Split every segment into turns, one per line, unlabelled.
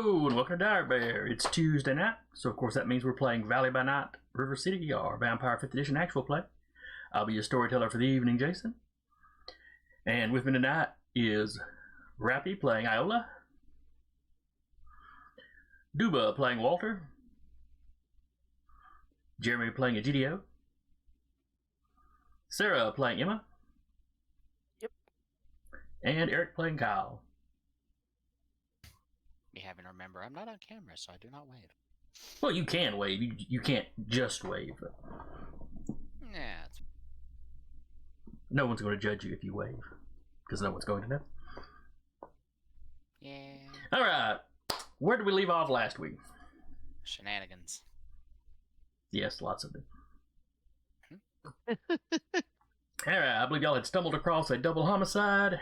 Hello and welcome to Dire Bear. It's Tuesday night, so of course that means we're playing Valley by Night, River City, our Vampire 5th Edition actual play. I'll be your storyteller for the evening, Jason. And with me tonight is Rappy playing Iola, Duba playing Walter, Jeremy playing Egidio, Sarah playing Emma,
Yep.
And Eric playing Kyle.
You having to remember, I'm not on camera, so I do not wave.
Well, you can wave. You can't just wave.
Yeah,
No one's going to judge you if you wave, because no one's going to know.
yeah.
All right. Where did we leave off last week?
Shenanigans.
Yes, lots of them. All right. I believe y'all had stumbled across a double homicide.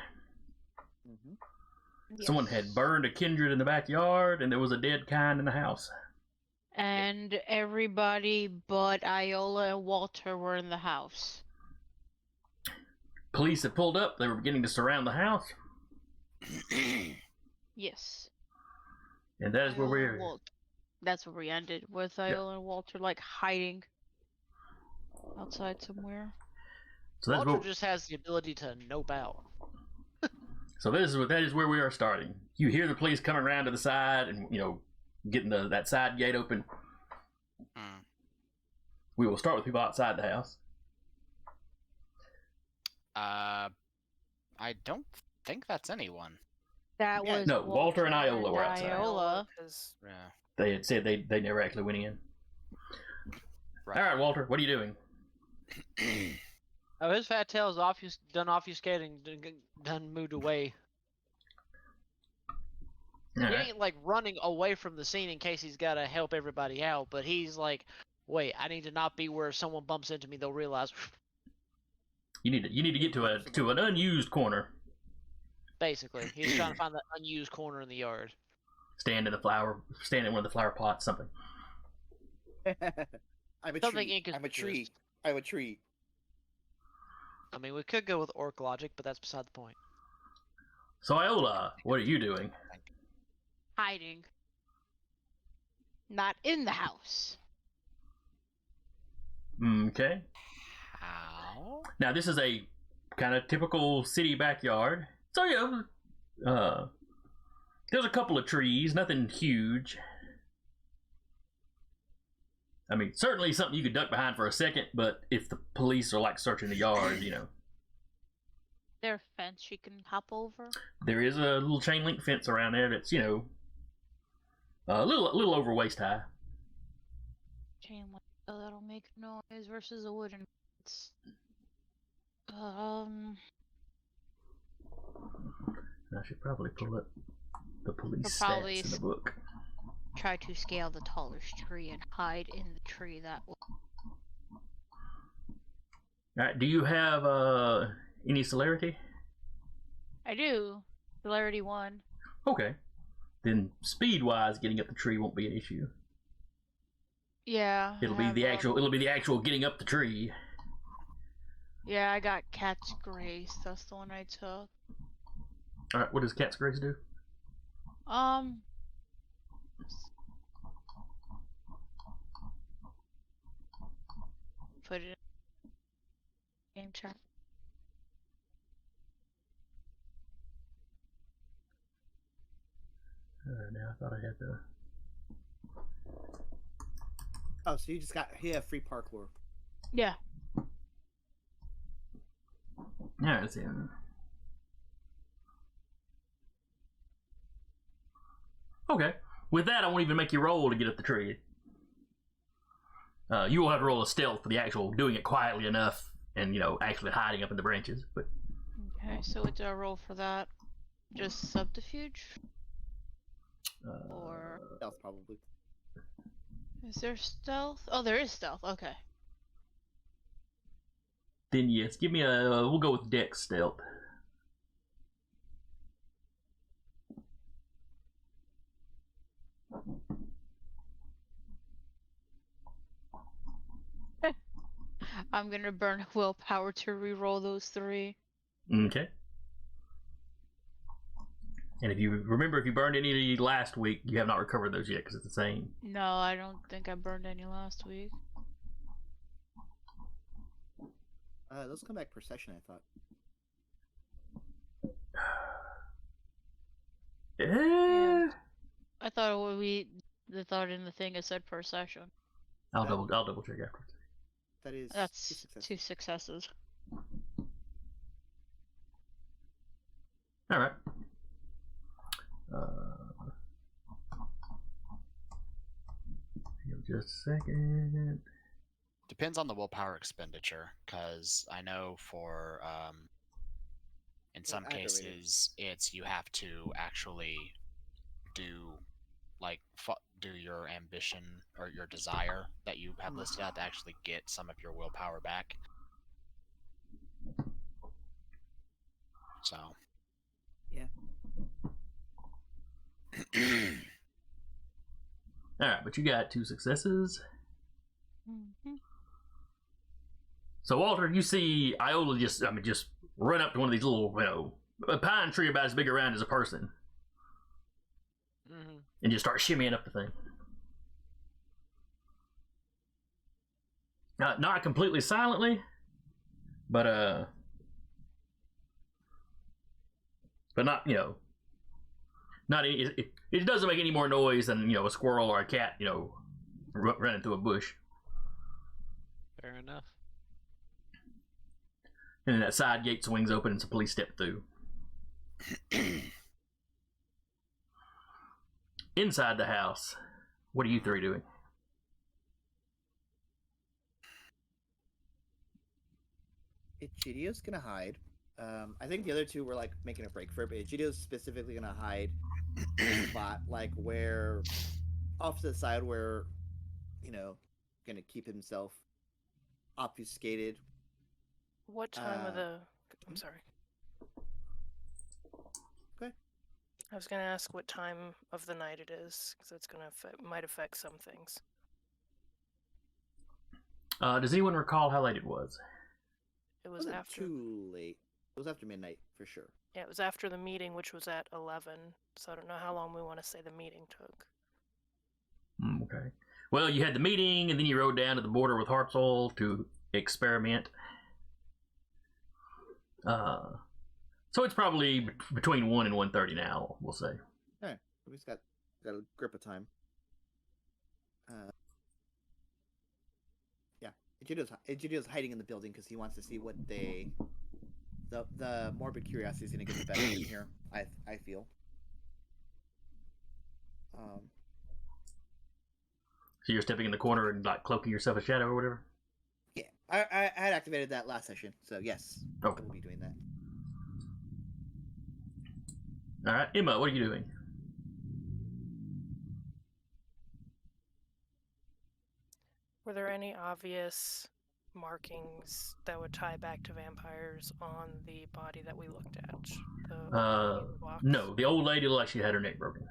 Mm-hmm.
Yes.
Someone had burned a kindred in the backyard, and there was a dead kine in the house.
And everybody but Iola and Walter were in the house.
Police had pulled up. They were beginning to surround the house.
Yes.
And that is where
Iola and
we're...
Walter. That's where we ended, with Iola and Walter, like, hiding outside somewhere.
So that's
Walter
where,
just has the ability to nope out.
so that is where we are starting. You hear the police coming around to the side and, getting that side gate open. We will start with people outside the house.
I don't think that's anyone.
That
Yeah,
was
no, Walter and Iola were outside.
Iola.
Yeah.
They had said they never actually went in.
Right.
All right, Walter, what are you doing?
Oh, his fat tail's done obfuscating, done moved away.
All
He
right.
ain't like running away from the scene in case he's got to help everybody out, but he's like, wait, I need to not be where if someone bumps into me, they'll realize.
You need to get to an unused corner.
Basically, he's trying to find that unused corner in the yard.
Stand in one of the flower pots, something.
I'm a
Something
tree. I'm a tree.
inconspicuous.
I'm a tree.
I mean, we could go with orc logic, but that's beside the point.
So Iola, what are you doing?
Hiding. Not in the house.
Okay.
How?
Now this is a kind of typical city backyard. So there's a couple of trees, nothing huge. I mean, certainly something you could duck behind for a second, but if the police are like searching the yard,
There a fence you can hop over?
there is a little chain link fence around there that's a little over waist high.
Chain link, so that'll make noise versus a wooden fence.
I should probably pull up the police
I'll probably
stats in the book.
try to scale the tallest tree and hide in the tree that way.
All right. Do you have any celerity?
I do. Celerity 1.
Okay. Then speed-wise, getting up the tree won't be an issue.
Yeah.
It'll be the actual getting up the tree.
Yeah, I got Cat's Grace. That's the one I took.
All right. What does Cat's Grace do?
Put it in game chat.
Now I thought I had the.
Oh, so you just got free parkour.
Yeah.
Yeah, let's see. Okay. With that, I won't even make you roll to get up the tree. You will have to roll a stealth for the actual doing it quietly enough and, actually hiding up in the branches. But
Okay, so what do I roll for that? Just subterfuge? Or
Stealth, probably.
is there stealth? Oh, there is stealth. Okay.
then yes, give me we'll go with Dex stealth.
I'm gonna burn willpower to re-roll those 3.
Okay. And if you remember, if you burned any last week, you have not recovered those yet because it's the same.
No, I don't think I burned any last week.
Those come back per session, I thought.
Yeah.
I thought the thought in the thing it said per session.
I'll double check afterwards.
That is
That's
2 successes.
2 successes.
All right. Just a second.
Depends on the willpower expenditure, because I know for in some
aggravated.
cases it's you have to actually do do your ambition or your desire that you have listed out to actually get some of your willpower back. So.
Yeah.
All right, but you got 2 successes.
Mm-hmm.
So Walter, you see Iola just run up to one of these little, a pine tree about as big around as a person,
Mm-hmm.
and just start shimmying up the thing. Not completely silently, but not not it doesn't make any more noise than a squirrel or a cat running through a bush.
Fair enough.
And then that side gate swings open and some police step through. Inside the house, what are you 3 doing?
Egidio's gonna hide. I think the other 2 were like making a break for it, but Egidio's specifically gonna hide in a spot like where off to the side where gonna keep himself obfuscated.
What time of the... I'm sorry.
Okay.
I was going to ask what time of the night it is, because it's going to might affect some things.
Does anyone recall how late it was?
It was
Wasn't
after...
too late. It was after midnight for sure.
Yeah, it was after the meeting, which was at 11, so I don't know how long we want to say the meeting took.
Okay. Well, you had the meeting, and then you rode down to the border with Hartzell to experiment. So it's probably between 1 and 1:30 now, we'll say.
All right, we've got a grip of time. Yeah, Egidio's hiding in the building because he wants to see what the morbid curiosity is going to get the better of him here. I feel.
So you're stepping in the corner and like cloaking yourself a shadow or whatever?
Yeah, I had activated that last session, so yes,
Okay.
I will be doing that.
All right, Emma, what are you doing?
Were there any obvious markings that would tie back to vampires on the body that we looked at? The box?
No, the old lady looked like she had her neck broken.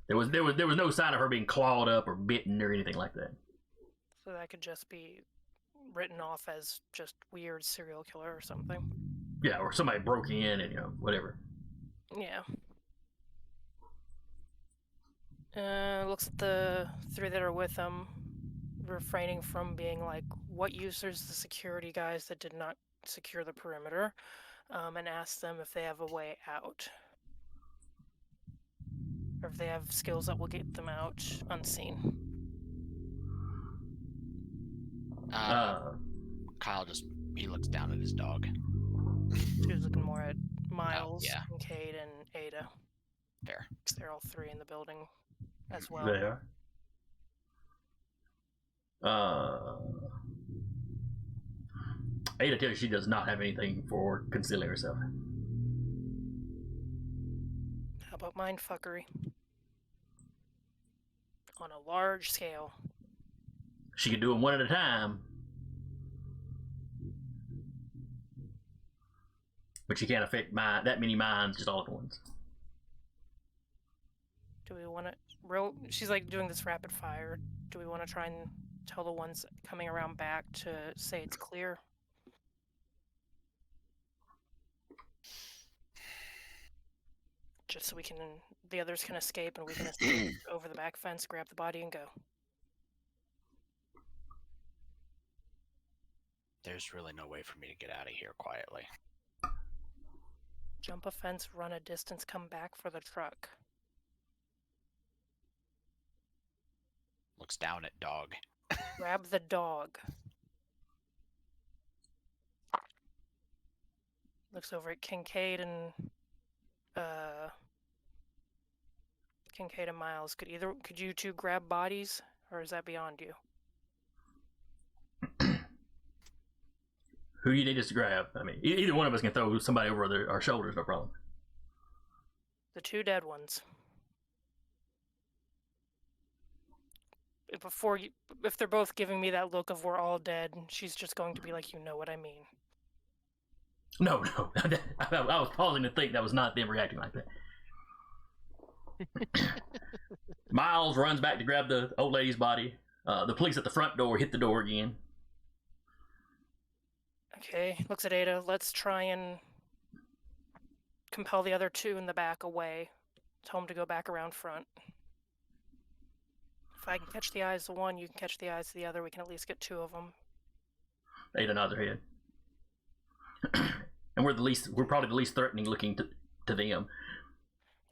There was no sign of her being clawed up or bitten or anything like that.
So that could just be written off as just weird serial killer or something.
Yeah, or somebody broke in and whatever.
Yeah. Looks at the 3 that are with them, refraining from being like, what users the security guys that did not secure the perimeter, and ask them if they have a way out. Or if they have skills that will get them out unseen.
Kyle he looks down at his dog.
She was looking more at Miles,
yeah.
and Cade, and Ada.
Fair.
'Cause they're all 3 in the building as well.
They are. Ada tells you she does not have anything for concealing herself.
How about mindfuckery? On a large scale.
She could do them one at a time, but she can't affect that many minds just all at once.
Do we want to... She's like doing this rapid fire. Do we want to try and tell the ones coming around back to say it's clear? just so the others can escape and we can escape over the back fence, grab the body, and go.
There's really no way for me to get out of here quietly.
Jump a fence, run a distance, come back for the truck.
Looks down at dog.
Grab the dog. Looks over at Kincaid and Miles. Could you two grab bodies, or is that beyond you?
Who do you need us to grab? I mean, either one of us can throw somebody over our shoulders, no problem.
The two dead ones. If they're both giving me that look of we're all dead, she's just going to be like, you know what I mean.
No. I was pausing to think that was not them reacting like that. Miles runs back to grab the old lady's body. The police at the front door hit the door again.
Okay, looks at Ada. Let's try and compel the other two in the back away. Tell them to go back around front. If I can catch the eyes of one, you can catch the eyes of the other. We can at least get two of them.
Ada nods her head. And we're probably the least threatening looking to them.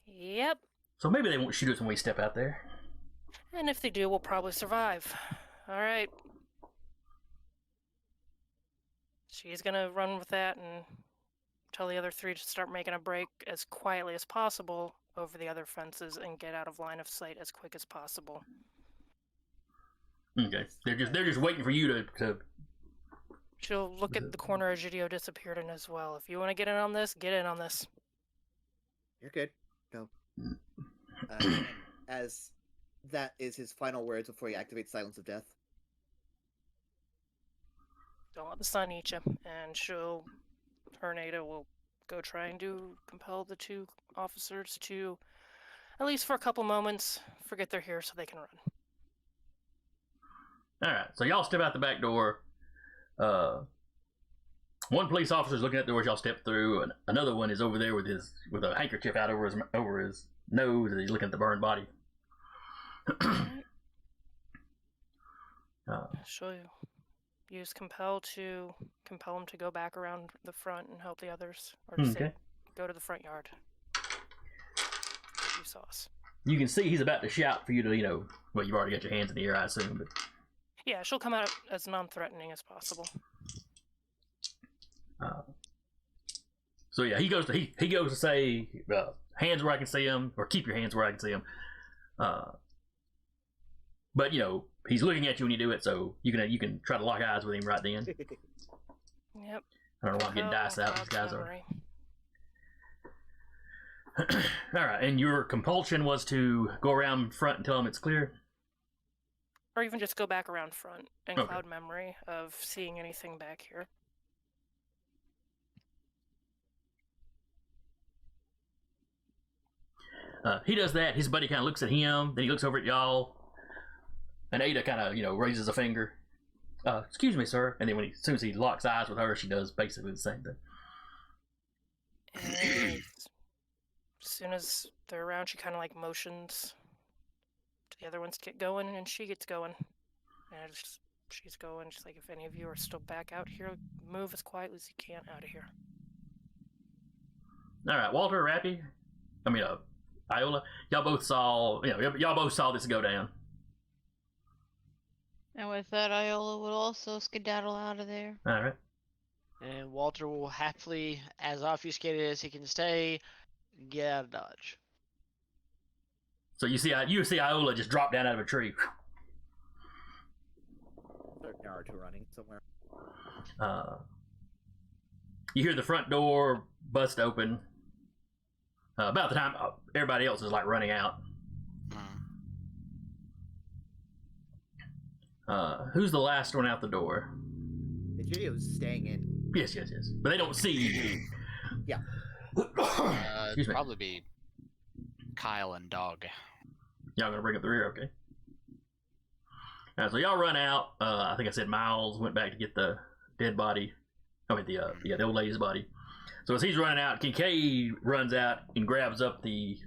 Yep.
So maybe they won't shoot us when we step out there.
And if they do, we'll probably survive. All right. She's gonna run with that and tell the other three to start making a break as quietly as possible over the other fences and get out of line of sight as quick as possible.
Okay. They're just waiting for you to...
She'll look at the corner Egidio disappeared in as well. If you want to get in on this, get in on this.
You're good. Go. As that is his final words before he activates Silence of Death.
Don't let the sun eat you. And her and Ada will go try and compel the two officers to, at least for a couple moments, forget they're here so they can run.
Alright, so y'all step out the back door. One police officer's looking at the door y'all step through, and another one is over there with a handkerchief out over his nose as he's looking at the burned body.
She'll use compel them to go back around the front and help the others, or just say, go to the front yard. You saw us.
You can see he's about to shout for you to, well, you've already got your hands in the air, I assume, but...
Yeah, she'll come out as non-threatening as possible.
So yeah, he goes to say, hands where I can see them, or keep your hands where I can see them. But he's looking at you when you do it, so you can try to lock eyes with him right then.
Yep.
I don't know why I'm getting dice out. These guys are. All right, and your compulsion was to go around front and tell them it's clear.
Or even just go back around front and cloud memory of seeing anything back here.
He does that. His buddy kind of looks at him. Then he looks over at y'all. And Ada kind of, raises a finger. Excuse me, sir. And then as soon as he locks eyes with her, she does basically the same thing.
And as soon as they're around, she kind of motions to the other ones to get going, and she gets going. And she's going. She's like, if any of you are still back out here, move as quietly as you can out of here.
All right, Walter, Rappy, Iola, y'all both saw this go down.
And with that, Iola would also skedaddle out of there.
All right.
And Walter will happily, as obfuscated as he can stay, get out of Dodge.
So you see Iola just drop down out of a tree.
They're Naruto running somewhere.
You hear the front door bust open. About the time everybody else is running out. Who's the last one out the door?
Egidio's staying in.
Yes. But they don't see you.
Yeah.
Excuse me.
Probably be Kyle and Dog.
Y'all gonna bring up the rear, okay? So y'all run out. I think I said Miles went back to get the dead body. The old lady's body. So as he's running out, Kincaid runs out and grabs up the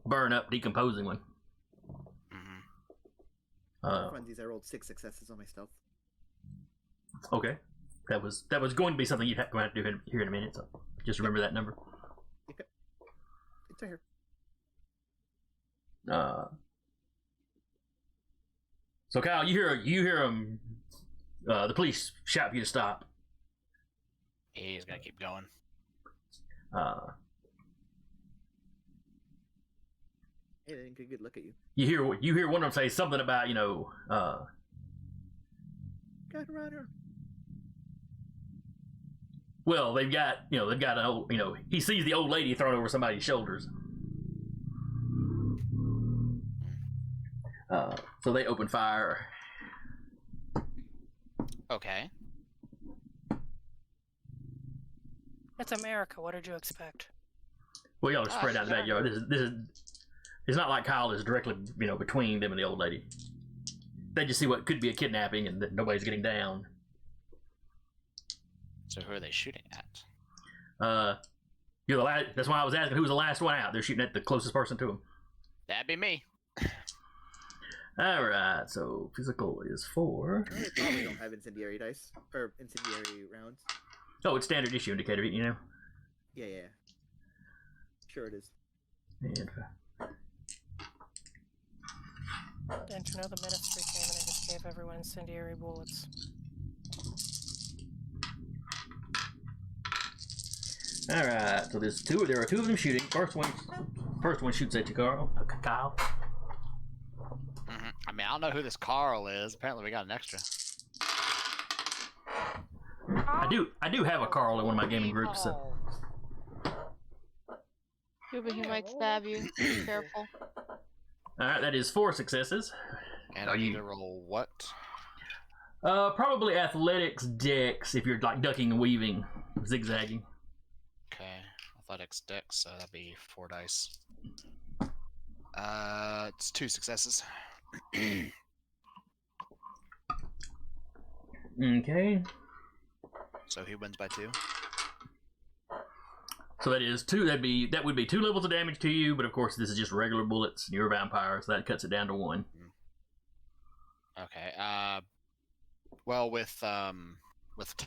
burn up, decomposing one.
These I rolled 6 successes on my stealth.
Okay, that was going to be something you'd going to have to do here in a minute. So just remember that number.
Okay, it's right here.
So Kyle, you hear him. The police shout for you to stop.
He's gonna keep going.
Hey, they didn't get a good look at you.
You hear one of them say something about
Got runner.
well, they've got an old, he sees the old lady thrown over somebody's shoulders. So they open fire.
Okay.
It's America. What did you expect?
Well, y'all are spread out in the
sure.
backyard. This is. It's not like Kyle is directly, between them and the old lady. They just see what could be a kidnapping, and that nobody's getting down.
So who are they shooting at?
You're the last. That's why I was asking who was the last one out. They're shooting at the closest person to him.
That'd be me.
All right. So physical is 4.
They probably don't have incendiary dice or incendiary rounds.
Oh, it's standard issue indicator.
Yeah. Sure it is.
And
Didn't you know the ministry came and they just gave everyone incendiary bullets?
all right. So there are 2 of them shooting. First one shoots at you, Kyle.
I mean, I don't know who this Carl is. Apparently, we got an extra.
I do have a Carl in one of my gaming groups. So.
Yeah, but he might stab you. Be careful.
All right, that is 4 successes.
And I need to roll what?
Probably athletics, dex, if you're like ducking and weaving, zigzagging.
Okay, athletics, dex, so that'd be 4 dice. It's 2 successes.
Okay.
So he wins by 2.
So that is 2. That would be 2 levels of damage to you, but of course this is just regular bullets. And you're a vampire, so that cuts it down to 1.
Okay. Well, with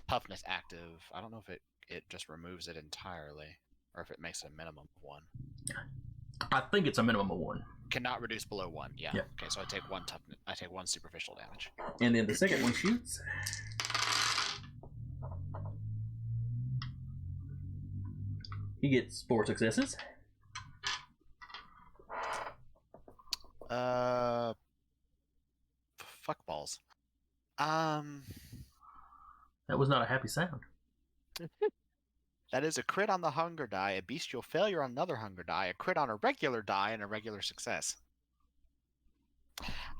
toughness active, I don't know if it just removes it entirely, or if it makes it a minimum of 1.
I think it's a minimum of 1.
Cannot reduce below 1. Yeah.
Yeah.
Okay, so I take 1 toughness. I take 1 superficial damage.
And then the second one shoots. He gets 4 successes.
Fuck balls.
That was not a happy sound.
That is a crit on the hunger die, a bestial failure on another hunger die, a crit on a regular die, and a regular success.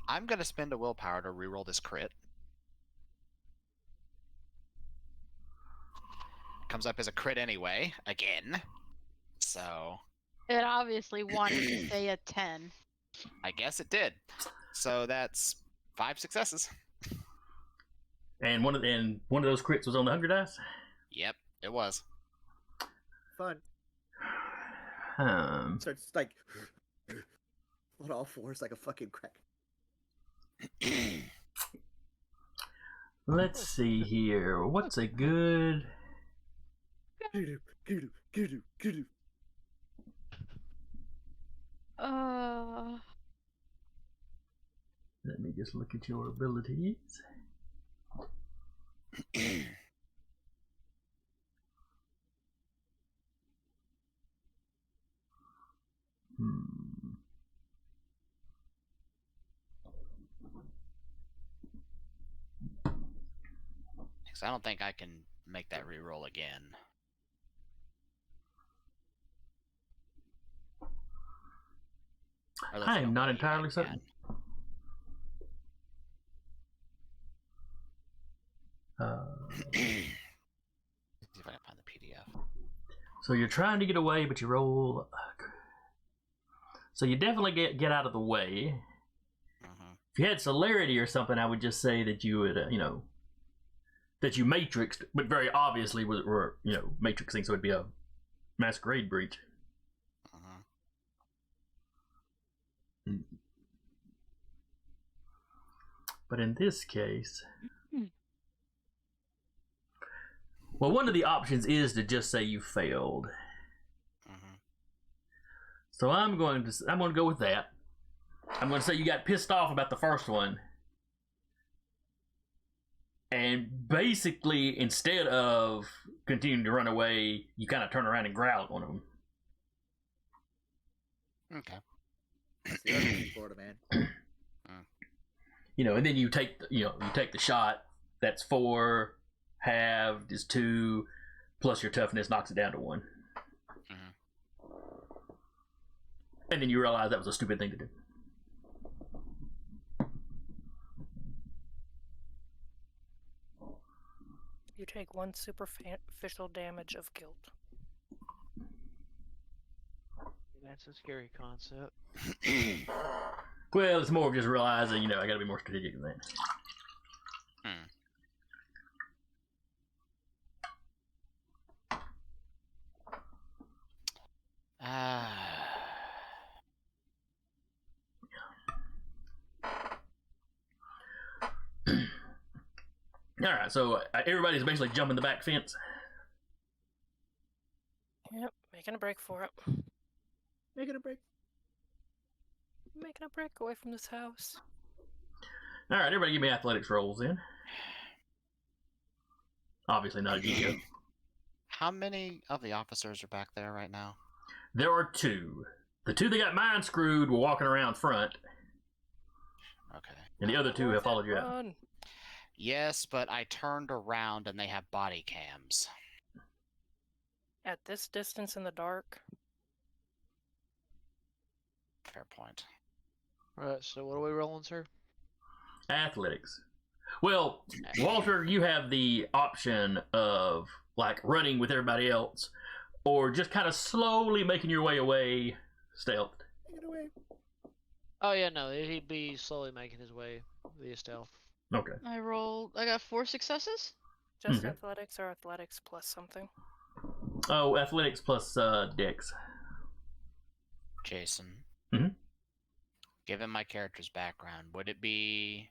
I'm gonna spend a willpower to reroll this crit. Comes up as a crit anyway, again. So
It obviously wanted to say a 10.
I guess it did. So that's 5 successes.
And one of those crits was on the hunger dice.
Yep, it was.
Fun. Starts like on all 4s like a fucking crack.
Let's see here. What's a good? Let me just look at your abilities.
Because I don't think I can make that reroll again. Or at least
I am
don't
not
believe I
entirely certain.
can. See if I can find the PDF.
So you're trying to get away, but you roll. So you definitely get out of the way.
Mhm.
If you had celerity or something, I would just say that you would, that you matrixed, but very obviously were matrixing, so it'd be a masquerade breach. But in this case, well, one of the options is to just say you failed. So I'm going to go with that. I'm going to say you got pissed off about the first one, and basically, instead of continuing to run away, you kind of turn around and growl at one of them.
Okay.
Florida man.
And then you take the shot. That's 4, halved is 2, plus your toughness knocks it down to 1. And then you realize that was a stupid thing to do.
You take 1 superficial damage of guilt.
That's a scary concept.
Well, it's more of just realizing, I got to be more strategic than that. All right, so everybody's basically jumping the back fence.
Yep, making a break for it.
Making a break.
Making a break away from this house.
All right, everybody give me athletics rolls then. Obviously not a GTO.
How many of the officers are back there right now?
There are 2. The 2 that got mind screwed were walking around front.
Okay.
And the other 2 have followed you out.
Yes, but I turned around and they have body cams.
At this distance in the dark?
Fair point.
Alright, so what are we rolling, sir?
Athletics. Well, Walter, you have the option of running with everybody else, or just kind of slowly making your way away, stealth.
Make it away.
Oh yeah, no, he'd be slowly making his way via stealth.
Okay.
I got 4 successes.
Just
Okay.
athletics or athletics plus something?
Oh, athletics plus dex.
Jason.
Mhm.
Given my character's background, would it be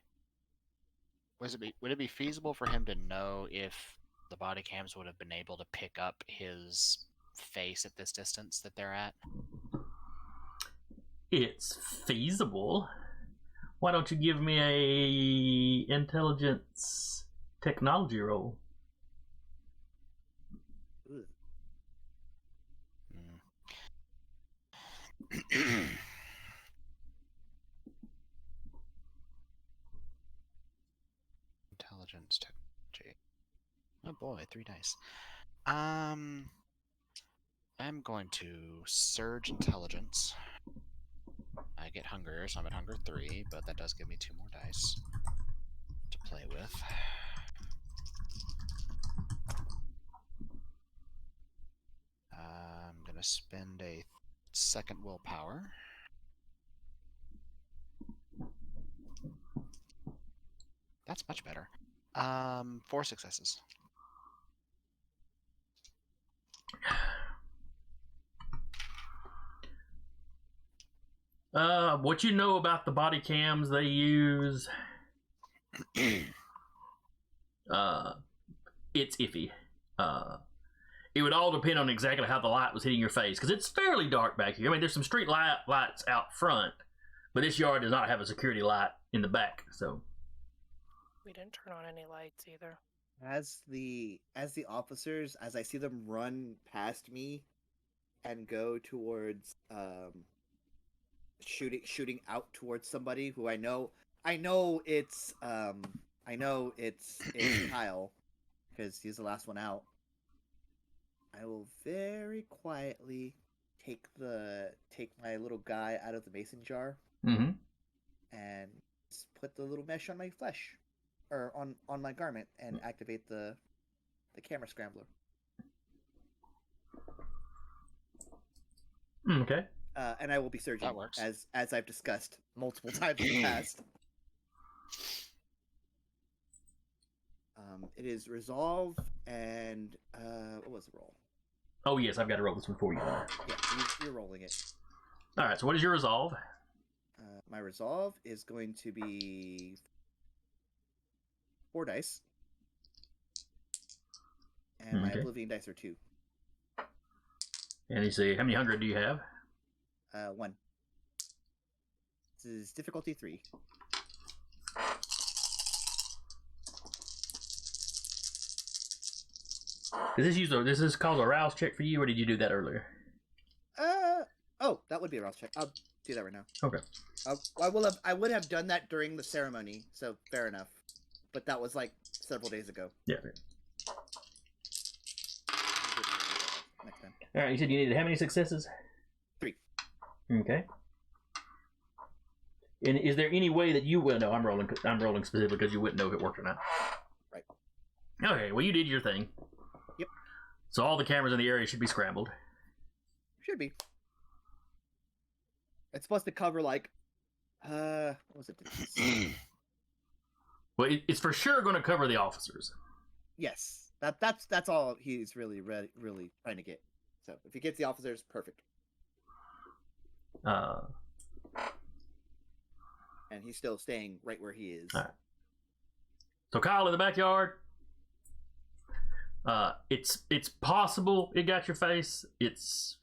feasible for him to know if the body cams would have been able to pick up his face at this distance that they're at?
It's feasible. Why don't you give me a intelligence technology roll?
Ooh.
Intelligence technology. Oh boy, 3 dice. I'm going to surge intelligence. I get hungrier, so I'm at hunger 3, but that does give me 2 more dice to play with. I'm gonna spend a second willpower. That's much better. 4 successes.
What you know about the body cams they use? It's iffy. It would all depend on exactly how the light was hitting your face, because it's fairly dark back here. I mean, there's some street lights out front, but this yard does not have a security light in the back, so.
We didn't turn on any lights either.
As the officers, as I see them run past me and go towards shooting out towards somebody who I know it's Kyle, because he's the last one out. I will very quietly take my little guy out of the mason jar and put the little mesh on my flesh, or on my garment, and activate the camera scrambler.
Okay.
And I will be surging,
That works.
as I've discussed multiple times in the past. It is resolve and what was the roll?
Oh yes, I've got to roll this one for you.
Yeah, you're rolling it.
All right. So what is your resolve?
My resolve is going to be 4 dice, and my
Okay.
oblivion dice are 2.
And you see, how many hunger do you have?
1. This is difficulty 3.
Does this cause a rouse check for you, or did you do that earlier?
Oh, that would be a rouse check. I'll do that right now.
Okay.
I would have done that during the ceremony, so fair enough. But that was like several days ago.
Yeah.
Next time.
All right. You said you needed how many successes?
3.
Okay. And is there any way that you will know? I'm rolling specifically because you wouldn't know if it worked or not.
Right.
Okay. Well, you did your thing.
Yep.
So all the cameras in the area should be scrambled.
Should be. It's supposed to cover like, what was it?
Well, it's for sure going to cover the officers.
Yes, that's all he's really trying to get. So if he gets the officers, perfect. And he's still staying right where he is.
All right. So Kyle in the backyard. It's possible it got your face. It's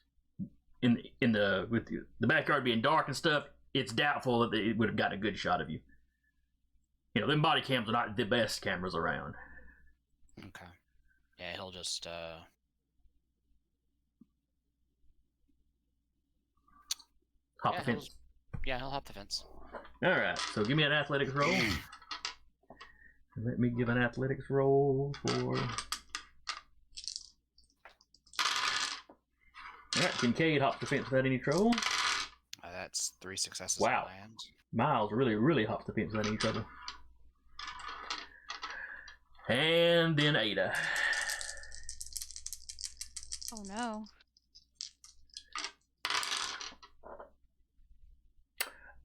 in the with the backyard being dark and stuff. It's doubtful that it would have gotten a good shot of you. You know, them body cams are not the best cameras around.
Okay. Yeah, he'll just
Hop the fence.
he'll hop the fence.
All right. So give me an athletics roll. Let me give an athletics roll for. All right, Kincaid hops the fence without any trouble.
That's 3 successes
Wow.
on my end.
Miles really hops the fence without any trouble. And then Ada.
Oh no.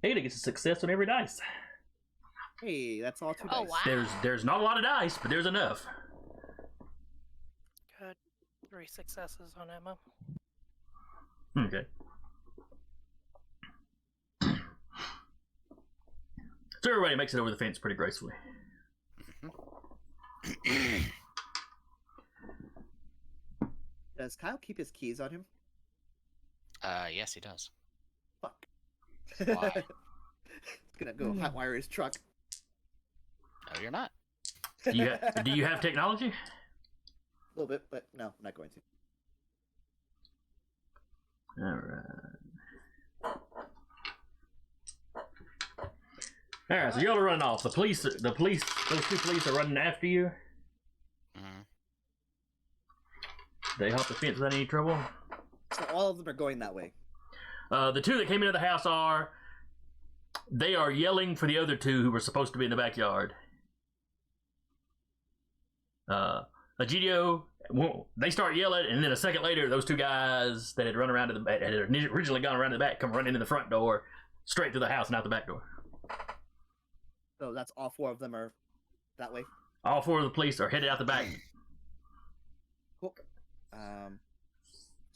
Ada gets a success on every dice.
Hey, that's all 2 dice.
Oh wow.
There's not a lot of dice, but there's enough.
Good. 3 successes on Emma.
Okay. So everybody makes it over the fence pretty gracefully.
Does Kyle keep his keys on him?
Yes, he does.
Fuck.
Why?
He's gonna go hotwire his truck.
No, you're not.
Do you have technology?
A little bit, but no, I'm not going to.
All right. All right. So y'all are running off. The police. Those 2 police are running after you.
Mm-hmm.
They hop the fence without any trouble.
So all of them are going that way.
The 2 that came into the house they are yelling for the other 2 who were supposed to be in the backyard. Egidio, they start yelling, and then a second later, those 2 guys that had run around to the back, had originally gone around to the back, come running in the front door, straight through the house and out the back door.
So that's all 4 of them are that way.
All 4 of the police are headed out the back.
Cool.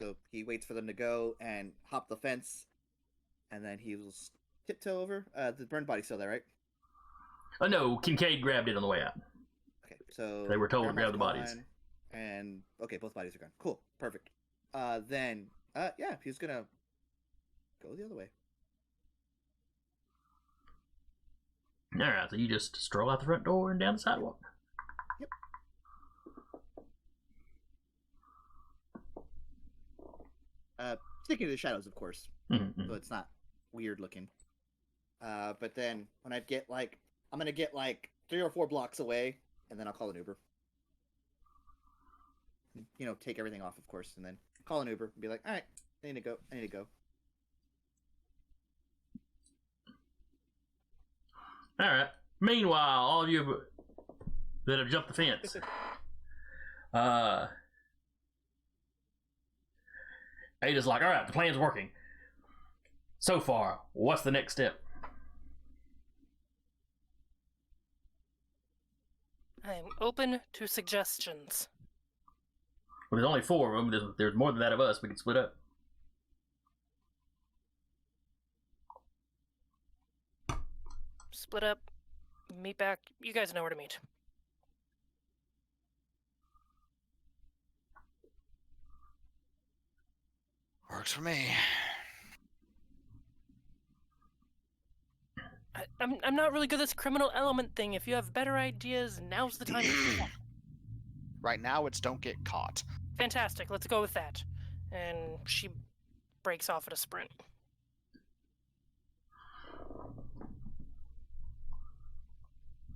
So he waits for them to go and hop the fence, and then he will tiptoe over. The burned body's still there, right?
Oh no, Kincaid grabbed it on the way out.
Okay, so
They were told to grab
Grandma's
the bodies.
gone, and okay, both bodies are gone. Cool, perfect. Then yeah, he's gonna go the other way.
All right, so you just stroll out the front door and down the sidewalk.
Sticking to the shadows, of course,
Mm-hmm.
so it's not weird looking. But then when I'm gonna get like 3 or 4 blocks away, and then I'll call an Uber. You know, take everything off, of course, and then call an Uber and be like, all right, I need to go.
All right. Meanwhile, all of you that have jumped the fence, Ada's like, all right, the plan's working. So far, what's the next step?
I am open to suggestions.
Well, there's only 4 of them. There's more than that of us. We can split up.
Split up, meet back. You guys know where to meet.
Works for me.
I'm not really good at this criminal element thing. If you have better ideas, now's the time to talk.
Right now, it's don't get caught.
Fantastic, let's go with that. And she breaks off at a sprint.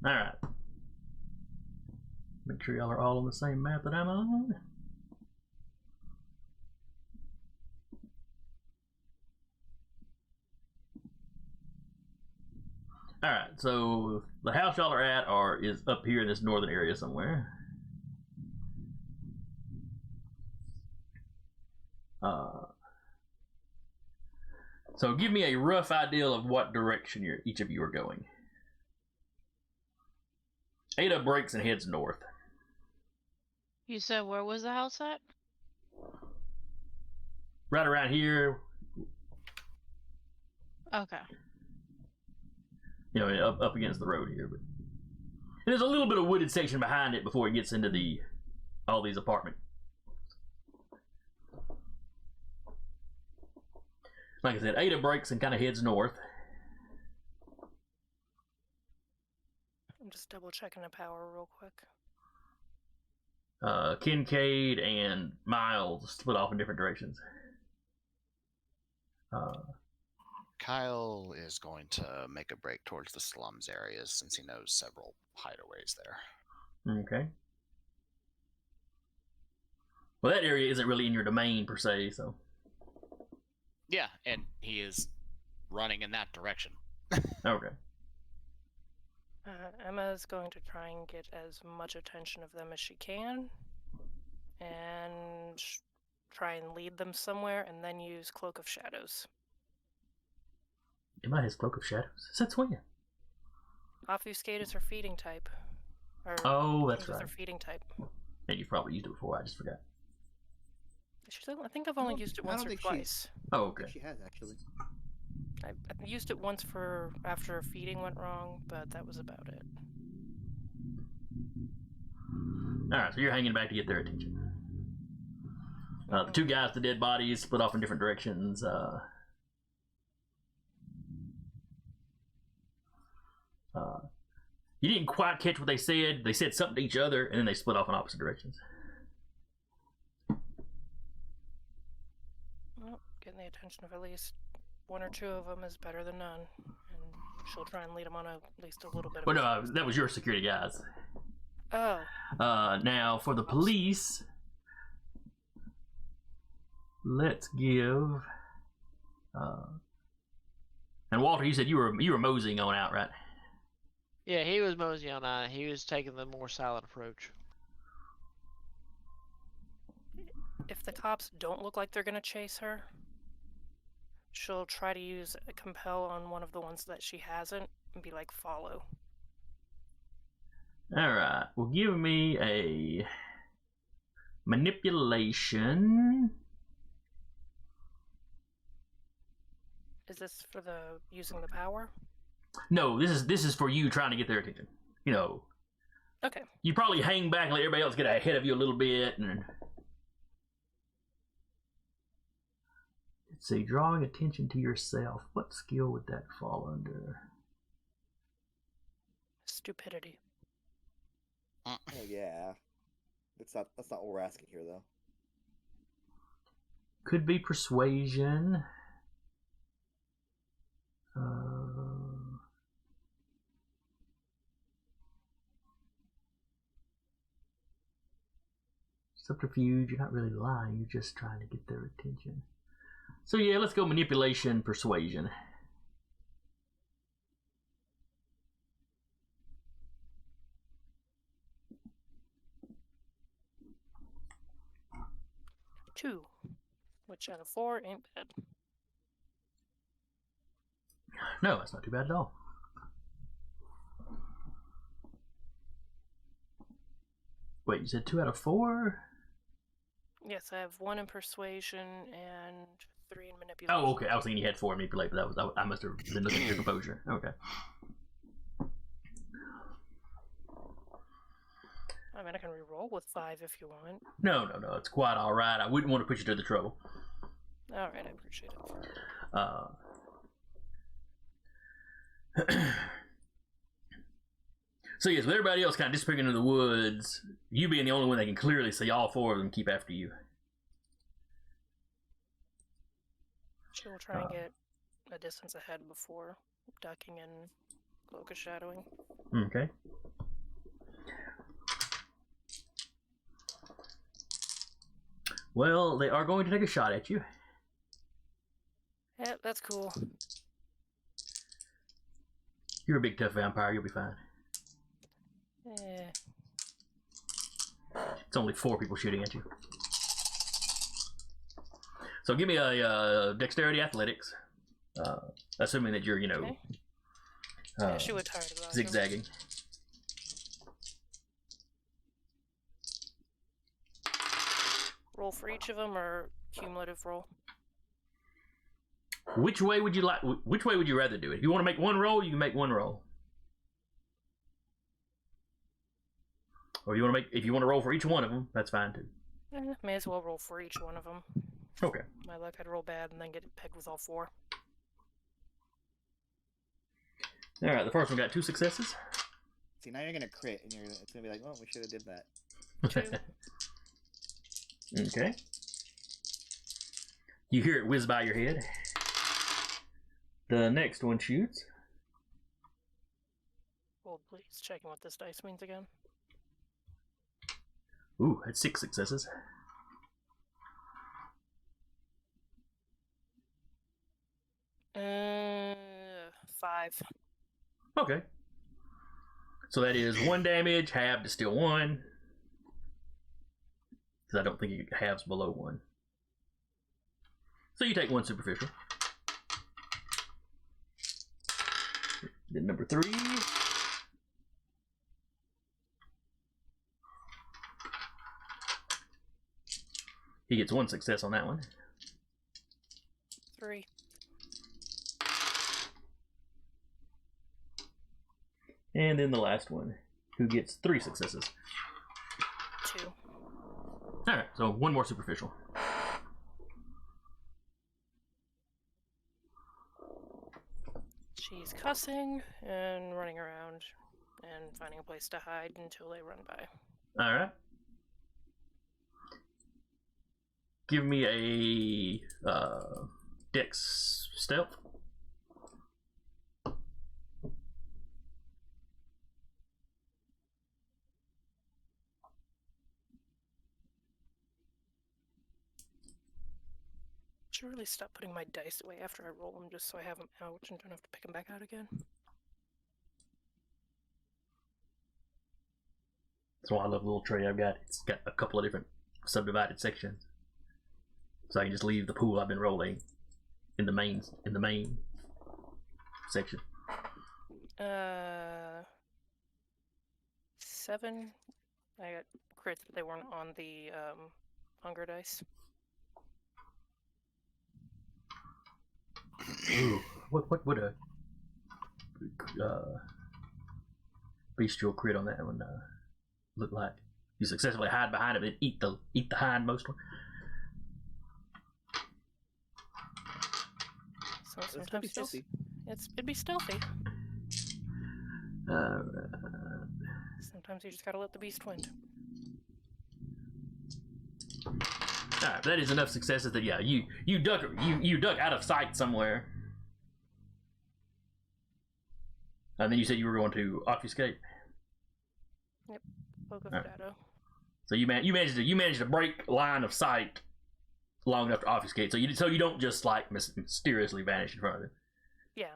Alright. Make sure y'all are all on the same map that I'm on. Alright, so the house y'all are at is up here in this northern area somewhere. So give me a rough idea of what direction each of you are going. Ada breaks and heads north.
You said where was the house at?
Right around here,
Okay.
you know, up against the road here. But there's a little bit of wooded section behind it before it gets into all these apartments. Like I said, Ada breaks and kind of heads north.
I'm just double checking the power real quick.
Kincaid and Miles split off in different directions.
Kyle is going to make a break towards the slums areas since he knows several hideaways there.
Okay. Well, that area isn't really in your domain per se, so.
Yeah, and he is running in that direction.
Okay.
Emma's going to try and get as much attention of them as she can, and try and lead them somewhere, and then use Cloak of Shadows.
Emma has Cloak of Shadows. Since when?
Obfuscate is her feeding type. Or
Oh, that's
is
right.
her feeding type.
And you've probably used it before. I just forgot.
I think I've only used it once or twice.
Oh, okay.
She has actually.
I used it once for after a feeding went wrong, but that was about it.
Alright, so you're hanging back to get their attention. The 2 guys, the dead bodies, split off in different directions. You didn't quite catch what they said. They said something to each other, and then they split off in opposite directions.
Well, getting the attention of at least 1 or 2 of them is better than none, and she'll try and lead them on at least a little bit of.
Well, no, that was your security guys.
Oh.
Now for the police, let's give. And Walter, you said you were moseying on out, right?
Yeah, he was moseying on out. He was taking the more silent approach.
If the cops don't look like they're gonna chase her, she'll try to use a compel on one of the ones that she hasn't and be like, follow.
Alright, well give me a manipulation.
Is this for the using the power?
No, this is for you trying to get their attention. You know.
Okay.
You probably hang back and let everybody else get ahead of you a little bit, and let's see, drawing attention to yourself. What skill would that fall under?
Stupidity.
Oh yeah. That's not what we're asking here though.
Could be persuasion. Subterfuge, you're not really lying, you're just trying to get their attention. So yeah, let's go manipulation, persuasion.
Two, which out of 4 ain't bad.
No, that's not too bad at all. Wait, you said 2 out of 4?
Yes, I have 1 in persuasion and 3 in manipulation.
Oh, okay. I was thinking you had 4 manipulate, but I must have been looking at your composure. Okay.
I mean, I can re-roll with 5 if you want.
No. It's quite all right. I wouldn't want to put you to the trouble.
All right, I appreciate it.
So yes, with everybody else kind of disappearing into the woods, you being the only one that can clearly see, all 4 of them keep after you.
She will try and get a distance ahead before ducking and locust shadowing.
Okay. Well, they are going to take a shot at you.
Yep, that's cool.
You're a big tough vampire. You'll be fine.
Eh.
It's only 4 people shooting at you. So give me a dexterity athletics. Assuming that you're,
Okay. Yeah, she would tired of that.
zigzagging.
Roll for each of them or cumulative roll?
Which way would you like? Which way would you rather do it? If you want to make 1 roll, you can make 1 roll. Or you want to make? If you want to roll for each one of them, that's fine too.
May as well roll for each one of them.
Okay.
My luck, I'd roll bad and then get pegged with all 4.
All right. The first one got 2 successes.
See, now you're gonna crit, and it's gonna be like, well, we should have did that.
2.
Okay. You hear it whiz by your head. The next one shoots.
Hold, please. Checking what this dice means again.
Ooh, that's 6 successes.
Uh, 5.
Okay. So that is 1 damage, halved to still 1. Because I don't think it halves below 1. So you take 1 superficial. Then number 3. He gets 1 success on that one.
3.
And then the last one, who gets 3 successes.
2.
Alright, so 1 more superficial.
She's cussing and running around and finding a place to hide until they run by.
Alright. Give me a Dex stealth.
Should really stop putting my dice away after I roll them just so I have them out and don't have to pick them back out again.
That's why I love the little tray I've got. It's got a couple of different subdivided sections. So I can just leave the pool I've been rolling in the main section.
7. I got crits, but they weren't on the hunger dice.
Ooh, what would a bestial crit on that one look like? You successfully hide behind it and eat the hindmost one.
So
It's gonna be
sometimes
stealthy.
it'd be stealthy.
Alright.
Sometimes you just gotta let the beast win.
Alright, that is enough successes that you duck out of sight somewhere. And then you said you were going to obfuscate.
Poke of
Alright.
shadow.
So you managed to break line of sight long enough to obfuscate. So you don't just like mysteriously vanish in front of them.
Yeah.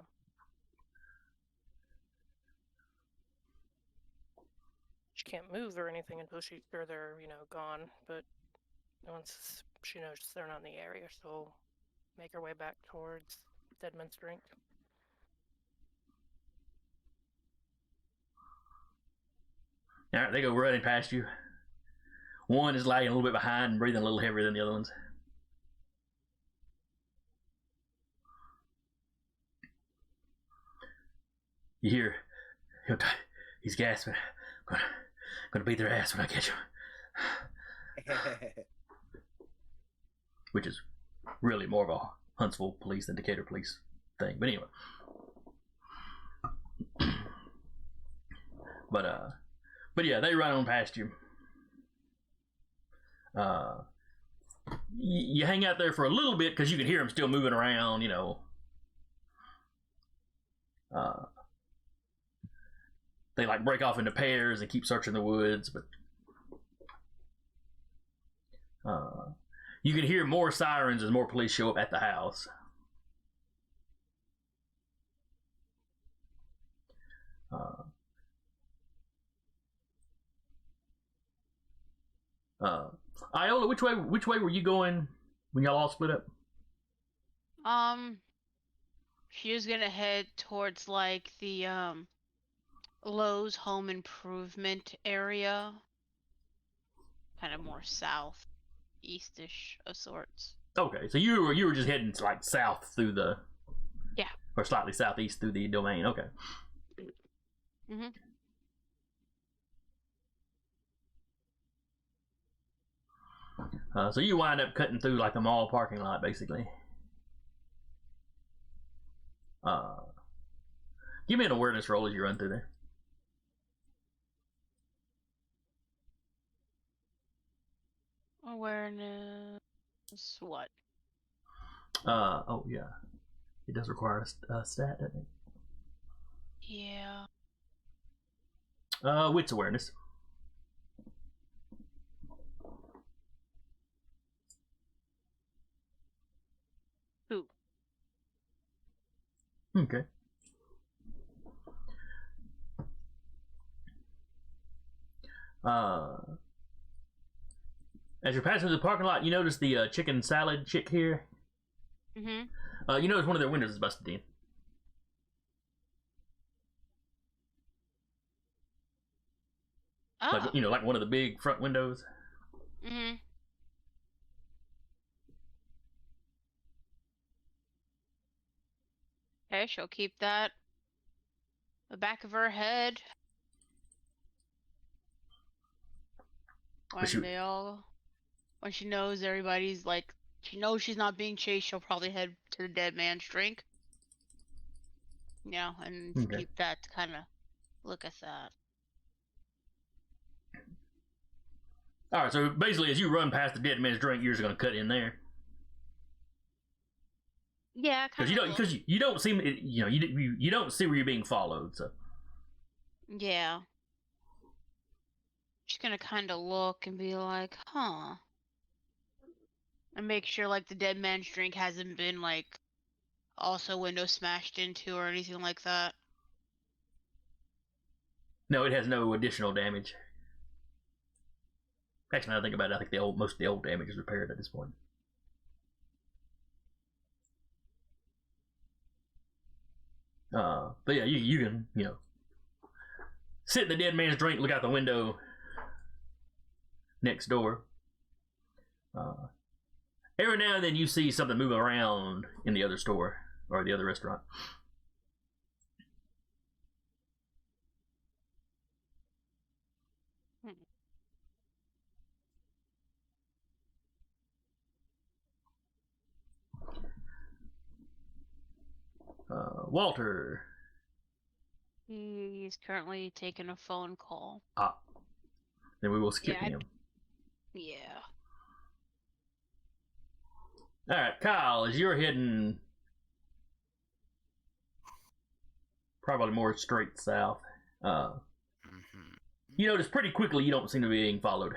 She can't move or anything until they're gone. But once she knows they're not in the area, she'll make her way back towards Deadman's Drink.
Alright, they go running past you. One is lagging a little bit behind and breathing a little heavier than the other ones. You hear, he's gasping. Gonna beat their ass when I catch him. Which is really more of a Huntsville police than Decatur police thing. But anyway. But yeah, they run on past you. You hang out there for a little bit because you can hear them still moving around, you know. They like break off into pairs and keep searching the woods, but you can hear more sirens as more police show up at the house. Iola, which way were you going when y'all all split up?
She was gonna head towards like the Lowe's home improvement area, kind of more south, eastish of sorts.
Okay, so you were just heading like south through the or slightly southeast through the domain. Okay.
Mhm.
So you wind up cutting through like a mall parking lot, basically. Give me an awareness roll as you run through there.
Awareness. What?
Oh yeah, it does require a stat, doesn't it?
Yeah.
Wits awareness.
Who?
Okay. As you're passing through the parking lot, you notice the chicken salad chick here.
Mhm.
You notice one of their windows is busted in.
Oh.
Like, you know, like one of the big front windows.
Mhm. Okay, she'll keep that the back of her head.
But
When she knows everybody's like, she knows she's not being chased, she'll probably head to the dead man's drink. You know, and
Okay.
keep that to kind of look at that.
All right, so basically, as you run past the dead man's drink, you're just going to cut in there
Yeah, kind
because
of.
you don't seem, you know, you don't see where you're being followed. So
Yeah. She's gonna kind of look and be like, huh. And make sure, like, the dead man's drink hasn't been, like, also window smashed into or anything like that.
no, it has no additional damage. Actually, now I think about it, I think most of the old damage is repaired at this point. But yeah, you can, you know, sit in the dead man's drink, look out the window next door. Every now and then you see something moving around in the other store or the other restaurant. Walter.
He's currently taking a phone call.
Then we will skip
Yeah,
him.
Yeah.
All right, Kyle, as you're heading probably more straight south, you notice pretty quickly you don't seem to be being followed.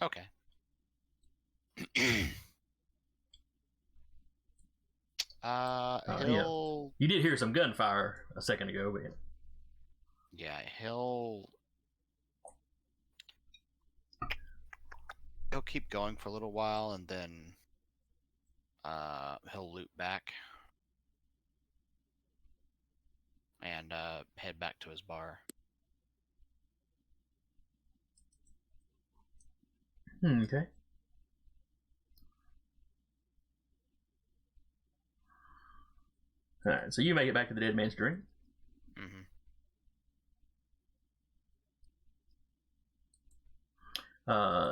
Okay. He'll
You did hear some gunfire a second ago, but
yeah, he'll keep going for a little while and then he'll loop back and head back to his bar.
Okay. All right, so you make it back to the dead man's drink.
Mm-hmm.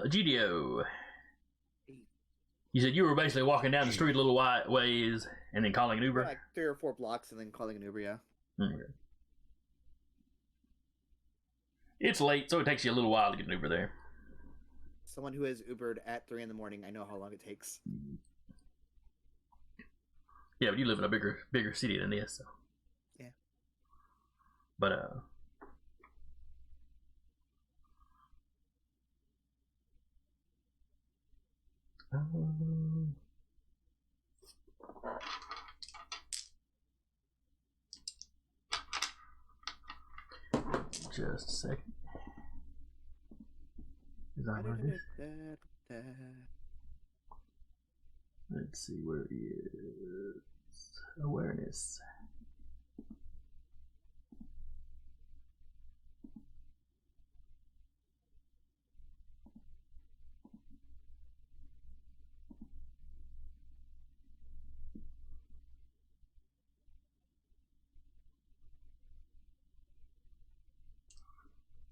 GDO. You said you were basically walking down the street a little ways and then calling an Uber?
Like 3 or 4 blocks and then calling an Uber, yeah.
Okay. It's late, so it takes you a little while to get an Uber there.
Someone who has Ubered at 3 in the morning, I know how long it takes.
Yeah, but you live in a bigger city than this, so.
Yeah.
But, just a second. Is I heard this? Let's see where he is. Awareness.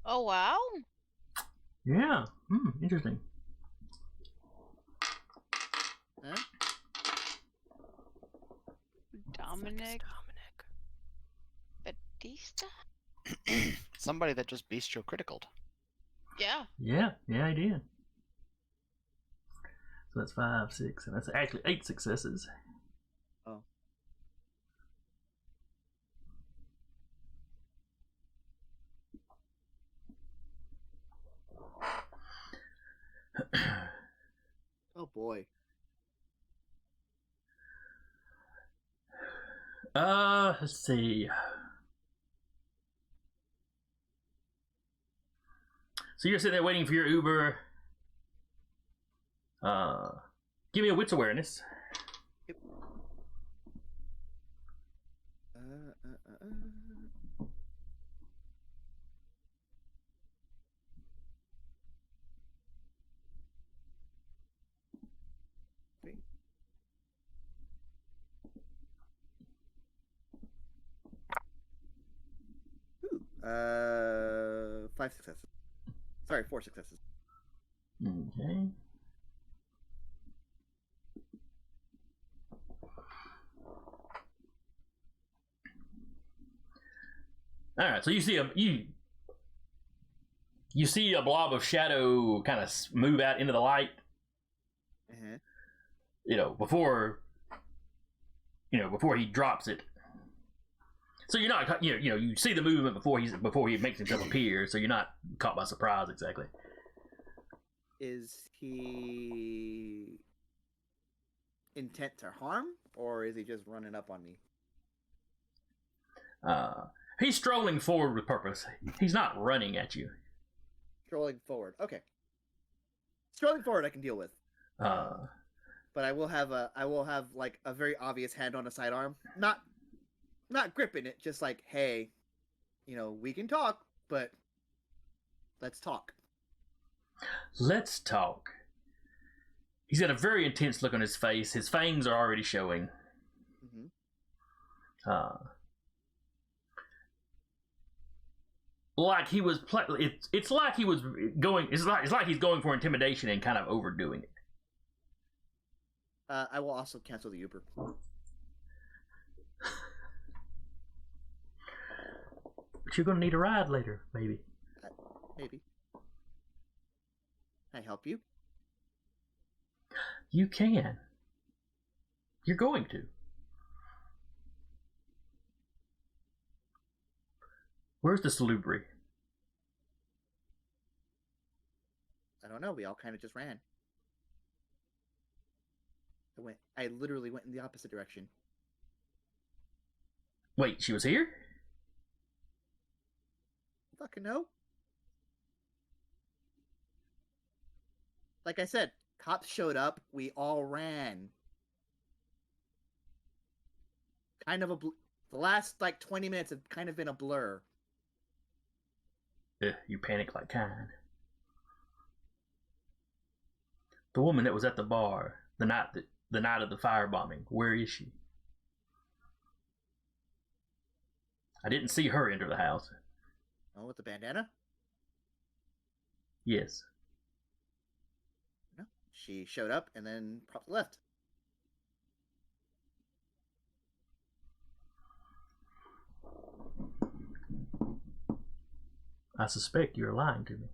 Oh wow.
Yeah. Interesting.
Huh?
Dominic Batista?
Somebody that just bestial criticaled.
Yeah.
Yeah, he did. So that's 5, 6, and that's actually 8 successes.
Oh. Oh boy.
Let's see. So you're sitting there waiting for your Uber. Give me a wits awareness.
Yep. Wait. Ooh, 5 successes. Sorry, 4 successes.
Okay. All right, so you see a blob of shadow kind of move out into the light.
Uh-huh.
Before he drops it. So you're not, you see the movement before he makes himself appear. So you're not caught by surprise exactly.
Is he intent to harm, or is he just running up on me?
He's strolling forward with purpose. He's not running at you.
Strolling forward. Okay. Strolling forward I can deal with. But I will have like a very obvious hand on a sidearm. Not gripping it, just like, hey, we can talk, but let's talk.
Let's talk. He's got a very intense look on his face. His fangs are already showing.
Mm-hmm.
Like he was it's like he was going it's like he's going for intimidation and kind of overdoing it.
I will also cancel the Uber.
But you're gonna need a ride later, maybe.
Maybe. Can I help you?
You can. You're going to. Where's the salubri?
I don't know. We all kind of just ran. I literally went in the opposite direction.
Wait, she was here?
Fucking no. Like I said, cops showed up. We all ran. Kind of the last 20 minutes have kind of been a blur.
You panic like kine. The woman that was at the bar the night of the firebombing. Where is she? I didn't see her enter the house.
Oh, with the bandana?
Yes.
No. She showed up and then promptly left.
I suspect you're lying to me.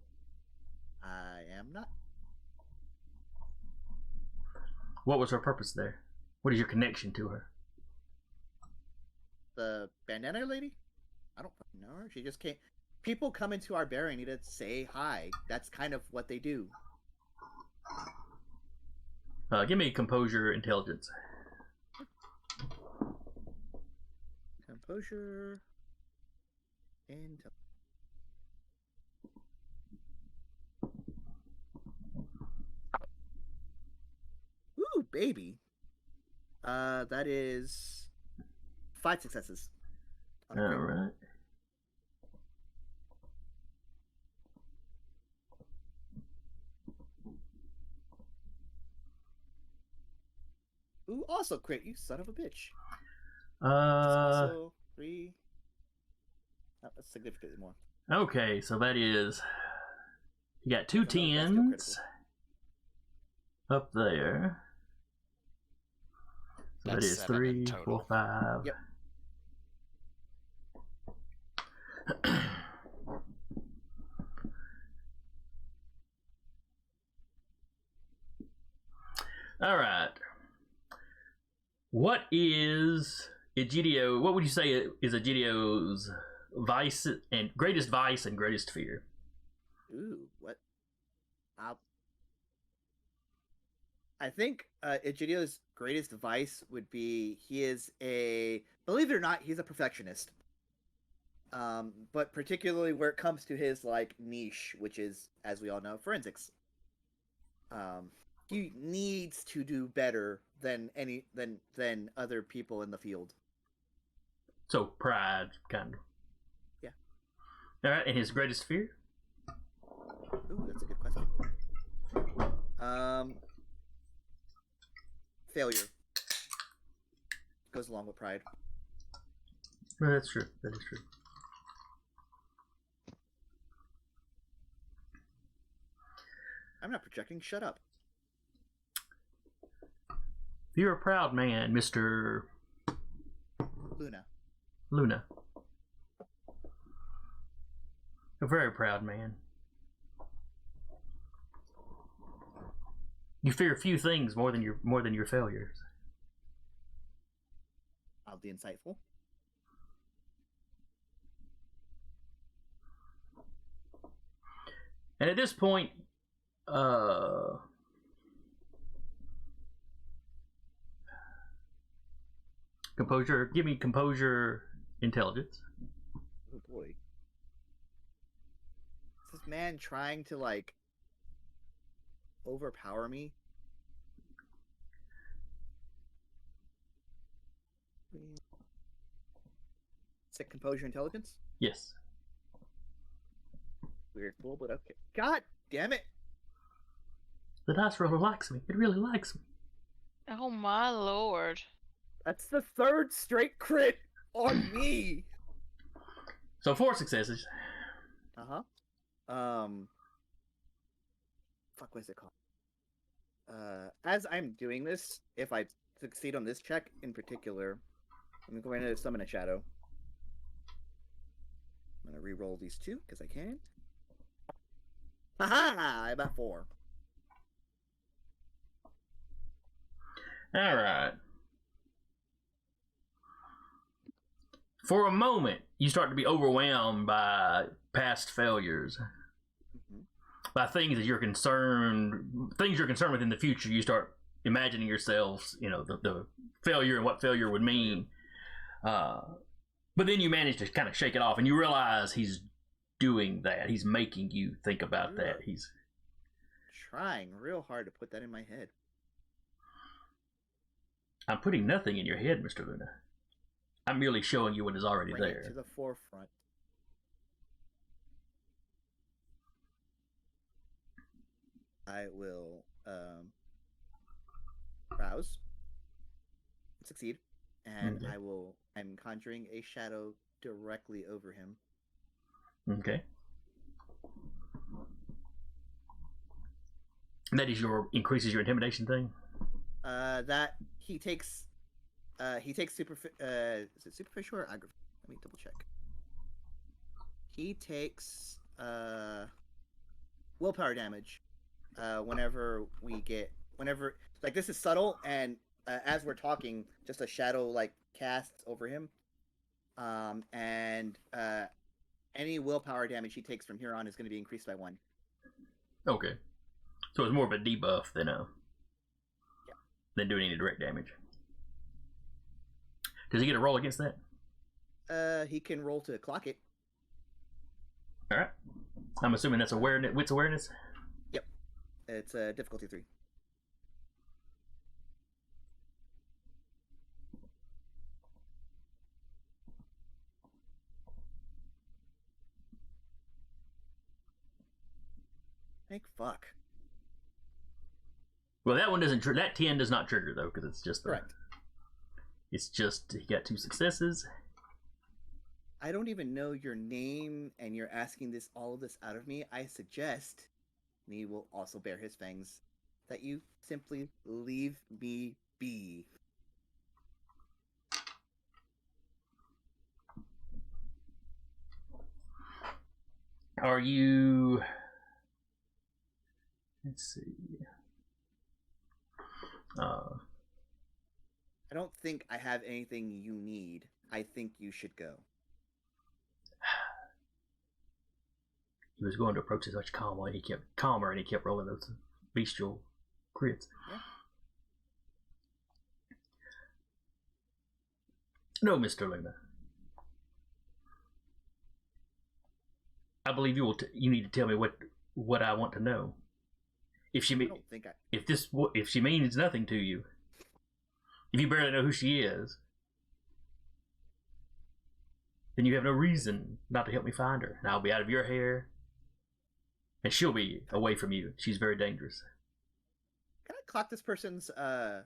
I am not.
What was her purpose there? What is your connection to her?
The bandana lady? I don't fucking know her. She just came. People come into our bar and need to say hi. That's kind of what they do.
Give me composure, intelligence.
Composure. Intelligence. Ooh, baby. That is 5 successes.
All right.
Ooh, also crit, you son of a bitch.
Uh.
Also 3. Oh, that's significantly more.
Okay, so that is. You got 2
That's another skill
tens up there. So that
That's
is
7 in
3,
total.
4, 5.
Yep.
All right. What is Egidio? What would you say is Egidio's vice and greatest fear?
Ooh, what? I think Egidio's greatest vice would be he is believe it or not, he's a perfectionist. But particularly where it comes to his like niche, which is, as we all know, forensics. He needs to do better than other people in the field.
So pride, kind of.
Yeah.
All right, and his greatest fear?
Ooh, that's a good question. Failure goes along with pride.
Well, that's true. That is true.
I'm not projecting. Shut up.
You're a proud man, Mr. Luna. A very proud man. You fear few things more than your failures.
I'll be insightful.
And at this point, composure. Give me composure, intelligence.
Oh boy. Is this man trying to like overpower me? Is it composure intelligence?
Yes.
Weird fool, but okay. God damn it!
The dice roller likes me. It really likes me.
Oh my lord.
That's the 3rd straight crit on me.
So 4 successes.
Fuck, what is it called? As I'm doing this, if I succeed on this check in particular, I'm going to summon a shadow. I'm gonna re-roll these 2 because I can. Haha! I'm at 4.
All right. For a moment, you start to be overwhelmed by past failures, by things you're concerned with in the future. You start imagining yourselves, the failure and what failure would mean. But then you manage to kind of shake it off, and you realize he's doing that. He's making you think about that. He's
trying real hard to put that in my head.
I'm putting nothing in your head, Mr. Luna. I'm merely showing you what is already
Bring
there.
it to the forefront. I will rouse, succeed, and
Okay.
I'm conjuring a shadow directly over him.
Okay. That is increases your intimidation thing.
That he takes is it superficial or aggravated? Let me double check. He takes willpower damage whenever like this is subtle, and as we're talking, just a shadow like casts over him, and any willpower damage he takes from here on is going to be increased by 1.
Okay. So it's more of a debuff than doing any direct damage. Does he get a roll against that?
He can roll to clock it.
All right. I'm assuming that's awareness, wits awareness.
Yep. It's difficulty 3. Thank fuck.
Well, that one doesn't. That 10 does not trigger though, because it's just
Correct.
It's just he got 2 successes.
I don't even know your name, and you're asking all of this out of me. I suggest, and he will also bear his fangs, that you simply leave me be.
Are you? Let's see.
I don't think I have anything you need. I think you should go.
He was going to approach it much calmer, and he kept rolling those bestial crits.
Yeah.
No, Mr. Luna. I believe you will. You need to tell me what I want to know. If she
I don't think I.
if she means nothing to you, if you barely know who she is, then you have no reason not to help me find her. And I'll be out of your hair, and she'll be away from you. She's very dangerous.
Can I clock this person's? I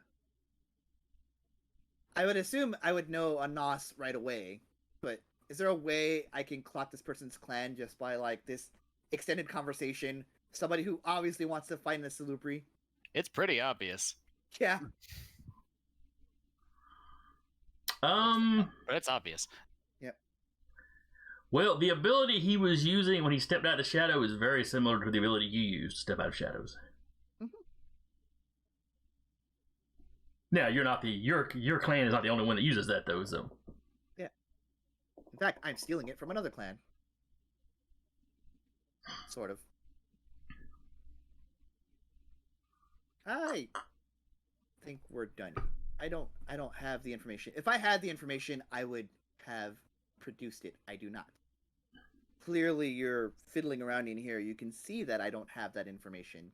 would assume I would know a Nos right away, but is there a way I can clock this person's clan just by like this extended conversation? Somebody who obviously wants to find the Salubri.
It's pretty obvious.
Yeah.
But it's obvious.
Yep.
Well, the ability he was using when he stepped out of shadow is very similar to the ability you used to step out of shadows.
Mm-hmm.
Now, you're not your clan is not the only one that uses that though, so.
Yeah. In fact, I'm stealing it from another clan. Sort of. I think we're done. I don't have the information. If I had the information, I would have produced it. I do not. Clearly, you're fiddling around in here. You can see that I don't have that information.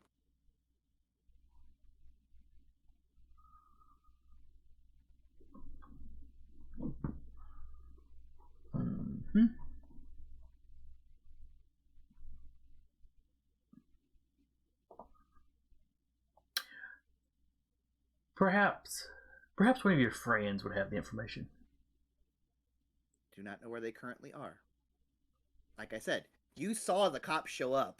Mm-hmm. Perhaps one of your friends would have the information.
Do not know where they currently are. Like I said, you saw the cops show up.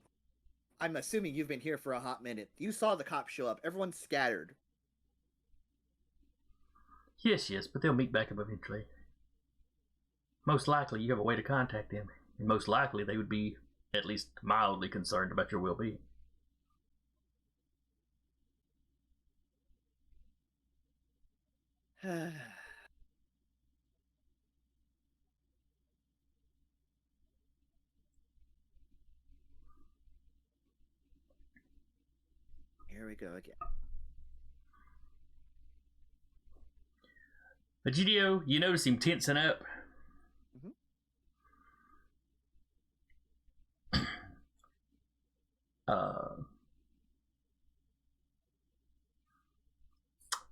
I'm assuming you've been here for a hot minute. You saw the cops show up. Everyone's scattered.
Yes, but they'll meet back up eventually. Most likely you have a way to contact them, and most likely they would be at least mildly concerned about your well-being.
Here we go again.
Egidio, you notice him tensing up.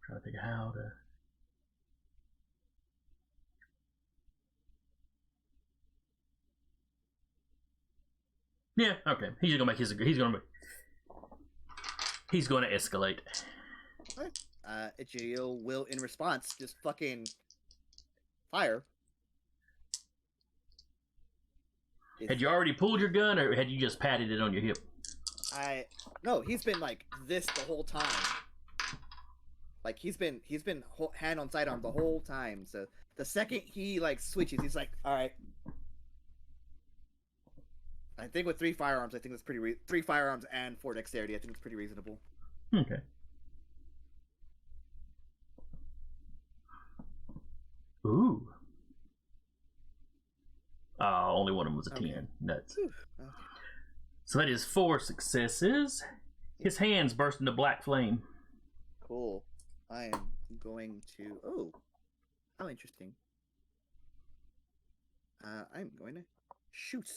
Trying to think of how to. Yeah, okay. He's gonna make his. He's gonna. He's going to escalate.
Egidio will, in response, just fucking fire.
Had you already pulled your gun, or had you just patted it on your hip?
No, he's been like this the whole time. Like he's been hand on sidearm the whole time. So the second he like switches, he's like, all right. I think with 3 firearms, I think that's pretty 3 firearms and 4 dexterity. I think it's pretty reasonable.
Okay. Ooh. Only one of them was a 10. Nuts.
Whew.
So that is 4 successes. His hands burst into black flame.
Cool. I am going to. Oh, how interesting. I'm going to shoot.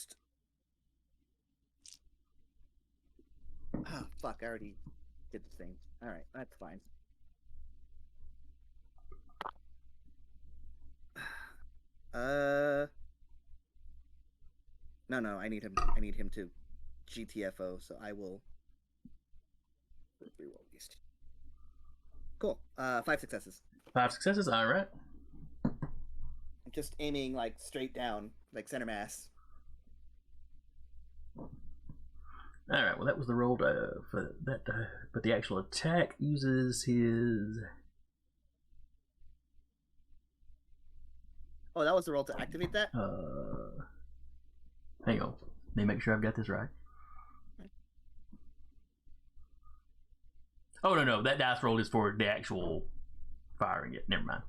Ah, fuck! I already did the thing. All right, that's fine. No, I need him. I need him to GTFO. So I will reroll these. Cool. 5 successes.
5 successes. All right.
I'm just aiming like straight down, like center mass.
All right. Well, that was the roll for that. But the actual attack uses his.
Oh, that was the roll to activate that?
Hang on. Let me make sure I've got this right. Oh, no. That dice roll is for the actual firing it. Never mind.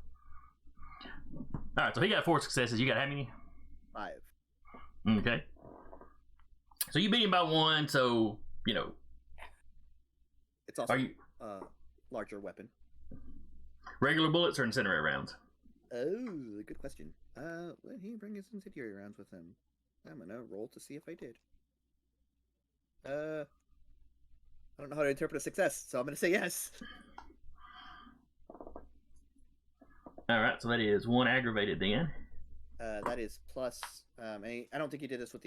All right, so he got 4 successes. You got how many?
5.
Okay. So you beat him by 1, so, you know.
It's also
Are you
larger weapon.
regular bullets or incendiary rounds?
Oh, good question. When he bring his incendiary rounds with him? I'm gonna roll to see if I did. I don't know how to interpret a success, so I'm gonna say yes.
All right, so that is 1 aggravated then.
That is plus. I don't think you did this with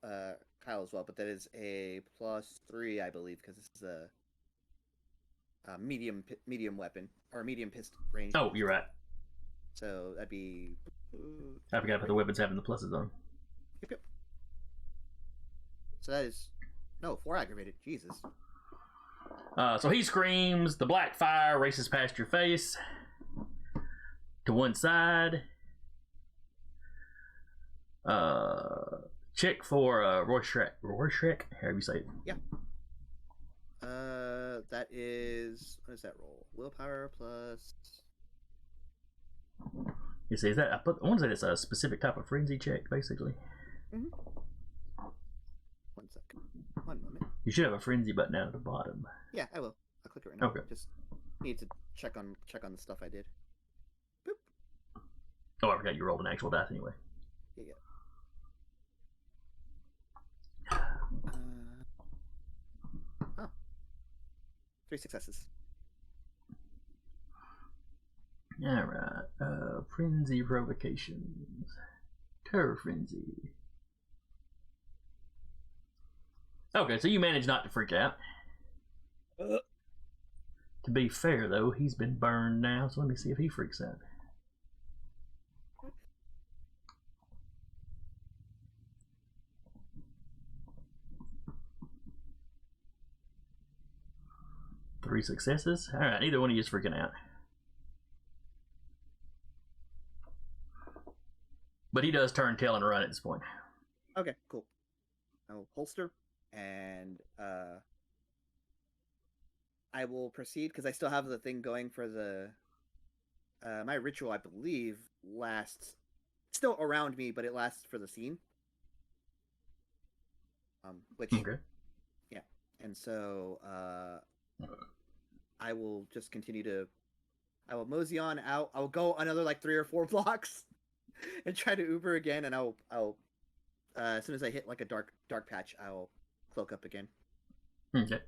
Kyle as well, but that is a +3, I believe, because this is a medium weapon or medium pistol range.
Oh, you're right.
So that'd be.
I forgot about the weapons having the pluses on.
Yep. So that is 4 aggravated. Jesus.
So he screams. The black fire races past your face to one side. Check for Rorschach, however you say it.
Yeah. That is, what is that roll? Willpower plus.
You see, is that I want to say it's a specific type of frenzy check, basically.
Mm-hmm. 1 second. 1 moment.
You should have a frenzy button down at the bottom.
Yeah, I will. I'll click it right now.
Okay.
Just need to check on the stuff I did. Boop.
Oh, I forgot you rolled an actual dice anyway.
Yeah. 3 successes.
Alright. Frenzy provocations. Terror frenzy. Okay, so you managed not to freak out. To be fair, though, he's been burned now, so let me see if he freaks out. Three successes. All right, neither one of you is freaking out. But he does turn tail and run at this point.
Okay, cool. I will holster and I will proceed because I still have the thing going for the my ritual. I believe lasts still around me, but it lasts for the scene. Which
Okay.
yeah, and so I will just continue to. I will mosey on out. I will go another like 3 or 4 blocks and try to Uber again, and I'll as soon as I hit like a dark patch, I'll cloak up again.
Okay.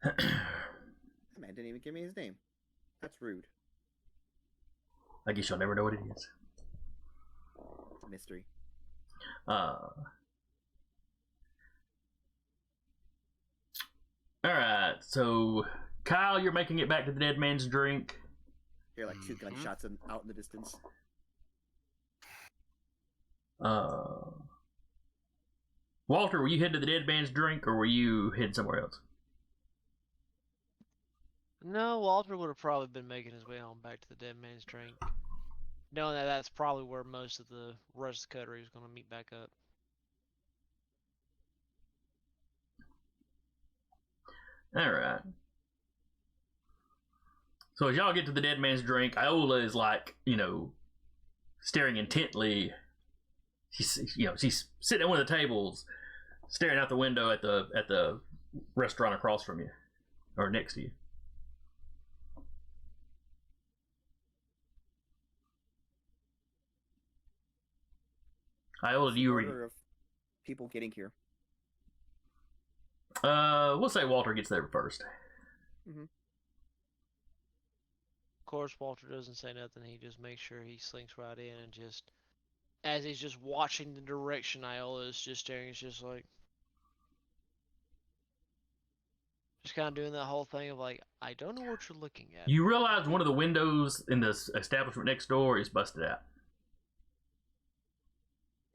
That man didn't even give me his name. That's rude.
I guess you'll never know what it is.
Mystery.
All right, so Kyle, you're making it back to the dead man's drink.
Hear like two gunshots out in the distance.
Walter, were you headed to the dead man's drink, or were you headed somewhere else?
No, Walter would have probably been making his way on back to the dead man's drink, knowing that that's probably where most of the rest of the coterie is going to meet back up.
All right. So as y'all get to the dead man's drink, Iola is like, staring intently. She's sitting at one of the tables, staring out the window at the restaurant across from you, or next to you. Iola, do you read?
Order of people getting here.
We'll say Walter gets there first.
Mm-hmm.
Of course, Walter doesn't say nothing. He just makes sure he slinks right in, and just as he's just watching the direction Iola is just staring, it's just like, just kind of doing that whole thing of like, I don't know what you're looking at.
You realize one of the windows in the establishment next door is busted out.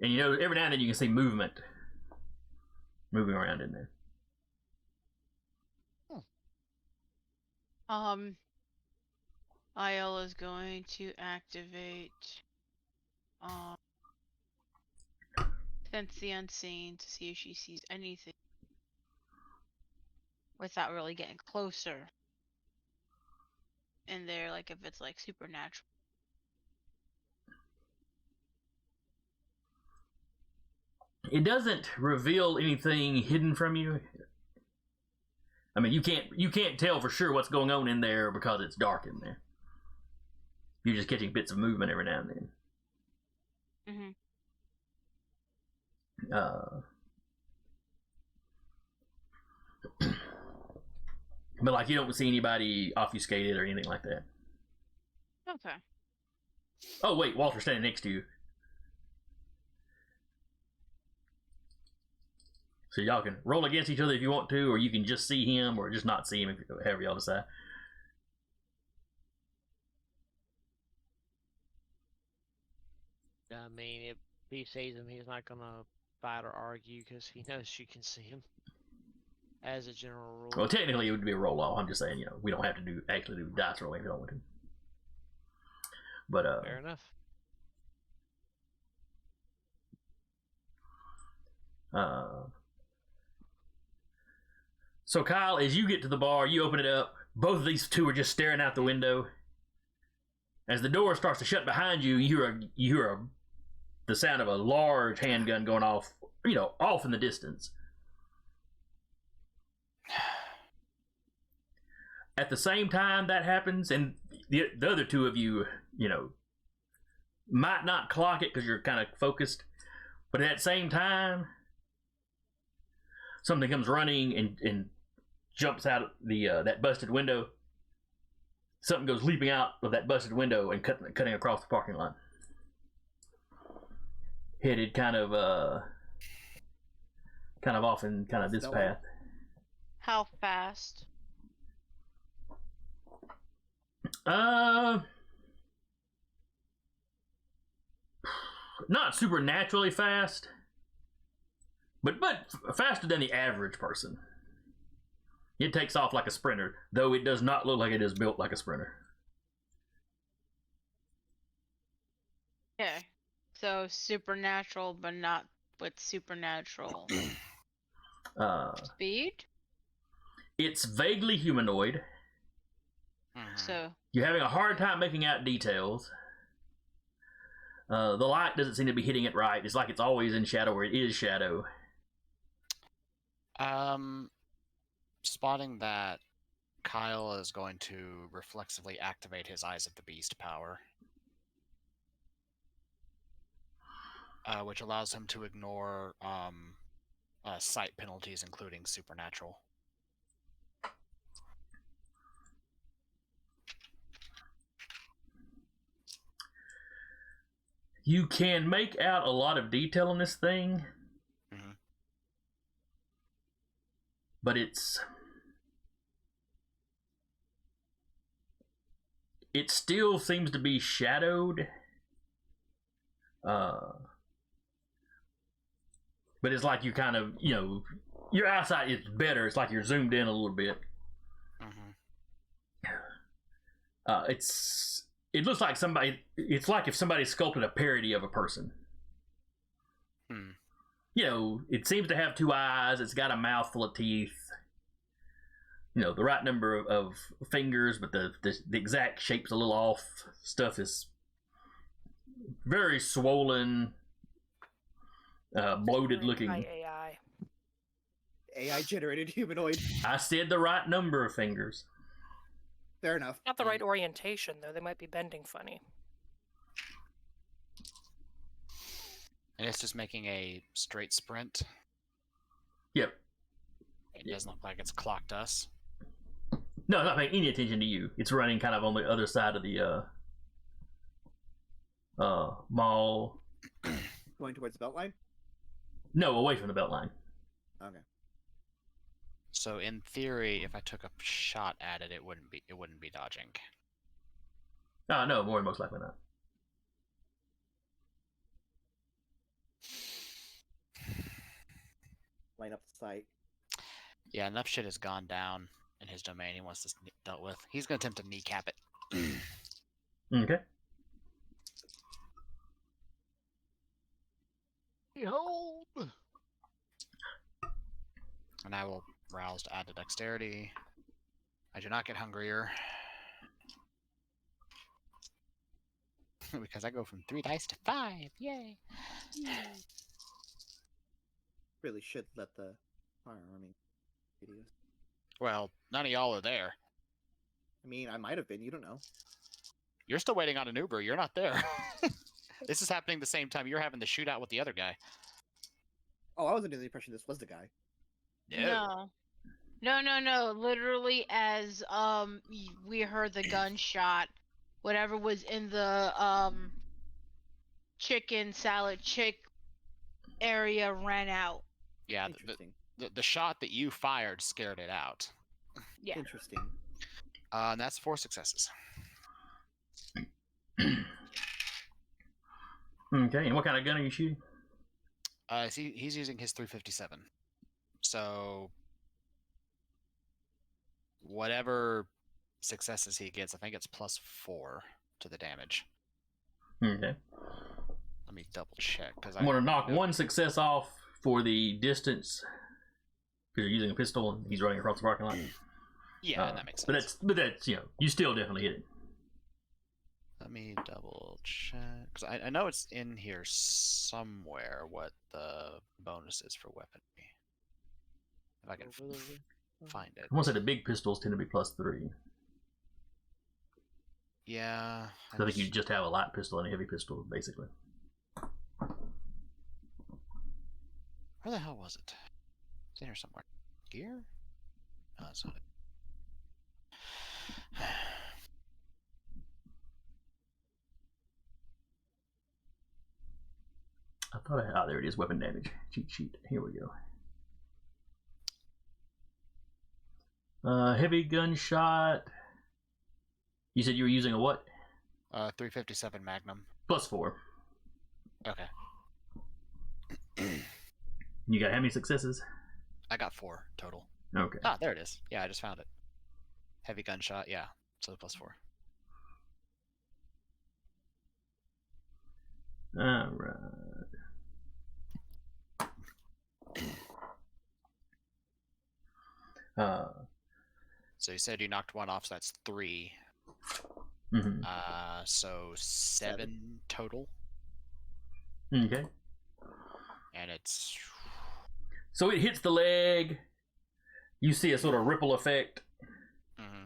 And every now and then you can see moving around in there.
Iola's going to activate Sense the Unseen to see if she sees anything without really getting closer in there, like if it's like supernatural.
It doesn't reveal anything hidden from you. I mean, you can't tell for sure what's going on in there because it's dark in there. You're just catching bits of movement every now and then. But like you don't see anybody obfuscated or anything like that.
Okay.
Oh wait, Walter's standing next to you. So y'all can roll against each other if you want to, or you can just see him, or just not see him, however y'all decide.
I mean, if he sees him, he's not gonna fight or argue because he knows she can see him. As a general rule.
Well, technically it would be a roll off. I'm just saying, we don't have to actually do dice rolling if you don't want to. But
fair enough.
So Kyle, as you get to the bar, you open it up. Both of these two are just staring out the window. As the door starts to shut behind you, you hear the sound of a large handgun going off, off in the distance. At the same time that happens, and the other two of you, might not clock it because you're kind of focused, but at that same time, something comes running and jumps out that busted window. Something goes leaping out of that busted window and cutting across the parking lot. Headed kind of off in kind of this path.
How fast?
Not supernaturally fast, but faster than the average person. It takes off like a sprinter, though it does not look like it is built like a sprinter.
Okay. So supernatural, but not with supernatural speed?
It's vaguely humanoid.
So
You're having a hard time making out details. The light doesn't seem to be hitting it right. It's like it's always in shadow, or it is shadow.
Spotting that, Kyle is going to reflexively activate his Eyes of the Beast power, which allows him to ignore sight penalties, including supernatural.
You can make out a lot of detail on this thing, but it's it still seems to be shadowed. But it's like you kind of, your eyesight is better. It's like you're zoomed in a little bit. It looks like it's like if somebody sculpted a parody of a person. It seems to have 2 eyes. It's got a mouth full of teeth. The right number of fingers, but the exact shape's a little off. Stuff is very swollen, bloated looking.
AI.
AI generated humanoid.
I said the right number of fingers.
Fair enough.
Not the right orientation, though. They might be bending funny.
And it's just making a straight sprint.
Yep.
It doesn't look like it's clocked us.
No, not paying any attention to you. It's running kind of on the other side of the mall.
Going towards the belt line?
No, away from the belt line.
Okay.
So in theory, if I took a shot at it, it wouldn't be dodging.
No, more most likely not.
Line up the sight.
Yeah, enough shit has gone down in his domain. He wants this dealt with. He's gonna attempt to kneecap it.
Okay.
Behold!
And I will rouse to add to dexterity. I do not get hungrier. Because I go from 3 dice to 5. Yay!
Really should let the fire army videos.
Well, none of y'all are there.
I mean, I might have been. You don't know.
You're still waiting on an Uber. You're not there. This is happening the same time you're having the shootout with the other guy.
Oh, I was under the impression this was the guy.
No. No. Literally, as we heard the gunshot, whatever was in the chicken salad chick area ran out.
Yeah,
Interesting.
the shot that you fired scared it out.
Yeah.
Interesting.
And that's 4 successes.
Okay, and what kind of gun are you shooting?
He's using his 357. So whatever successes he gets, I think it's +4 to the damage.
Okay.
Let me double check because
I'm going to knock 1 success off for the distance because you're using a pistol and he's running across the parking lot.
Yeah, that makes sense.
But that's you still definitely hit it.
Let me double check because I know it's in here somewhere what the bonus is for weaponry. If I can find it.
I want to say the big pistols tend to be +3.
Yeah.
I think you just have a light pistol and a heavy pistol, basically.
Where the hell was it? It's in here somewhere. Gear? No, that's not it.
I thought there it is, weapon damage. Cheat sheet. Here we go. Heavy gunshot. You said you were using a what?
357 Magnum.
+4.
Okay.
You got how many successes?
I got 4 total.
Okay.
Ah, there it is. Yeah, I just found it. Heavy gunshot, yeah. So +4.
All right.
So you said you knocked 1 off, so that's 3.
Mm-hmm.
So 7 total.
Okay.
And it's...
So it hits the leg. You see a sort of ripple effect.
Mm-hmm.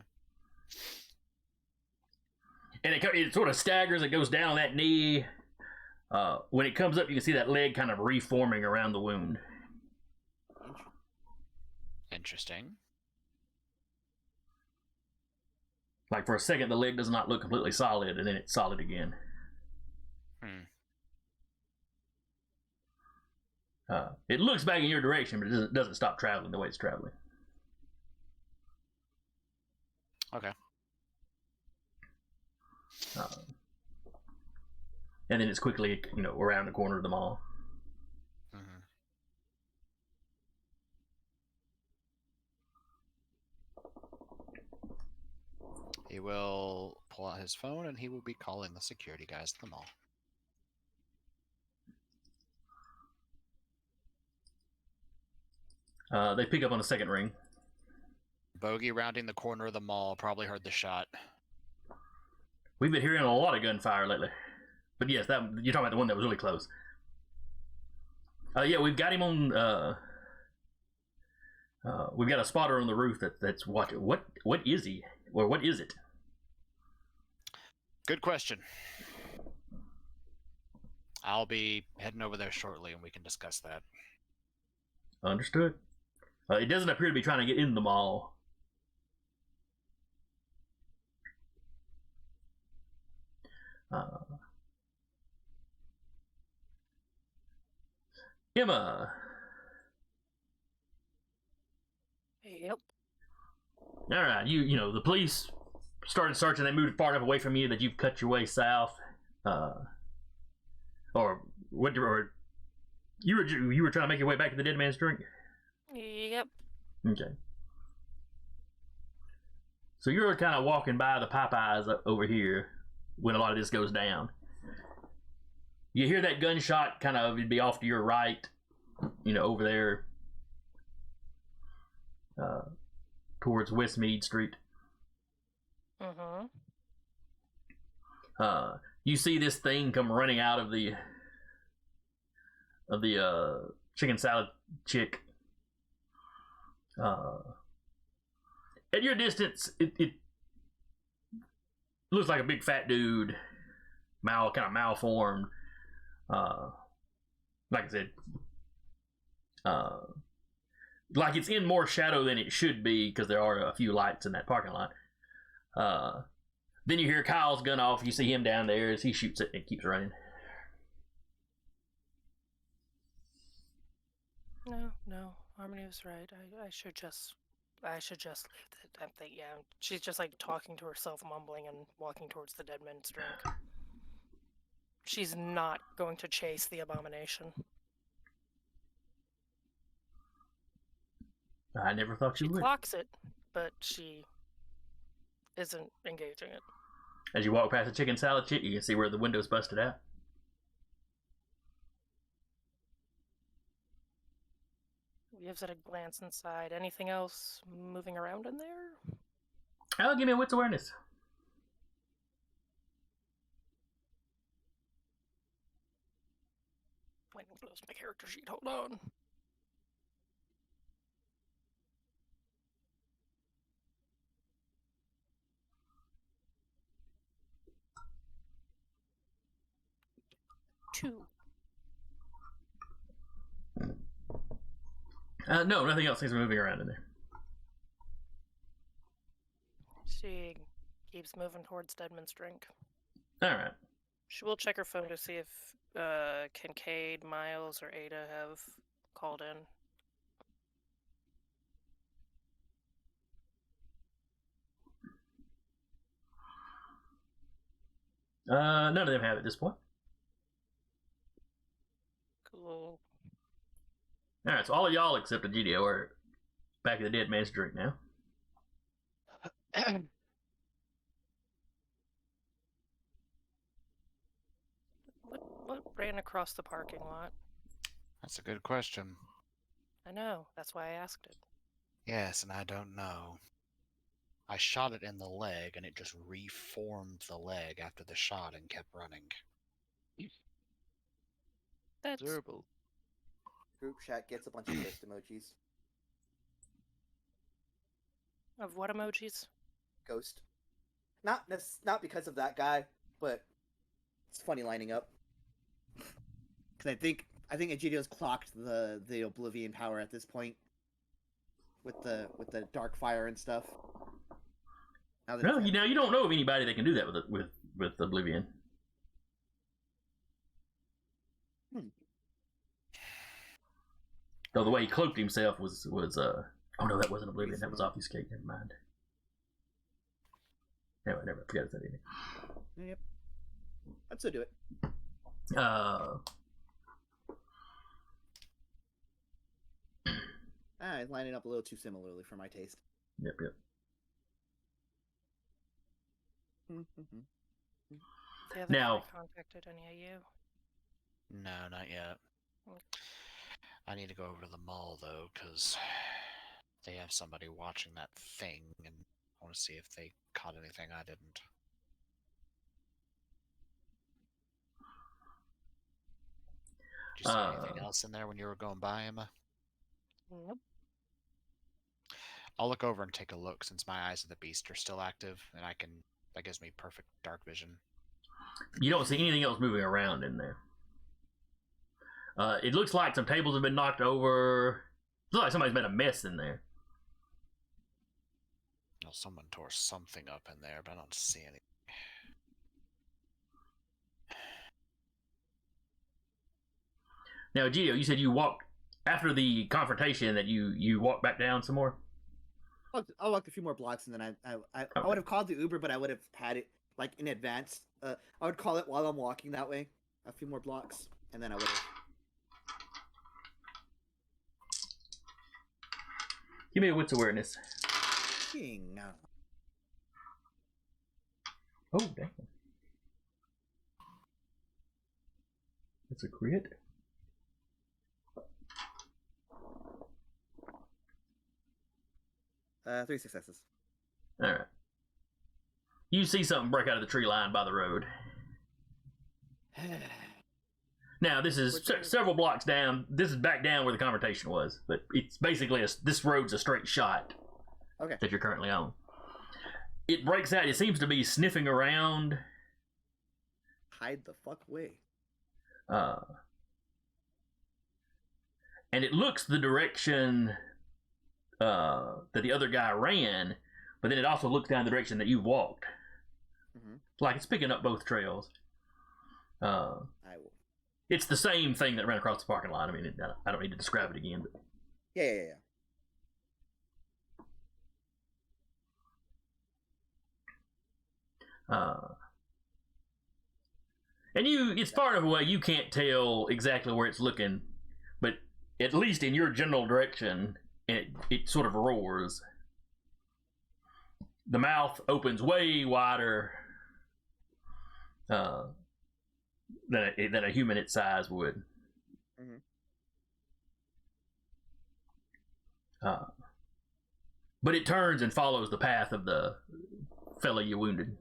And it sort of staggers. It goes down that knee. When it comes up, you can see that leg kind of reforming around the wound.
Interesting.
Like for a second, the leg does not look completely solid, and then it's solid again. It looks back in your direction, but it doesn't stop traveling the way it's traveling.
Okay.
And then it's quickly, around the corner of the mall.
Mhm. He will pull out his phone and he will be calling the security guys at the mall.
They pick up on the second ring.
Bogey rounding the corner of the mall probably heard the shot.
We've been hearing a lot of gunfire lately. But yes, you're talking about the one that was really close. Yeah, we've got him on. We've got a spotter on the roof that's watching. What is he? Or what is it?
Good question. I'll be heading over there shortly and we can discuss that.
Understood. It doesn't appear to be trying to get in the mall. Emma.
Yep.
All right, the police started searching. They moved far enough away from you that you've cut your way south, or you were trying to make your way back to the Dead Man's Drink.
Yep.
Okay. So you're kind of walking by the Popeyes over here when a lot of this goes down. You hear that gunshot kind of, it'd be off to your right, over there towards Westmead Street.
Mm-hmm.
You see this thing come running out of the chicken salad chick. At your distance, it looks like a big fat dude, kind of malformed. Like I said, like it's in more shadow than it should be because there are a few lights in that parking lot. Then you hear Kyle's gun off. You see him down there as he shoots it and it keeps running.
No, Harmony was right. I should just leave the damn thing. Yeah, she's just like talking to herself, mumbling, and walking towards the Dead Man's Drink. She's not going to chase the abomination.
I never thought
She
you would.
clocks it, but she isn't engaging it.
As you walk past the chicken salad chick, you can see where the window's busted out.
Gives it a glance inside. Anything else moving around in there?
Oh, give me a wits awareness.
I need to close my character sheet. Hold on. Two.
No, nothing else seems to be moving around in there.
She keeps moving towards Deadman's Drink.
All right.
She will check her phone to see if Kincaid, Miles, or Ada have called in.
None of them have at this point.
Cool.
All right, so all of y'all except the GDO are back at the Dead Man's Drink now.
What ran across the parking lot?
That's a good question.
I know, that's why I asked it.
Yes, and I don't know. I shot it in the leg, and it just reformed the leg after the shot and kept running.
That's
Terrible.
Group chat gets a bunch of fist emojis.
of what emojis?
Ghost. Not because of that guy, but it's funny lining up. Because I think Egidio's clocked the Oblivion power at this point with the dark fire and stuff.
No, you don't know of anybody that can do that with Oblivion. Though the way he cloaked himself was oh no, that wasn't Oblivion, that was Obfuscate, never mind. Anyway, never forget that, didn't
Yep. I'd still do it. It's lining up a little too similarly for my taste.
Yep.
They haven't
Now-
contacted any of you.
No, not yet. I need to go over to the mall though, because they have somebody watching that thing, and I want to see if they caught anything I didn't. Did you see anything else in there when you were going by, Emma?
Nope.
I'll look over and take a look since my eyes of the beast are still active, and that gives me perfect dark vision.
You don't see anything else moving around in there. It looks like some tables have been knocked over. It looks like somebody's made a mess in there.
Well, someone tore something up in there, but I don't see anything.
Now, Gio, you said you walked after the confrontation that you walked back down some more.
I walked a few more blocks and then I would have called the Uber, but I would have had it like in advance. I would call it while I'm walking that way, a few more blocks, and then I would have.
Give me a wits awareness.
King.
Oh, damn. That's a crit.
Three successes.
All right. You see something break out of the tree line by the road. Now, this is several blocks down. This is back down where the confrontation was, but it's basically this road's a straight shot.
Okay.
That you're currently on. It breaks out. It seems to be sniffing around.
Hide the fuck away.
And it looks the direction that the other guy ran, but then it also looks down the direction that you walked.
Mm-hmm.
Like it's picking up both trails.
I will.
It's the same thing that ran across the parking lot. I mean, I don't need to describe it again. But
Yeah.
and it's far enough away you can't tell exactly where it's looking, but at least in your general direction, it sort of roars. The mouth opens way wider than a human its size would.
Mm-hmm.
But it turns and follows the path of the fellow you wounded.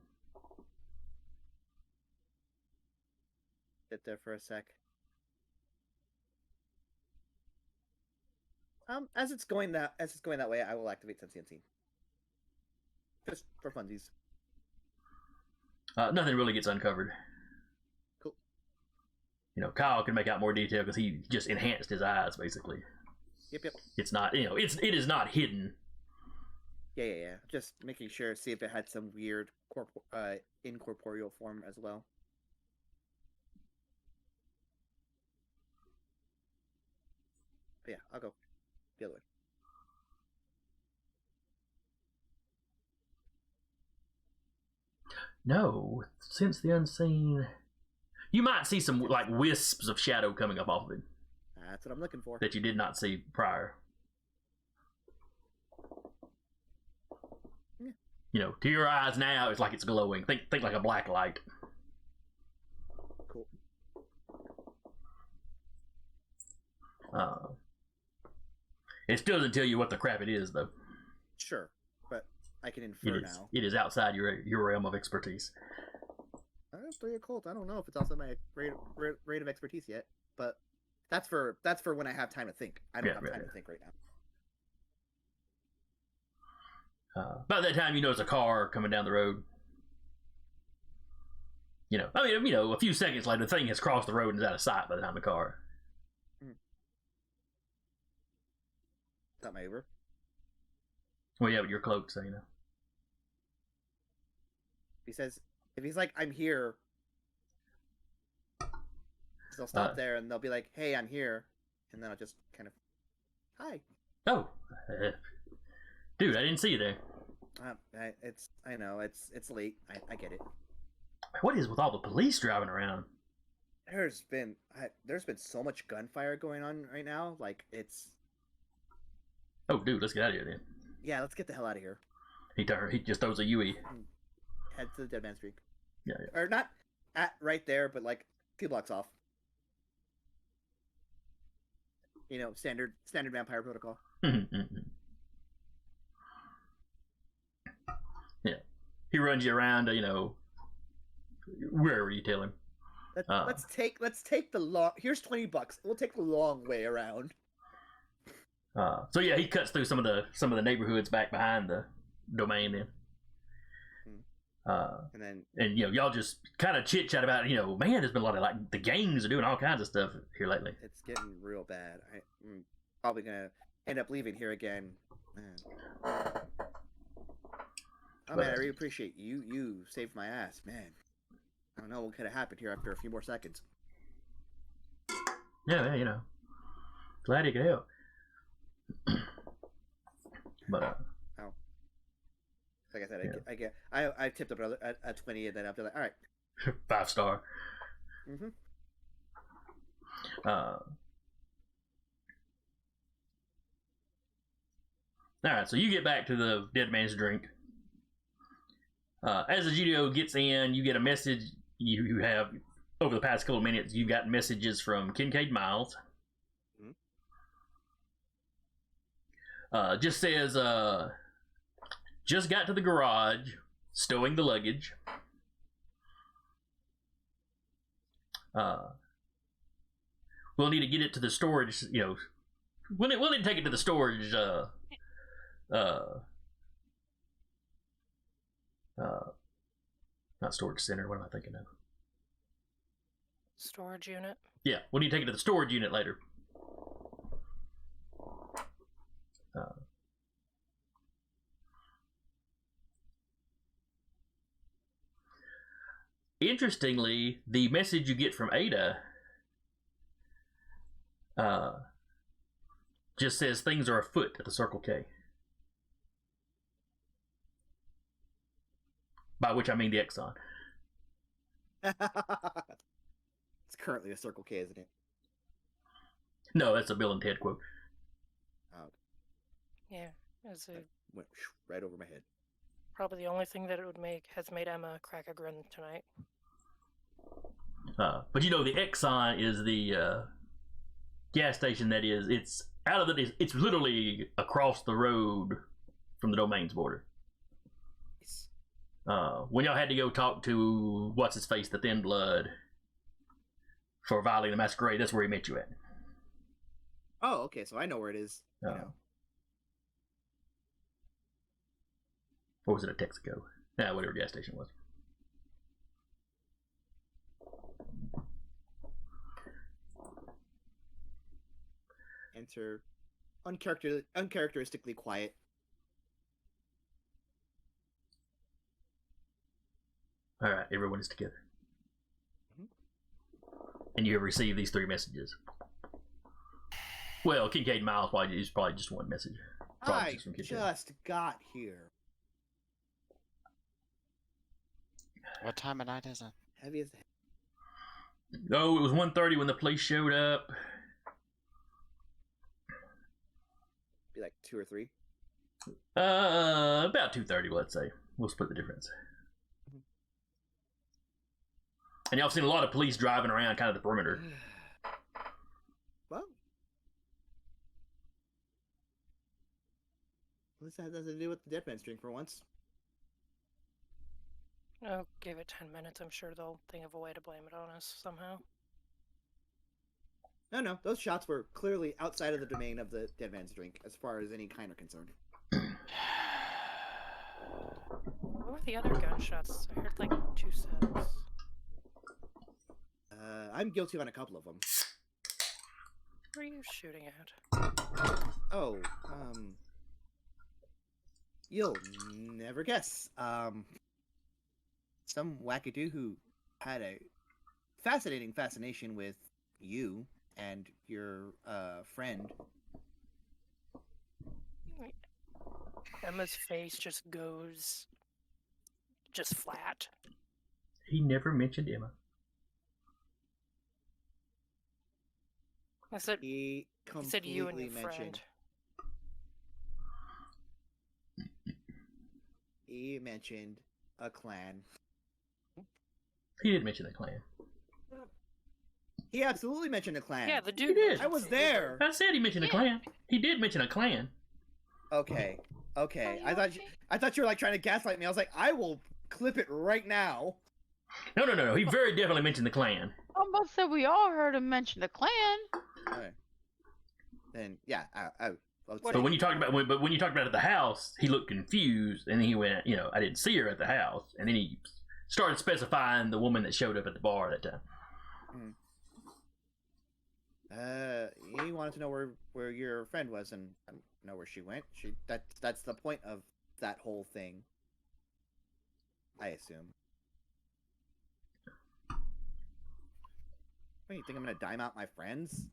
Sit there for a sec. As it's going that way, I will activate Sentient Scene. Just for funsies.
Nothing really gets uncovered.
Cool.
You know, Kyle can make out more detail because he just enhanced his eyes, basically.
Yep.
It's not, it is not hidden.
Yeah. Just making sure, see if it had some weird incorporeal form as well. But yeah, I'll go the other way.
No, since the unseen, you might see some like wisps of shadow coming up off of it
That's what I'm looking for.
that you did not see prior.
Yeah.
You know, to your eyes now, it's like it's glowing. Think like a black light.
Cool.
It still doesn't tell you what the crap it is, though.
Sure, but I can infer now.
It is outside your realm of expertise.
Three occult. I don't know if it's also my rate of expertise yet, but that's for when I have time to think. I don't have time to think right now.
About that time, you notice a car coming down the road. A few seconds later, the thing has crossed the road and is out of sight by the time the car.
Is that my Uber?
Well, yeah, but your cloak, so you know.
If he's like, I'm here, they'll stop there and they'll be like, hey, I'm here. And then I'll just kind of, hi.
Oh, dude, I didn't see you there.
I know, it's late. I get it.
What is with all the police driving around?
There's been so much gunfire going on right now. Like it's
Oh, dude, let's get out of here then.
yeah. Let's get the hell out of here.
He just throws a UE.
Head to the Dead Man's Drink.
Yeah.
Or not at right there, but like 2 blocks off. You know, standard vampire protocol.
Yeah. He runs you around, wherever you tell him.
Let's take the long. Here's $20. We'll take the long way around.
So yeah, he cuts through some of the neighborhoods back behind the domain then. And y'all just kind of chit chat about man, there's been a lot of like the gangs are doing all kinds of stuff here lately.
It's getting real bad. I'm probably gonna end up leaving here again. Man. Oh man, I really appreciate you. You saved my ass, man. I don't know what could have happened here after a few more seconds.
Yeah, glad you could help. But
like I said, I tipped up another a 20, and then after that, all right,
5-star.
Mm-hmm.
All right, so you get back to the Dead Man's Drink. As the GDO gets in, you get a message. You have, over the past couple of minutes, you've gotten messages from Kincaid Miles. Just says, just got to the garage, stowing the luggage. We'll need to get it to the storage, we'll need to take it to the storage, not storage center, what am I thinking of?
Storage unit.
Yeah, we'll need to take it to the storage unit later. Interestingly, the message you get from Ada just says things are afoot at the Circle K. By which I mean the Exxon.
It's currently a Circle K, isn't it?
No, that's a Bill and Ted quote.
Oh,
Yeah, it's
that went right over my head.
probably the only thing that it would make has made Emma crack a grin tonight.
But the Exxon is the gas station that is. It's out of the. It's literally across the road from the domain's border. When y'all had to go talk to what's his face, the Thin Blood, for violating the Masquerade, that's where he met you at.
Oh, okay, so I know where it is. You know.
Or was it at Texaco? Nah, whatever gas station it was.
Enter uncharacteristically quiet.
All right, everyone is together. And you have received these 3 messages. Well, Kincaid Miles is probably just one message. Probably
I
from Kincaid.
just got here.
What time of night is it?
Heavy as
Oh, it was 1:30 when the police showed up.
be like 2 or 3.
About 2:30, let's say. We'll split the difference. And y'all seen a lot of police driving around kind of the perimeter.
Well, at least that has nothing to do with the Dead Man's Drink for once.
Oh, give it 10 minutes. I'm sure they'll think of a way to blame it on us somehow.
No, those shots were clearly outside of the domain of the Dead Man's Drink, as far as any kind are concerned.
What were the other gunshots? I heard like 2 sets.
I'm guilty on a couple of them.
What are you shooting at?
Oh, you'll never guess. Some wackadoo who had a fascinating fascination with you and your friend.
Emma's face just goes flat.
He never mentioned Emma.
I said
He
he said you and
completely
your friend.
mentioned. He mentioned a clan.
He didn't mention the clan.
He absolutely mentioned a clan.
Yeah, the dude.
did.
I was there.
I said he mentioned a clan. He did mention a clan.
Okay. Okay.
Are you
I thought you were like trying to gaslight me. I was like, I will clip it right now.
No. He very definitely mentioned the clan.
I'm about to say we all heard him mention the clan.
Okay. Then yeah, I would
What
say-
But when you talked about it at the house, he looked confused, and then he went, I didn't see her at the house, and then he started specifying the woman that showed up at the bar that time.
he wanted to know where your friend was, and I don't know where she went. That's the point of that whole thing. I assume. What, you think I'm gonna dime out my friends?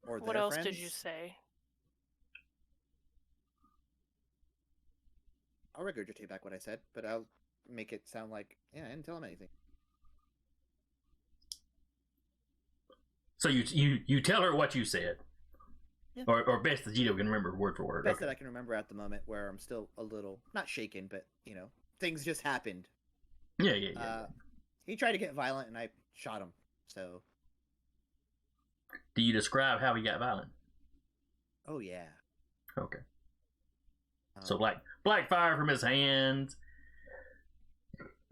Or
What
their
else
friends?
did you say?
I'll regurgitate back what I said, but I'll make it sound like, yeah, I didn't tell him anything.
So you tell her what you said,
Yeah.
or best that Gito can remember word for word.
Best
Okay.
that I can remember at the moment, where I'm still a little not shaken, but things just happened.
Yeah.
He tried to get violent, and I shot him. So,
Do you describe how he got violent?
oh yeah.
Okay. So
Um,
black fire from his hands.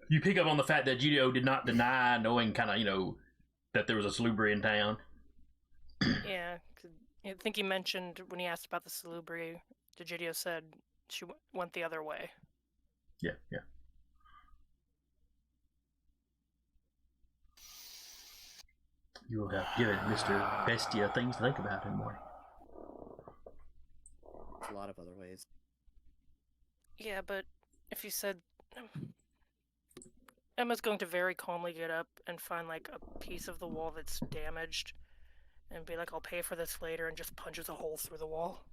You pick up on the fact that Gito did not deny knowing kind of, that there was a salubri in town.
Yeah, 'cause I think he mentioned when he asked about the salubri, Digidio said she went the other way.
Yeah. You will have given Mr. Bestia things to think about in the morning.
there's a lot of other ways.
Yeah, but if you said Emma's going to very calmly get up and find like a piece of the wall that's damaged and be like, I'll pay for this later, and just punches a hole through the wall.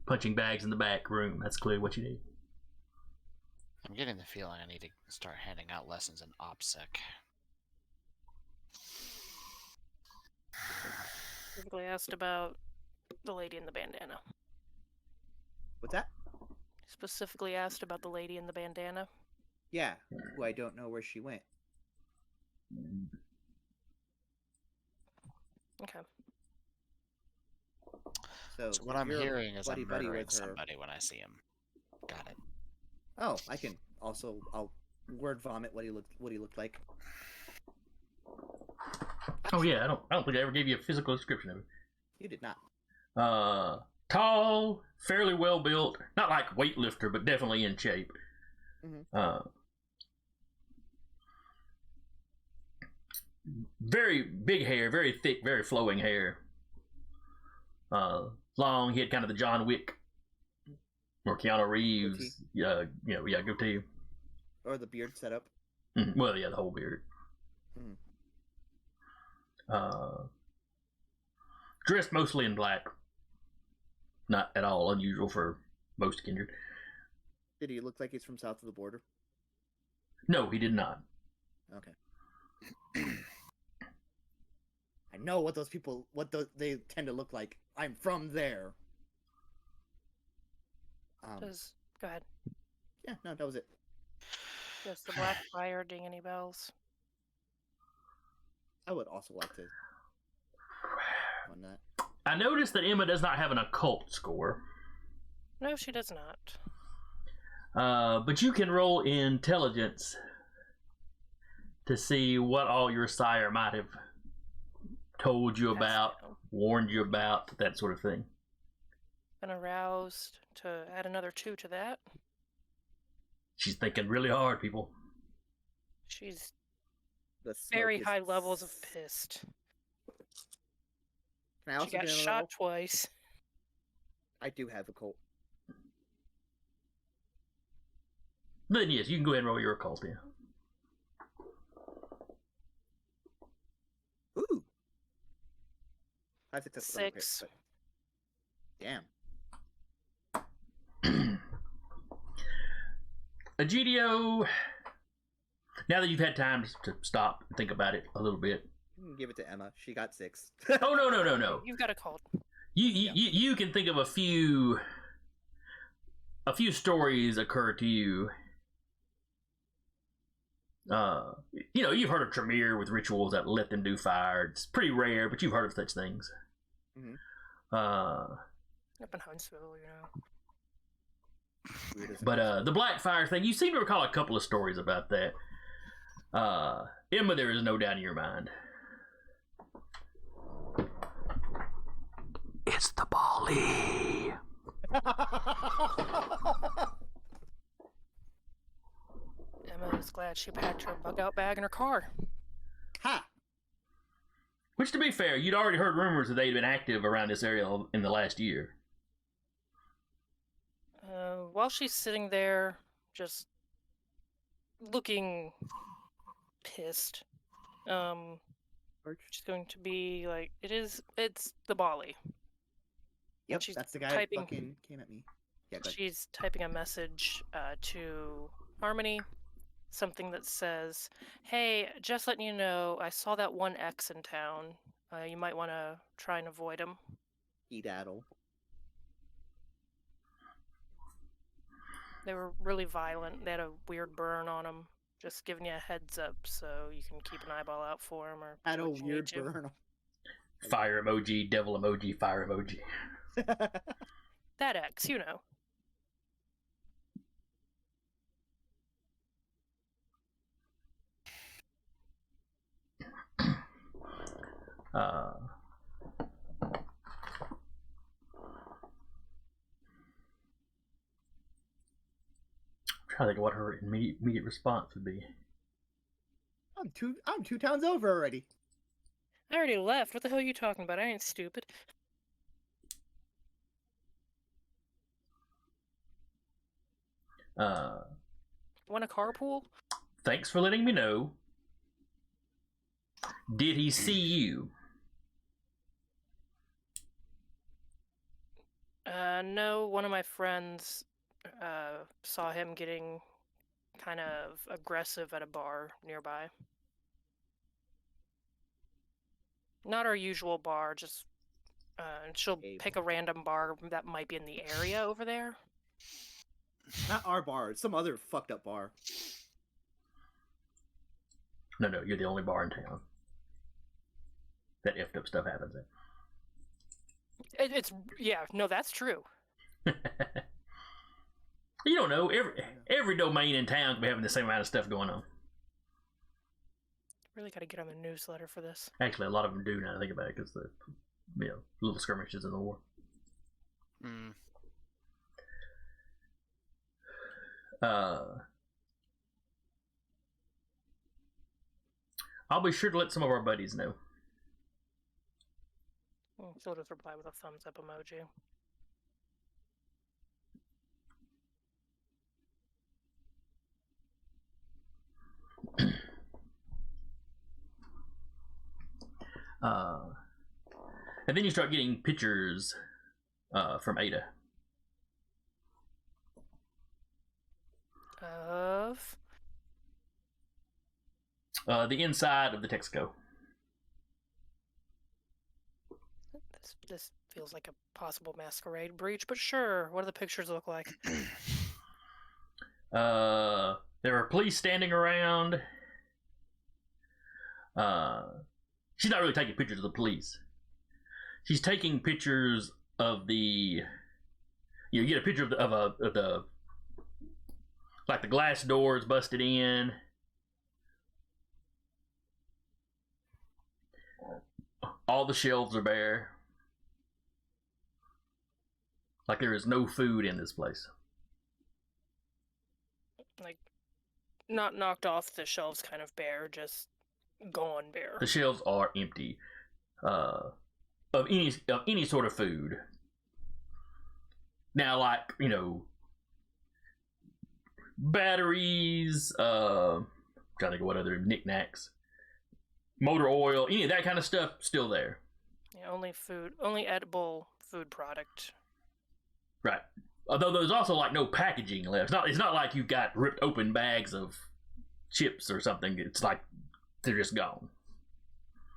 Punching bags in the back room. That's clearly what you need.
I'm getting the feeling I need to start handing out lessons in OPSEC.
Specifically asked about the lady in the bandana.
What's that?
Specifically asked about the lady in the bandana.
Yeah, who I don't know where she went.
Okay.
So,
So what I'm
you're
hearing is I'm
buddy-buddy
murdering
with her.
somebody when I see him. Got it.
Oh, I can also. I'll word vomit what he looked like.
Oh yeah, I don't think I ever gave you a physical description of
You did not.
it. Tall, fairly well built, not like weightlifter, but definitely in shape.
Mhm.
Very big hair, very thick, very flowing hair. Long. He had kind of the John Wick or Keanu Reeves. Goatee.
Or the beard setup.
Well, yeah, the whole beard.
Mhm.
Dressed mostly in black. Not at all unusual for most kindred.
Did he look like he's from south of the border?
No, he did not.
Okay. I know what those people, they tend to look like. I'm from there.
Go ahead.
Yeah, no, that was it.
Does the black fire ding any bells?
I would also like to on that.
I noticed that Emma does not have an occult score.
No, she does not.
But you can roll intelligence to see what all your sire might have told you about, warned you about, that sort of thing.
Been aroused to add another 2 to that.
She's thinking really hard, people.
She's
The smoke
very
is-
high levels of pissed.
Can I also
She got
get another
shot
roll?
twice.
I do have a cult.
Then yes, you can go ahead and roll your occult, yeah.
Ooh. I successful on the crit,
6.
but- Damn.
Egidio, now that you've had time to stop and think about it a little bit.
Give it to Emma. She got 6.
Oh, no.
You've got a cult.
You can think of a few stories occur to you. You've heard of Tremere with rituals that let them do fire. It's pretty rare, but you've heard of such things.
Mhm.
Up in Huntsville,
Weird as
But the black fire thing, you seem to recall a couple of stories about that. Emma, there is no doubt in your mind. It's the Bali.
Emma is glad she packed her bug-out bag in her car.
Ha!
Which, to be fair, you'd already heard rumors that they'd been active around this area in the last year.
While she's sitting there, just looking pissed, she's going to be like, it's the Bali.
Yep,
she's
that's the guy
typing-
that fucking came at me. Yeah, go ahead.
She's typing a message to Harmony, something that says, "Hey, just letting you know, I saw that one X in town. You might want to try and avoid him."
Edaddle.
They were really violent. They had a weird burn on them. Just giving you a heads up so you can keep an eyeball out for them. Or
Had a
what you need
weird
to.
burn.
Fire emoji, devil emoji, fire emoji.
That X, you know.
I'm trying to think of what her immediate response would be.
I'm two towns over already.
I already left. What the hell are you talking about? I ain't stupid. Want a carpool?
Thanks for letting me know. Did he see you?
No, one of my friends saw him getting kind of aggressive at a bar nearby. Not our usual bar, just she'll
A
pick a random bar that might be in the area over there.
Not our bar. It's some other fucked up bar.
No, you're the only bar in town that effed up stuff happens at.
No, that's true.
You don't know. Every domain in town could be having the same amount of stuff going on.
Really got to get on the newsletter for this.
Actually, a lot of them do now that I think about it because the little skirmishes in the war.
Hmm.
I'll be sure to let some of our buddies know.
She'll just reply with a thumbs up emoji.
And then you start getting pictures from Ada.
Of
The inside of the Texaco.
this feels like a possible masquerade breach, but sure. What do the pictures look like?
There are police standing around. She's not really taking pictures of the police. She's taking pictures of the. You get a picture of the like the glass doors busted in. All the shelves are bare. Like there is no food in this place.
Like, not knocked off, the shelves kind of bare, just gone bare.
The shelves are empty of any sort of food. Now, like, batteries, trying to think of what other knickknacks, motor oil, any of that kind of stuff still there.
Yeah, only edible food product.
Right. Although there's also like no packaging left. It's not like you've got ripped open bags of chips or something. It's like they're just gone.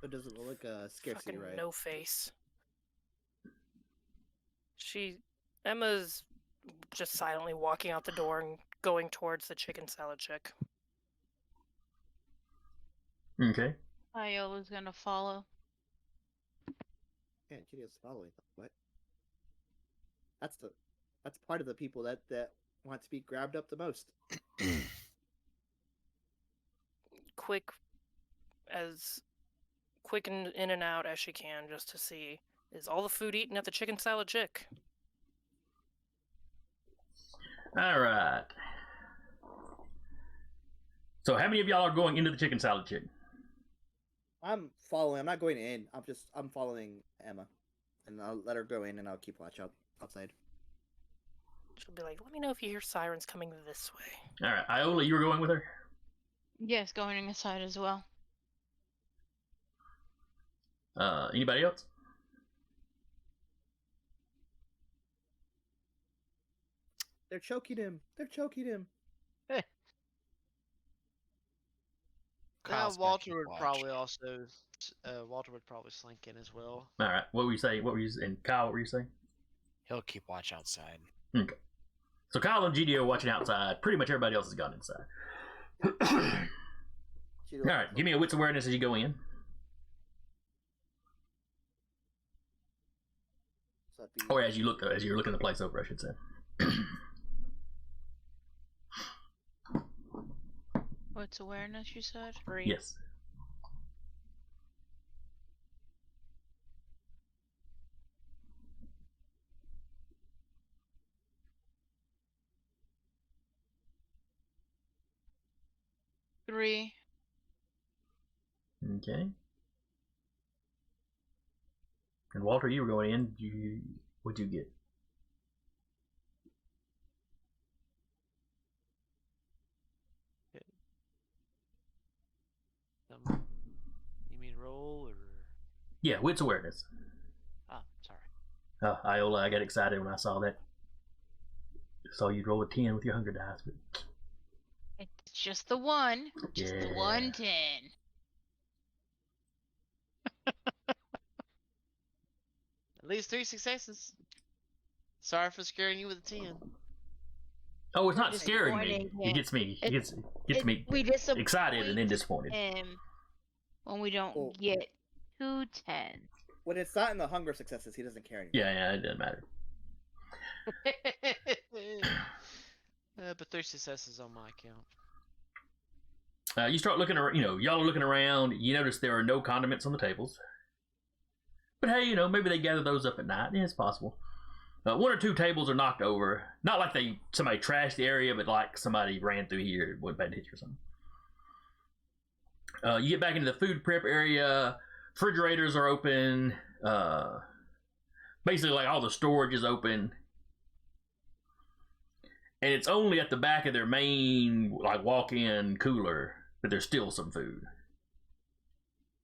It doesn't look like a scarcity,
Fucking
right?
no face. Emma's just silently walking out the door and going towards the chicken salad chick.
Okay.
Iola's gonna follow.
Yeah, Gideon's following. What? That's part of the people that want to be grabbed up the most.
Quick in and out as she can, just to see, is all the food eaten at the chicken salad chick?
All right. So how many of y'all are going into the chicken salad chicken?
I'm following. I'm not going in. I'm following Emma, and I'll let her go in, and I'll keep watch outside.
She'll be like, let me know if you hear sirens coming this way.
All right, Iola, you were going with her?
Yes, going inside as well.
Anybody else?
They're choking him.
Kyle's gonna
Walter
keep
would
watch.
probably also. Walter would probably slink in as well.
All right, what were you saying? And Kyle, what were you saying?
He'll keep watch outside.
Okay. So Kyle and GD are watching outside. Pretty much everybody else has gone inside. All right, give me a wits awareness as you go in. Or as you're looking the place over, I should say.
What's awareness, you said? 3.
Yes.
Three.
Okay. And Walter, you were going in. What'd you get?
You mean roll or?
Yeah, wits awareness.
Ah, sorry.
Iola, I got excited when I saw that. Saw you roll a 10 with your hunger dice, but
It's just the one. Just the
Yeah.
110.
At least 3 successes. Sorry for scaring you with a 10.
oh, it's not scaring me.
Disappointing,
It
yeah.
gets me. It gets me
We disappoint
excited and then disappointed.
him when we don't
Well-
get 2 10s.
When it's not in the hunger successes, he doesn't care anymore.
Yeah, it doesn't matter.
But 3 successes on my account.
You start looking around. Y'all are looking around. You notice there are no condiments on the tables. But hey, maybe they gather those up at night. Yeah, it's possible. 1 or 2 tables are knocked over. Not like somebody trashed the area, but like somebody ran through here and wasn't paying attention or something. You get back into the food prep area. Refrigerators are open. Basically, like all the storage is open. And it's only at the back of their main, like, walk-in cooler that there's still some food.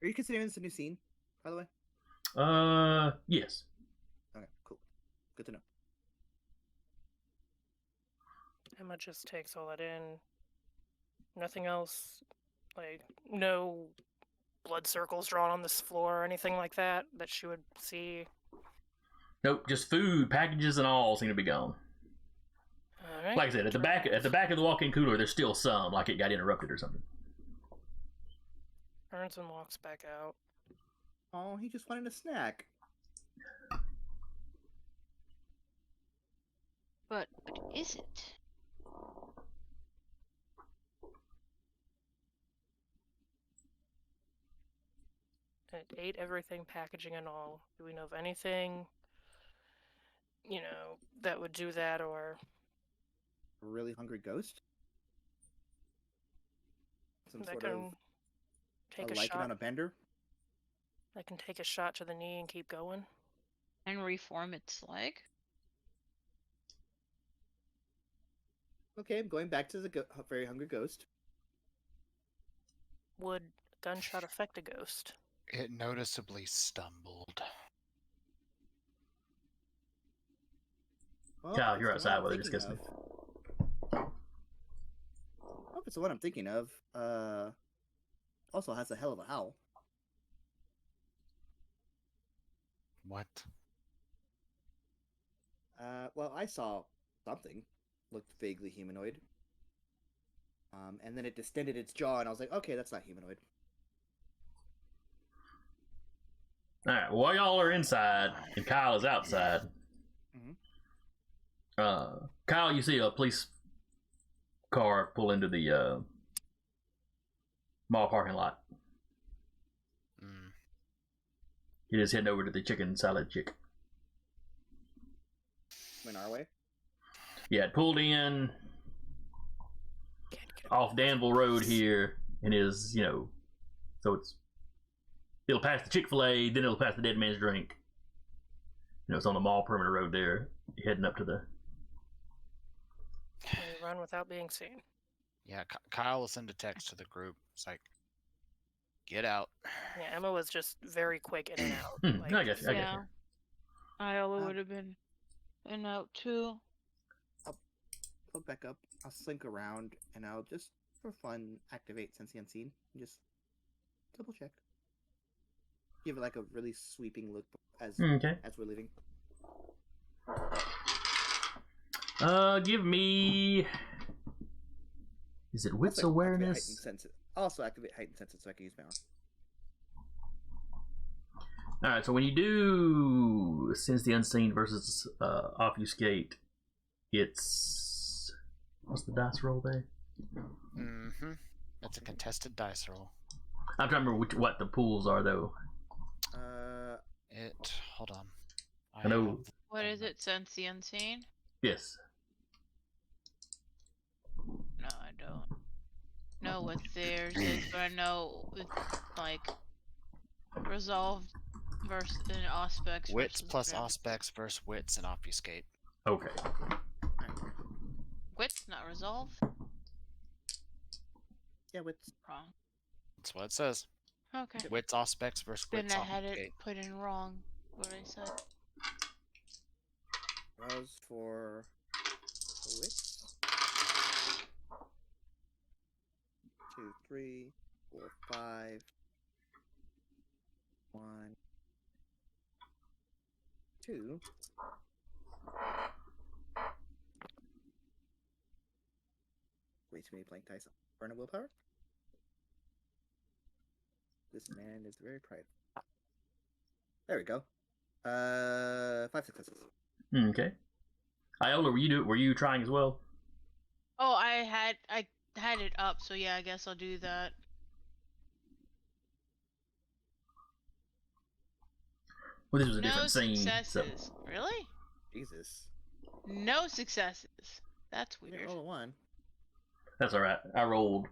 Are you considering this a new scene, by the way?
Yes.
Okay, cool. Good to know.
Emma just takes all that in. Nothing else, like, no blood circles drawn on this floor or anything like that she would see.
Nope, just food, packages and all seem to be gone.
All right.
Like I said, at the back of the walk-in cooler, there's still some, like it got interrupted or something.
Turns and walks back out.
Oh, he just wanted a snack.
But is it?
It ate everything, packaging and all. Do we know of anything, that would do that, or
A really hungry ghost? Some
that
sort
can
of
take
a
a
lichen
shot?
on a bender?
That can take a shot to the knee and keep going?
And reform its leg?
Okay, I'm going back to the very hungry ghost.
Would a gunshot affect a ghost?
It noticeably stumbled.
Well,
Kyle,
if
you're
it's the
outside
one
while
I'm
they're
thinking
discussing.
of- Well, if it's the one I'm thinking of, also has a hell of a howl.
What?
Well, I saw something looked vaguely humanoid. And then it distended its jaw, and I was like, okay, that's not humanoid.
All right. While y'all are inside and Kyle is outside, Kyle, you see a police car pull into the mall parking lot.
Mm.
He is heading over to the chicken salad chick.
Went our way.
Yeah, it pulled in
Can't get
off Danville Road here, and is so it'll pass the Chick-fil-A, then it'll pass the Dead Man's Drink. It's on the mall perimeter road there, heading up to the.
Can you run without being seen?
Yeah, Kyle will send a text to the group. It's like, get out.
Yeah, Emma was just very quick in and out.
I got you.
Yeah. Iola would have been in out too.
I'll back up. I'll slink around, and I'll just, for fun, activate Sense the Unseen. And just double check. Give it like a really sweeping look as
Okay.
we're leaving.
Give me. Is it wits awareness?
Also activate heightened senses so I can use my arm.
All right. So when you do sense the unseen versus obfuscate, it's what's the dice roll there?
Mm-hmm. That's a contested dice roll.
I'm trying to remember what the pools are though.
Hold on.
I know.
have-
What is it? Sense the unseen?
Yes.
No, I don't know what theirs is, but I know it's like resolved versus an aspects.
Wits
versus
plus
whatever.
aspects versus wits and obfuscate.
Okay.
Wits, not resolve.
Yeah, with
Wrong.
That's what it says.
Okay.
Wits aspects versus
Then
wits
I had it
obfuscate.
put in wrong. What I said.
rows for wits. 2, 3, 4, 5. 1, 2. Way too many blank dice. Burn a willpower. This man is very prideful. There we go. 5 successes.
Okay. Iola, were you trying as well?
Oh, I had it up, so yeah, I guess I'll do that.
Well, this was a
No
different scene. So.
successes. Really?
Jesus.
No successes. That's
You didn't
weird.
roll a 1.
That's all right. I rolled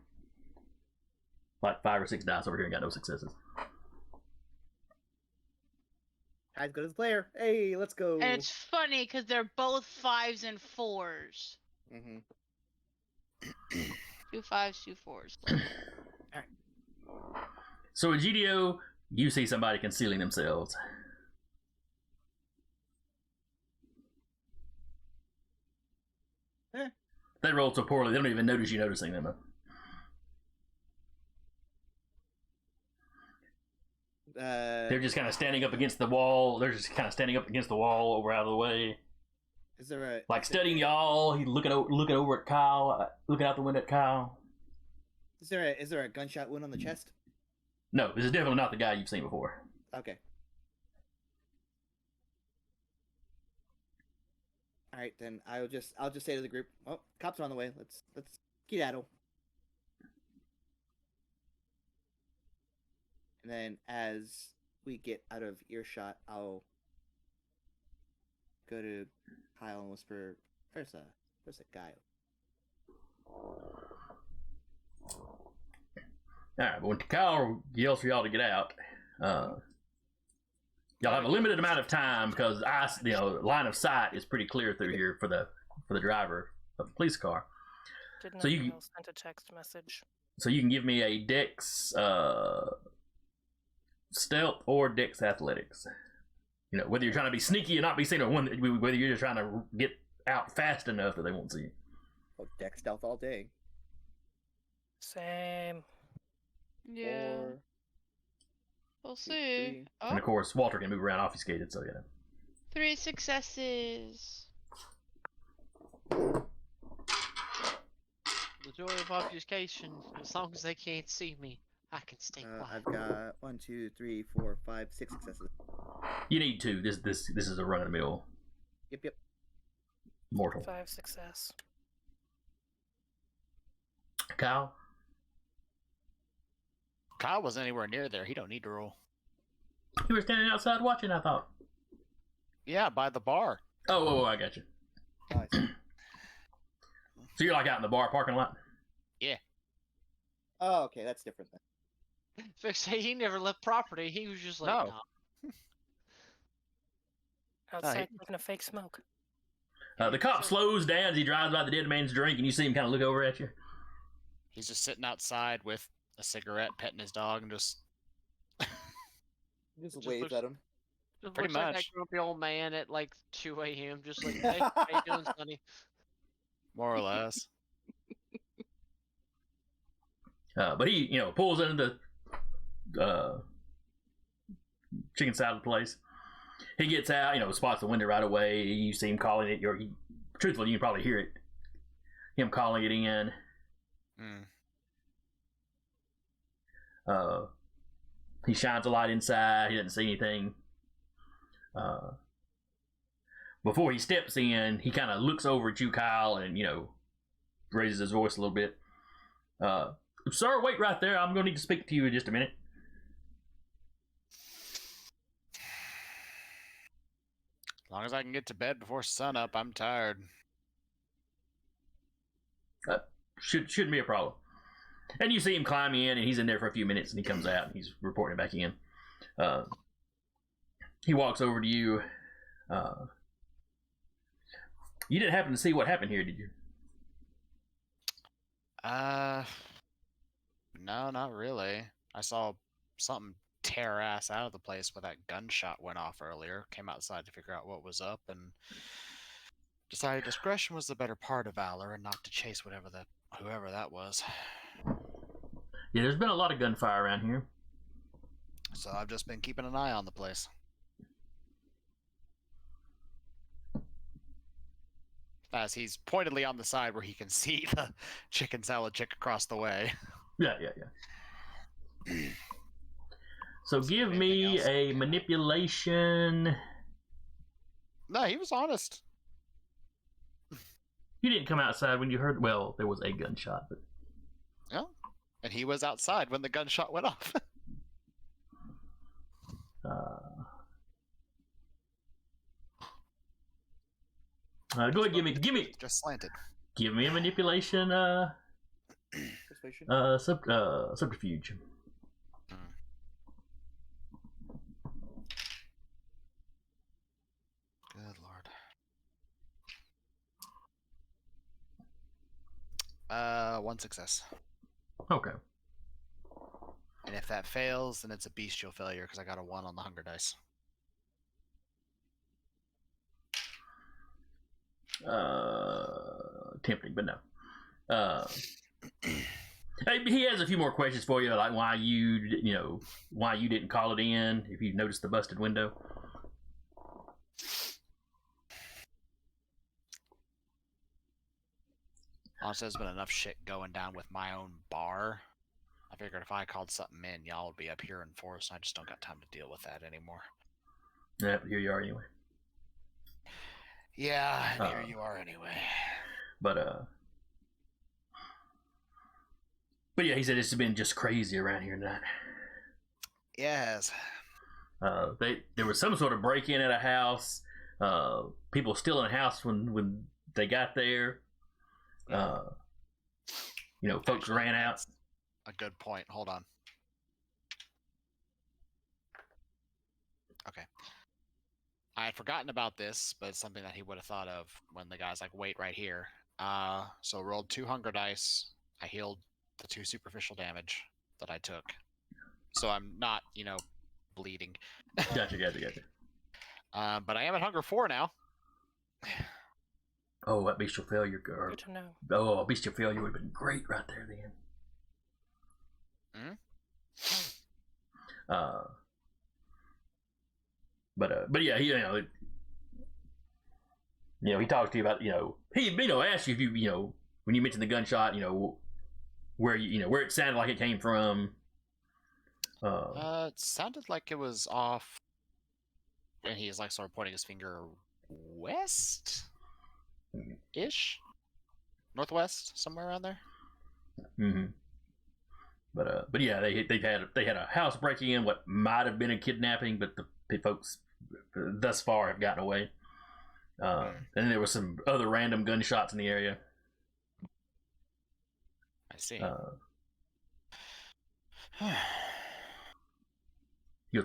like 5 or 6 dice over here and got no successes.
As good as the player. Hey, let's go.
And it's funny because they're both 5s and 4s.
Mm-hmm.
2 5s, 2 4s.
So in GDO, you see somebody concealing themselves. They rolled so poorly, they don't even notice you noticing them. They're just kind of standing up against the wall. They're just kind of standing up against the wall over out of the way.
Is there a
Like studying y'all. He's looking over at Kyle, looking out the window at Kyle.
Is there a gunshot wound on the chest?
No, this is definitely not the guy you've seen before.
Okay. All right, then I'll just say to the group, "Oh, cops are on the way. Let's skedaddle." And then as we get out of earshot, I'll go to Kyle and whisper, "There's a guy."
Alright, but when Kyle yells for y'all to get out, y'all have a limited amount of time because line of sight is pretty clear through here for the driver of the police car.
Didn't
So
anyone
you-
else send a text message?
So you can give me a Dex stealth or Dex athletics. Whether you're trying to be sneaky and not be seen, or whether you're just trying to get out fast enough that they won't see you.
Oh, deck stealth all day.
Same.
Yeah.
4,
We'll
2,
see.
3.
Oh,
And of course, Walter can move around obfuscated, so
3 successes.
The joy of obfuscation. As long as they can't see me, I can stay
I've
quiet.
got 1, 2, 3, 4, 5, 6 successes.
You need 2. This is a run of the mill
Yep.
mortal.
5 success.
Kyle.
Kyle wasn't anywhere near there. He don't need to roll.
You were standing outside watching, I thought.
Yeah, by the bar.
Oh, I got you.
Nice.
So you're like out in the bar parking lot?
Oh, okay, that's different then.
Fix say he never left property. He was just like,
No.
nah.
Outside taking a fake smoke.
The cop slows down as he drives by the dead man's drink, and you see him kind of look over at you.
He's just sitting outside with a cigarette, petting his dog, and just
Just
Just
waves
looks-
at him.
Just
Pretty
looks like
much.
that grumpy old man at like 2 a.m. Just like, hey, how you doing, Sonny?
more or less.
But he, pulls into the chicken salad place. He gets out, spots the window right away. You see him calling it. Truthfully, you can probably hear it. Him calling it in.
Mm.
He shines a light inside. He doesn't see anything. Before he steps in, he kind of looks over at you, Kyle, and raises his voice a little bit. Sir, wait right there. I'm going to need to speak to you in just a minute.
As long as I can get to bed before sunup, I'm tired.
Shouldn't be a problem. And you see him climb in, and he's in there for a few minutes, and he comes out, and he's reporting back in. He walks over to you. You didn't happen to see what happened here, did you?
No, not really. I saw something tear ass out of the place where that gunshot went off earlier. Came outside to figure out what was up and decided discretion was the better part of valor and not to chase whoever that was.
Yeah, there's been a lot of gunfire around here.
So I've just been keeping an eye on the place. As he's pointedly on the side where he can see the chicken salad chick across the way.
Yeah. So give me
anything else?
a manipulation.
No, he was honest.
You didn't come outside when you heard. Well, there was a gunshot, but
Yeah. And he was outside when the gunshot went off.
Go ahead, give me
Just slanted.
give me a manipulation.
Persuasion.
Subterfuge.
Good lord. 1 success.
Okay.
And if that fails, then it's a bestial failure because I got a 1 on the hunger dice.
Tempting, but no. He has a few more questions for you, like why you didn't call it in. If you noticed the busted window.
Honestly, there's been enough shit going down with my own bar. I figured if I called something in, y'all would be up here in force, and I just don't got time to deal with that anymore.
Yeah, here you are anyway.
Yeah, and here you are anyway.
But yeah, he said it's been just crazy around here tonight.
Yes.
There was some sort of break-in at a house. People still in the house when they got there. Folks
Actually,
ran out.
that's a good point. Hold on. Okay. I had forgotten about this, but it's something that he would have thought of when the guy's like, wait right here. So rolled 2 hunger dice. I healed the 2 superficial damage that I took. So I'm not, bleeding.
Gotcha.
But I am at hunger 4 now.
Oh, that bestial failure.
Good to know.
Oh, bestial failure would have been great right there then. But yeah, he he talks to you about he asks you if you when you mentioned the gunshot where where it sounded like it came from.
It sounded like it was off, and he's like sort of pointing his finger west, ish, northwest, somewhere around there.
Mm-hmm. But yeah, they had a house breaking in, what might have been a kidnapping, but the folks thus far have gotten away. And there was some other random gunshots in the area.
I see.
He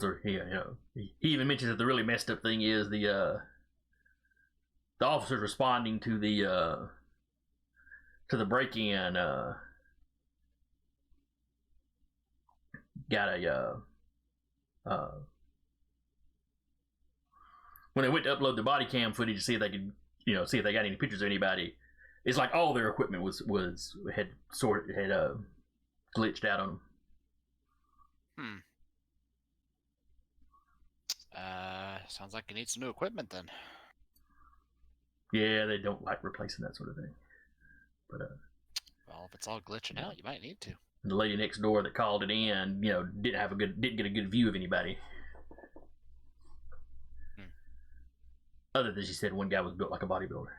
even mentions that the really messed up thing is the officers responding to the break-in got a when they went to upload the body cam footage to see if they could see if they got any pictures of anybody. It's like all their equipment had glitched out on them.
Sounds like you need some new equipment then.
Yeah, they don't like replacing that sort of thing. But
well, if it's all glitching out, you might need to.
The lady next door that called it in, didn't get a good view of anybody. Other than she said one guy was built like a bodybuilder.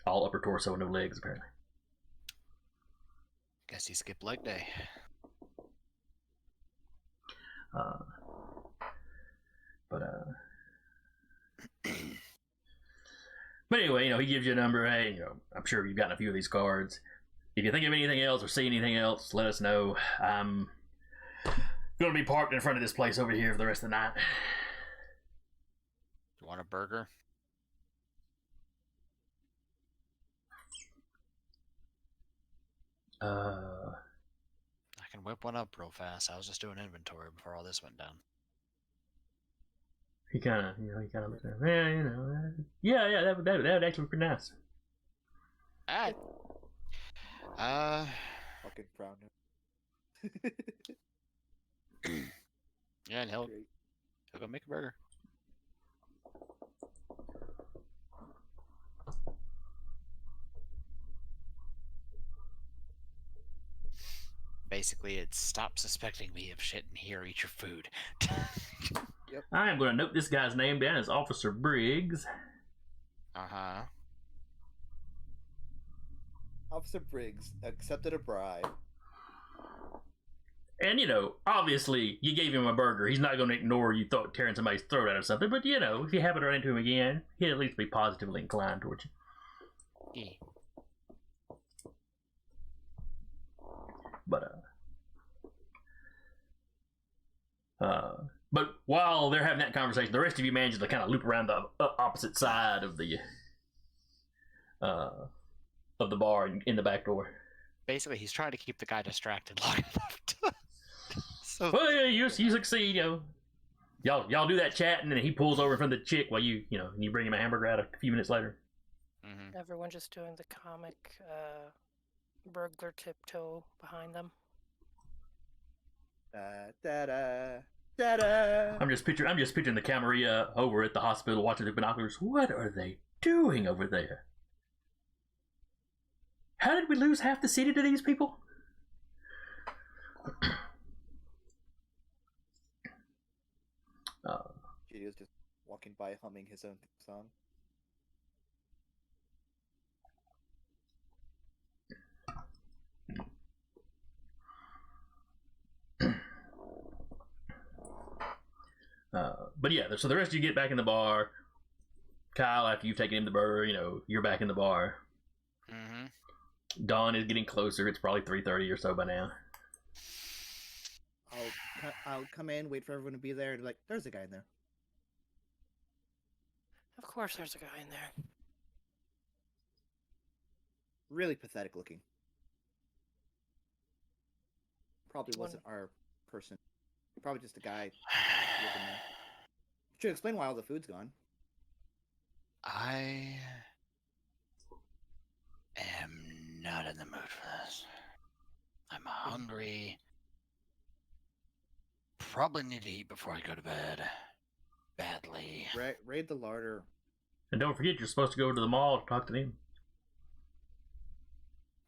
All upper torso, no legs, apparently.
Guess he skipped leg day.
But anyway, he gives you a number. Hey, I'm sure you've gotten a few of these cards. If you think of anything else or see anything else, let us know. I'm going to be parked in front of this place over here for the rest of the night.
You want a burger? I can whip one up real fast. I was just doing inventory before all this went down.
He kind of looks at him. Yeah, that would actually be pretty nice.
Alright.
Fucking brown.
Yeah, and he'll go make a burger. Basically, it's stop suspecting me of shit in here, eat your food.
Yep.
I am going to note this guy's name down as Officer Briggs.
Uh-huh.
Officer Briggs accepted a bribe.
And, obviously, you gave him a burger. He's not going to ignore you tearing somebody's throat out or something. But, if you happen to run into him again, he'd at least be positively inclined towards you.
Yeah.
But while they're having that conversation, the rest of you manage to kind of loop around the opposite side of the bar in the back door.
Basically, he's trying to keep the guy distracted long enough to...
Well, yeah, you succeed, Y'all do that chat, and then he pulls over in front of the chick while you bring him a hamburger out a few minutes later.
Mm-hmm.
Everyone just doing the comic burglar tiptoe behind them.
I'm just picturing the Camarilla over at the hospital watching the binoculars. What are they doing over there? How did we lose half the city to these people?
Gidio's just walking by humming his own song.
But yeah, so the rest of you get back in the bar. Kyle, after you've taken him the burger, you're back in the bar.
Mm-hmm.
Dawn is getting closer. It's probably 3:30 or so by now.
I'll come in, wait for everyone to be there, and be like, there's a guy in there.
Of course there's a guy in there.
Really pathetic looking. Probably wasn't our person. Probably just a guy living there. Should explain why all the food's gone.
I am not in the mood for this. I'm hungry. Probably need to eat before I go to bed. Badly.
Raid the larder.
And don't forget, you're supposed to go to the mall to talk to them.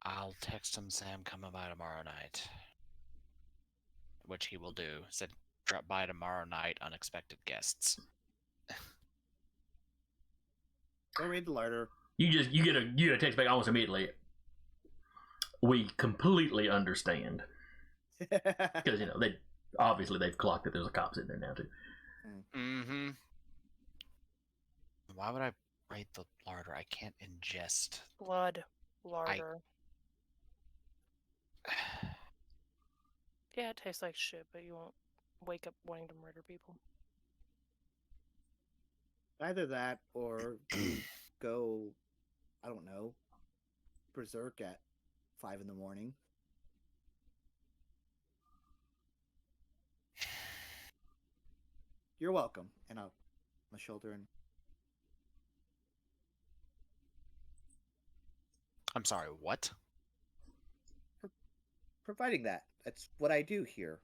I'll text him say I'm coming by tomorrow night. Which he will do. Said drop by tomorrow night, unexpected guests.
Go raid the larder.
You get a text back almost immediately. We completely understand because they've clocked that there's a cop sitting there now too.
Mm-hmm. Why would I raid the larder? I can't ingest
Blood. Larder. Yeah, it tastes like shit, but you won't wake up wanting to murder people.
Either that or you go, I don't know, berserk at 5 in the morning. You're welcome. And I'll my shoulder and
I'm sorry, what?
providing that. That's what I do here.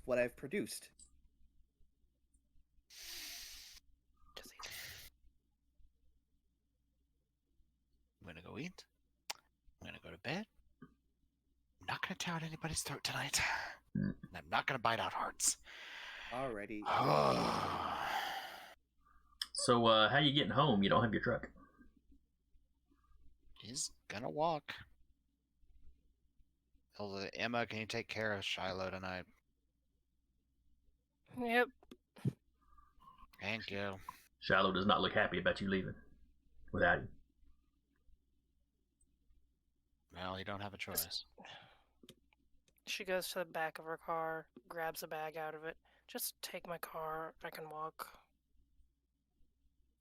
What I've produced.
Does he?
I'm gonna go eat. I'm gonna go to bed. I'm not gonna tear out anybody's throat tonight. And I'm not gonna bite out hearts.
Already.
So, how you getting home? You don't have your truck.
He's gonna walk. Emma, can you take care of Shiloh tonight?
Yep.
Thank you.
Shiloh does not look happy about you leaving without you.
Well, you don't have a choice.
She goes to the back of her car, grabs a bag out of it. Just take my car. I can walk.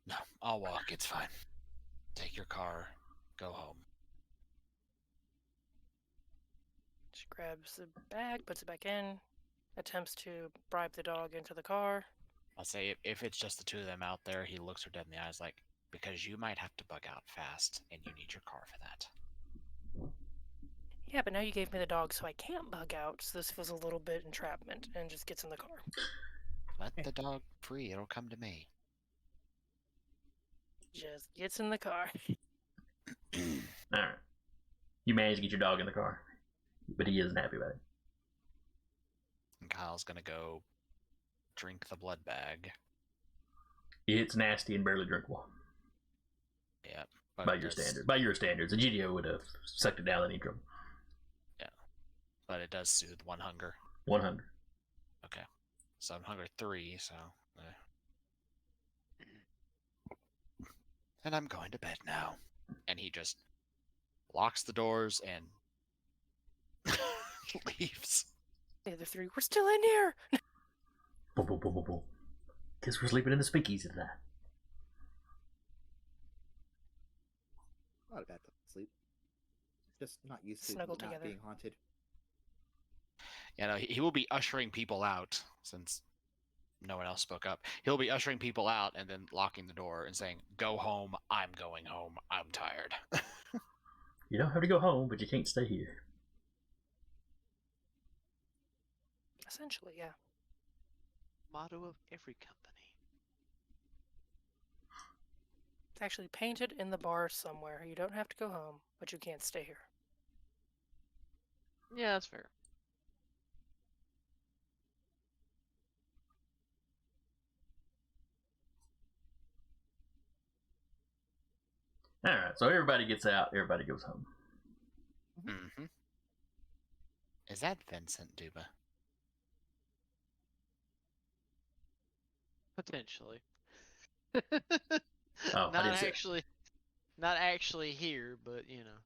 No, I'll walk. It's fine. Take your car. Go home.
She grabs the bag, puts it back in, attempts to bribe the dog into the car.
I'll say if it's just the two of them out there, he looks her dead in the eyes like, because you might have to bug out fast, and you need your car for that.
Yeah, but now you gave me the dog, so I can't bug out. So this feels a little bit entrapment, and just gets in the car.
Let the dog free. It'll come to me.
Just gets in the car.
Alright. You managed to get your dog in the car. But he isn't happy about it.
And Kyle's gonna go drink the blood bag.
It's nasty and barely drinkable.
Yep.
By your standards. A GDO would have sucked it down any trouble.
Yeah. But it does soothe one hunger.
100.
Okay. So I'm hunger 3, so... And I'm going to bed now. And he just locks the doors and leaves.
The other three, we're still in here!
Boom, boom, boom, boom, boom. Guess we're sleeping in the speakeasy tonight.
Not a bad place to sleep. Just not used to
Snuggle
not
together.
being haunted.
You know, he will be ushering people out, since no one else spoke up. He'll be ushering people out and then locking the door and saying, "Go home, I'm going home, I'm tired."
You don't have to go home, but you can't stay here.
Essentially, yeah.
Motto of every company.
It's actually painted in the bar somewhere. You don't have to go home, but you can't stay here.
Yeah, that's fair.
Alright, so everybody gets out, everybody goes home.
Mm-hmm. Is that Vincent Duba?
Potentially.
Oh, I didn't say-
not actually here, but you know.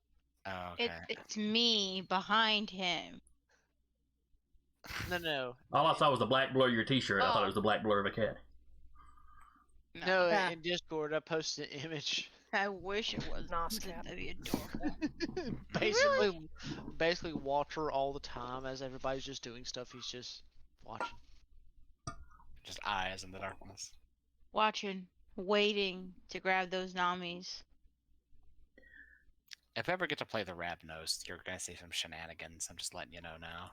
Oh, okay.
It's me behind him.
No.
All I saw was the black blur of your t-shirt. I thought
Oh.
it was the black blur of a cat.
No,
Yeah.
in Discord I posted an image.
I wish it was.
Nos cat.
That'd be adorable.
basically Walter all the time as everybody's just doing stuff. He's just watching.
Just eyes in the darkness.
Watching waiting to grab those Namis.
If I ever get to play the Rab Nose, you're gonna see some shenanigans. I'm just letting you know now.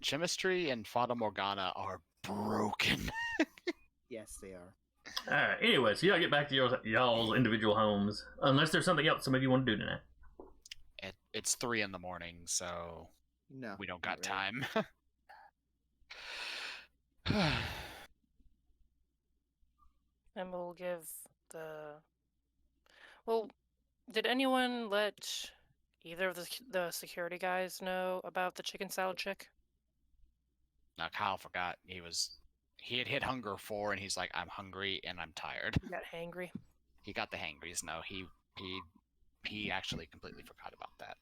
Chemistry and Fata Morgana are broken.
Yes, they are.
Alright, anyway, so y'all get back to y'all's individual homes. Unless there's something else some of you want to do tonight.
It's 3 in the morning, so
No,
we don't
not
got
really.
time.
And we'll give the. Well, did anyone let either of the security guys know about the chicken salad chick?
Now Kyle forgot he had hit hunger 4, and he's like, I'm hungry and I'm tired.
He got hangry.
He got the hangries. No, he actually completely forgot about that.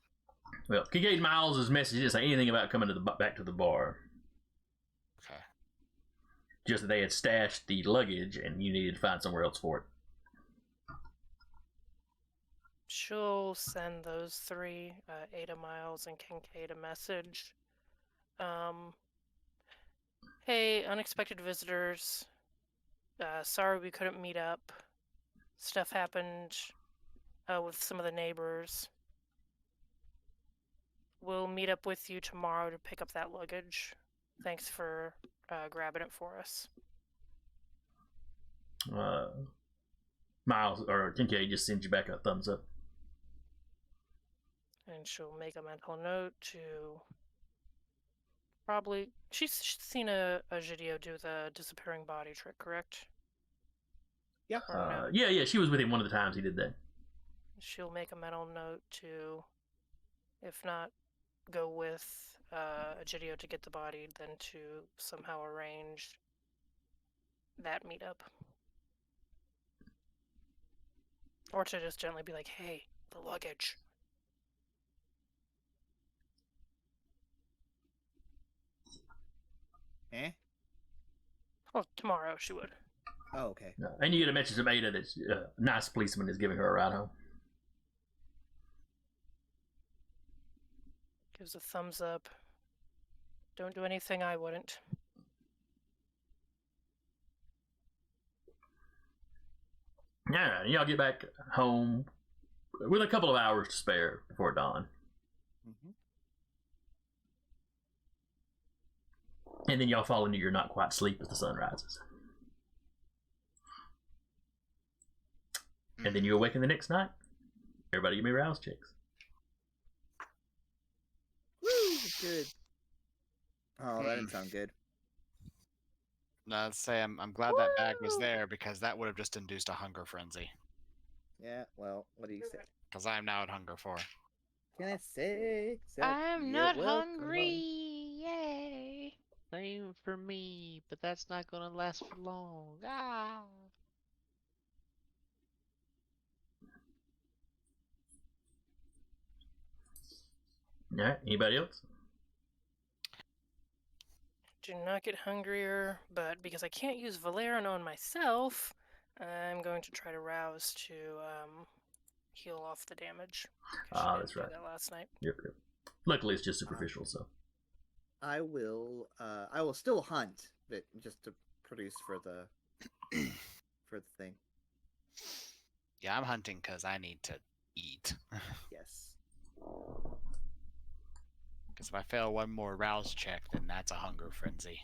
Well, Kincaid Miles' message didn't say anything about coming to back to the bar.
Okay.
Just that they had stashed the luggage and you needed to find somewhere else for it.
She'll send those 3, Ada Miles and Kincaid, a message. Hey, unexpected visitors. Sorry we couldn't meet up. Stuff happened with some of the neighbors. We'll meet up with you tomorrow to pick up that luggage. Thanks for grabbing it for us.
Miles or Kincaid just sends you back a thumbs up.
And she'll make a mental note to probably. She's seen a Gidio do the disappearing body trick, correct?
Yeah.
Or no?
Yeah, she was with him one of the times he did that.
She'll make a mental note to, if not go with Gidio to get the body, then to somehow arrange that meetup. Or to just gently be like, hey, the luggage.
Eh?
Well, tomorrow she would.
Oh, okay.
And you get a message from Ada that a nice policeman is giving her a ride home.
Gives a thumbs up. Don't do anything I wouldn't.
Yeah, y'all get back home with a couple of hours to spare before dawn.
Mm-hmm.
And then y'all fall into your not quite sleep as the sun rises. And then you awaken the next night. Everybody give me rouse checks.
Woo! Good. Oh, that didn't sound good.
No, I'd say I'm glad that bag was there, because that would have just induced a hunger frenzy.
Yeah, well, what do you say?
Because I am now at hunger 4.
Can I say? Except
I'm
you're
not
welcome.
hungry. Yay.
Same for me, but that's not gonna last for long. Ah.
Alright, anybody else?
Do not get hungrier, but because I can't use Valerian on myself, I'm going to try to rouse to heal off the damage.
That's
Do
right.
that last night.
Yep. Luckily, it's just superficial, so.
I will still hunt, but just to produce for the thing.
Yeah, I'm hunting because I need to eat.
Yes.
Because if I fail one more rouse check, then that's a hunger frenzy.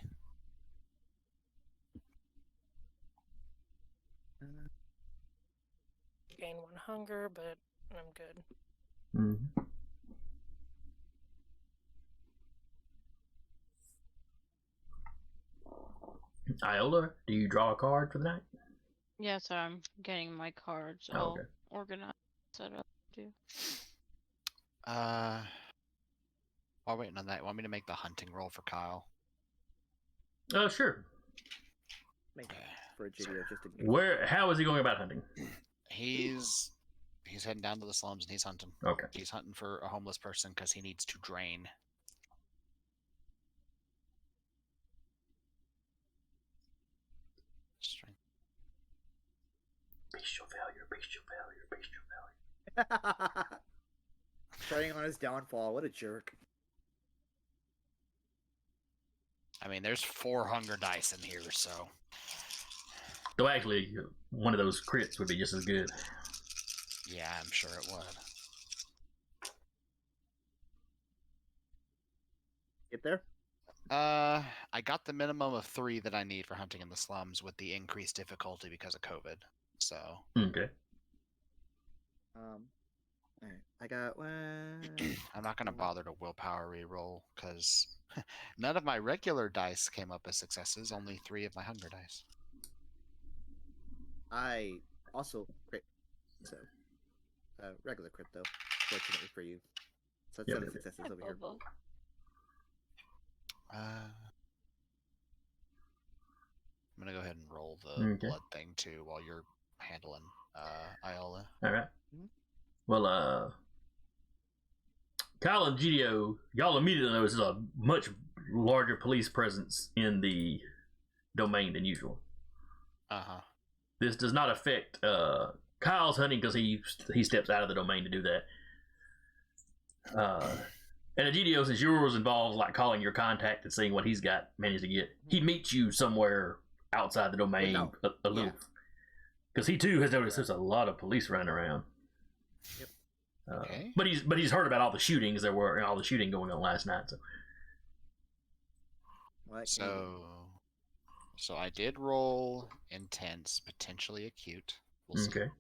Gain 1 hunger, but I'm good.
Mm-hmm. Iola, do you draw a card for the night?
Yes, I'm getting my cards
Oh,
all
okay.
organized, set up too.
While waiting on that, want me to make the hunting roll for Kyle?
Sure.
Make it for a Gidio just in case.
How is he going about hunting?
He's heading down to the slums and he's hunting.
Okay.
He's hunting for a homeless person because he needs to drain. Strength.
Bestial failure, bestial failure, bestial failure.
Preying on his downfall. What a jerk.
I mean, there's 4 hunger dice in here, so
Though actually, one of those crits would be just as good.
yeah, I'm sure it would.
Get there.
I got the minimum of 3 that I need for hunting in the slums with the increased difficulty because of COVID. So
Okay.
All right. I got one.
I'm not gonna bother to willpower reroll because none of my regular dice came up as successes. Only 3 of my hunger dice.
I also crit. So, regular crit though. Fortunately for you. So that's
Yep.
7 successes over here.
Bubba.
I'm gonna go ahead and roll the
Okay.
blood thing too while you're handling Iola.
All right.
Mhm.
Well, Kyle and Gidio, y'all immediately notice there's a much larger police presence in the domain than usual.
Uh-huh.
This does not affect Kyle's hunting because he steps out of the domain to do that. And Egidio, since yours involves like calling your contact and seeing what he's got managed to get, he meets you somewhere outside the domain,
No.
aloof. Because he too has noticed there's a lot of police running around.
Yep.
Okay.
But he's heard about all the shootings there were, all the shooting going on last night. So
What?
So I did roll intense, potentially acute. We'll see.
okay.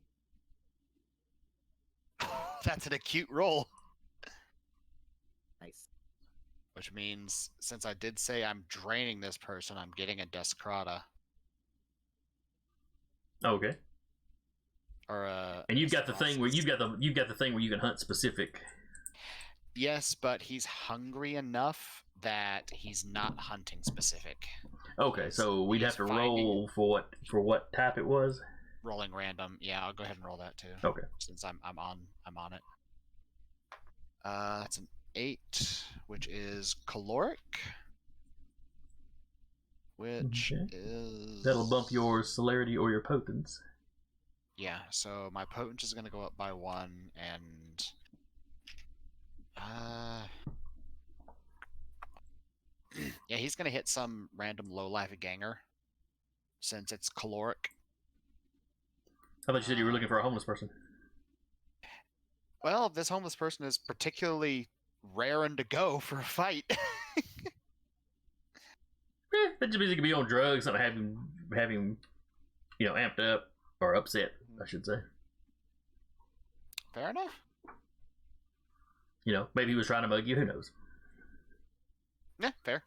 That's an acute roll.
Nice.
Which means, since I did say I'm draining this person, I'm getting a Desperata.
Okay.
Or
And you've got the thing where you've got the thing where you can hunt specific.
Yes, but he's hungry enough that he's not hunting specific.
Okay, so we'd have
He's
to
finding-
roll for what type it was.
Rolling random. Yeah, I'll go ahead and roll that too.
Okay.
Since I'm on it. That's an 8, which is caloric. Which
Okay.
is
That'll bump your celerity or your potence.
Yeah, so my potence is gonna go up by 1, and yeah, he's gonna hit some random low life ganger since it's caloric.
I thought you said you were looking for a homeless person.
Well, this homeless person is particularly raring to go for a fight.
That just means he could be on drugs and have him, amped up or upset, I should say.
Fair enough.
Maybe he was trying to mug you. Who knows?
Yeah, fair.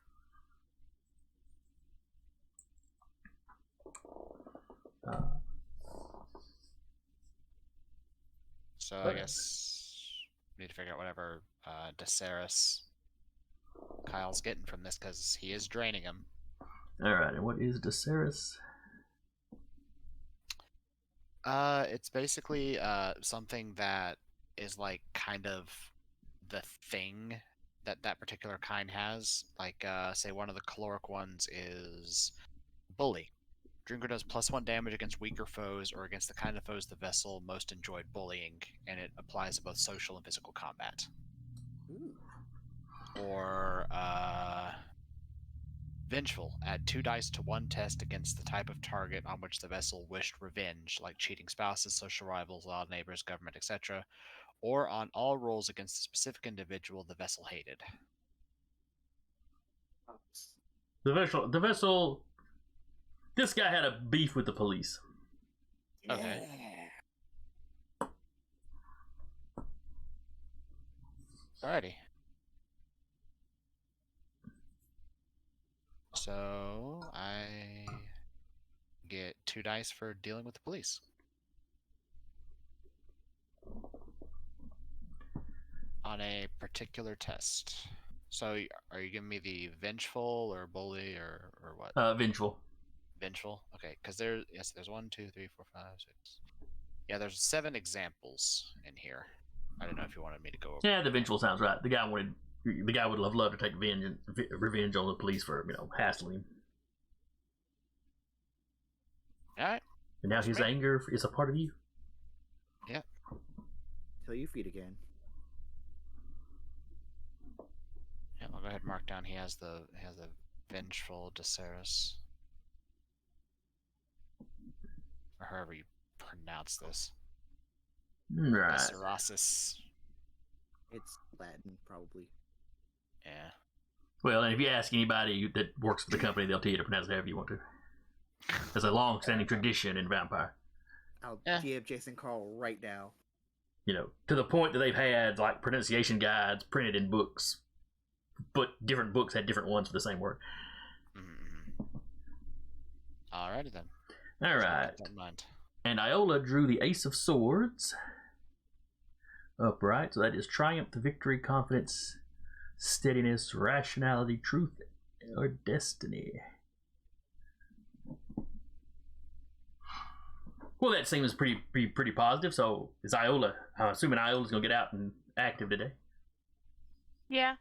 So I guess we need to figure out whatever Daceris Kyle's getting from this because he is draining him.
All right, and what is Daceris?
It's basically something that is like kind of the thing that particular kind has. Like, say one of the caloric ones is bully. Drinker does +1 damage against weaker foes or against the kind of foes the vessel most enjoyed bullying, and it applies to both social and physical combat.
Ooh.
Or vengeful. Add 2 dice to 1 test against the type of target on which the vessel wished revenge, like cheating spouses, social rivals, loud neighbors, government, etc., or on all rolls against a specific individual the vessel hated.
The vessel. This guy had a beef with the police.
Okay. Alrighty. So I get 2 dice for dealing with the police. On a particular test. So are you giving me the vengeful or bully or what?
Vengeful.
Vengeful? Okay, because there's 1, 2, 3, 4, 5, 6. Yeah, there's 7 examples in here. I don't know if you wanted me to go over.
Yeah, the vengeful sounds right. The guy would have loved to take revenge on the police for hassling him.
Alright.
And now his anger is a part of you.
Yeah.
Till you feed again.
Yeah, I'll go ahead and mark down he has the Vengeful Deceres. Or however you pronounce this.
Right.
Decerasis.
It's Latin, probably.
Yeah.
Well, and if you ask anybody that works for the company, they'll tell you to pronounce it however you want to. There's a long-standing tradition in Vampire.
I'll
Yeah.
GM Jason Carl right now.
You know, to the point that they've had like pronunciation guides printed in books, but different books had different ones for the same word.
Mm-hmm. Alrighty then.
All
So
right.
keep that in mind.
And Iola drew the Ace of Swords. Upright, so that is triumph, victory, confidence, steadiness, rationality, truth, or destiny. Well, that seems pretty positive. So is Iola? I'm assuming Iola's gonna get out and active today.
Yeah.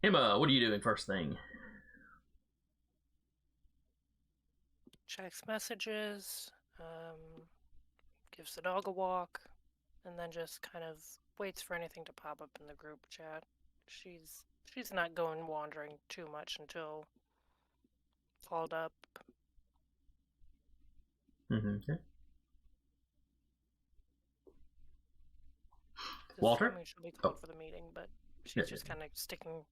Emma, what are you doing first thing?
Checks messages, gives the dog a walk, and then just kind of waits for anything to pop up in the group chat. She's not going wandering too much until followed up.
Mm-hmm. Okay.
'Cause
Walter?
I mean, she'll be called
Oh.
for the meeting, but she's
Yeah,
just kind of sticking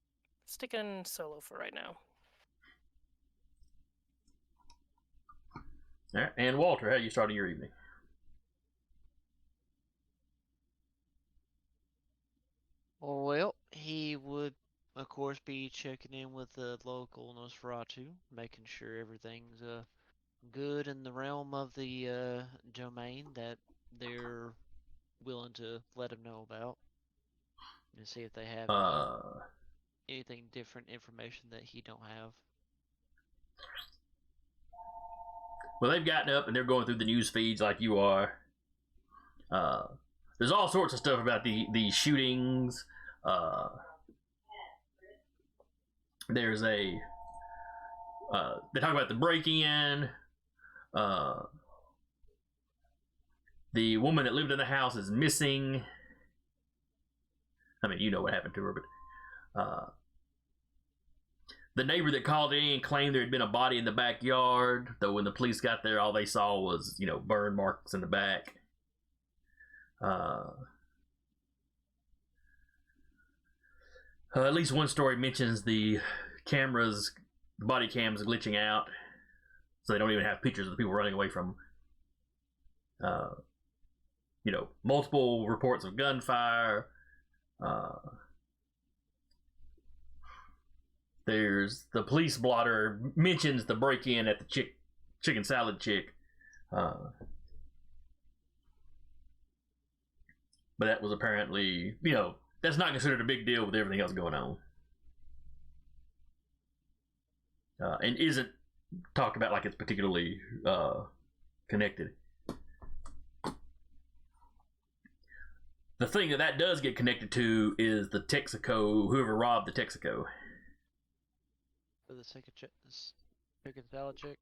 solo for right now.
All right. And Walter, how are you starting your evening?
Well, he would, of course, be checking in with the local Nosferatu, making sure everything's good in the realm of the domain that they're willing to let him know about, and see if they have anything different information that he don't have.
Well, they've gotten up and they're going through the news feeds like you are. There's all sorts of stuff about the shootings. There's a they talk about the break-in. The woman that lived in the house is missing. I mean, you know what happened to her, but the neighbor that called in claimed there had been a body in the backyard, though when the police got there, all they saw was, you know, burn marks in the back. At least one story mentions the body cams glitching out, so they don't even have pictures of the people running away from them. You know, multiple reports of gunfire. There's the police blotter mentions the break-in at the chicken salad chick. But that was apparently, you know, that's not considered a big deal with everything else going on. And isn't talked about like it's particularly connected. The thing that does get connected to is the Texaco, whoever robbed the Texaco.
For the sake of chicken salad chick.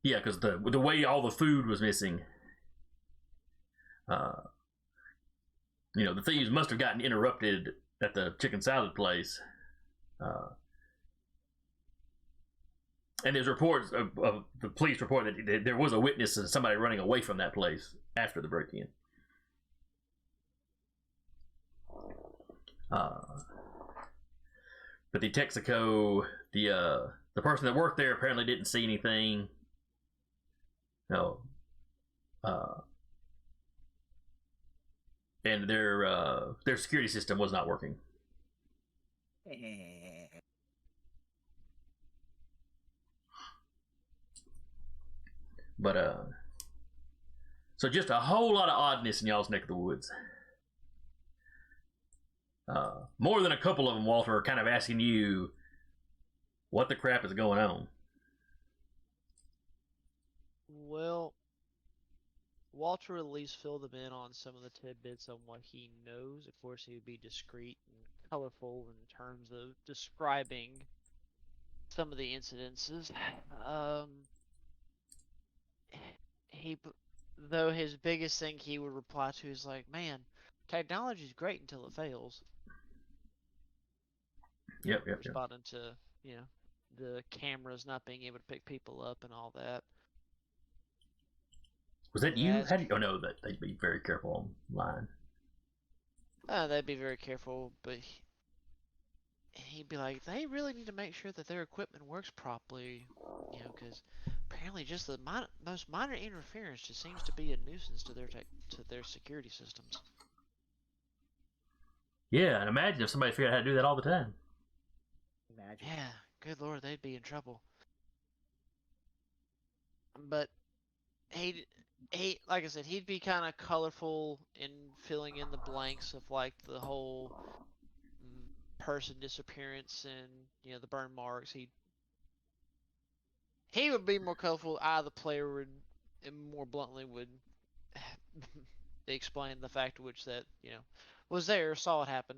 Yeah, because the way all the food was missing, you know, the thieves must have gotten interrupted at the chicken salad place. And there's reports of the police report that there was a witness of somebody running away from that place after the break-in. But the Texaco, the person that worked there apparently didn't see anything. No. And their security system was not working. But so just a whole lot of oddness in y'all's neck of the woods. More than a couple of them, Walter, are kind of asking you what the crap is going on.
Well, Walter at least filled them in on some of the tidbits on what he knows. Of course, he would be discreet and colorful in terms of describing some of the incidences. Though his biggest thing he would reply to is like, man, technology's great until it fails.
Yep.
responding to the cameras not being able to pick people up and all that.
Was that you?
That's
How do you? Oh no, that they'd be very careful online.
they'd be very careful, but he'd be like, they really need to make sure that their equipment works properly, because apparently just the most minor interference just seems to be a nuisance to their security systems.
Yeah, and imagine if somebody figured out how to do that all the time.
Imagine.
Yeah, good lord, they'd be in trouble. But he like I said, he'd be kind of colorful in filling in the blanks of like the whole person disappearance and the burn marks. He would be more colorful. The player would, and more bluntly, would explain the fact to which that was there, saw it happen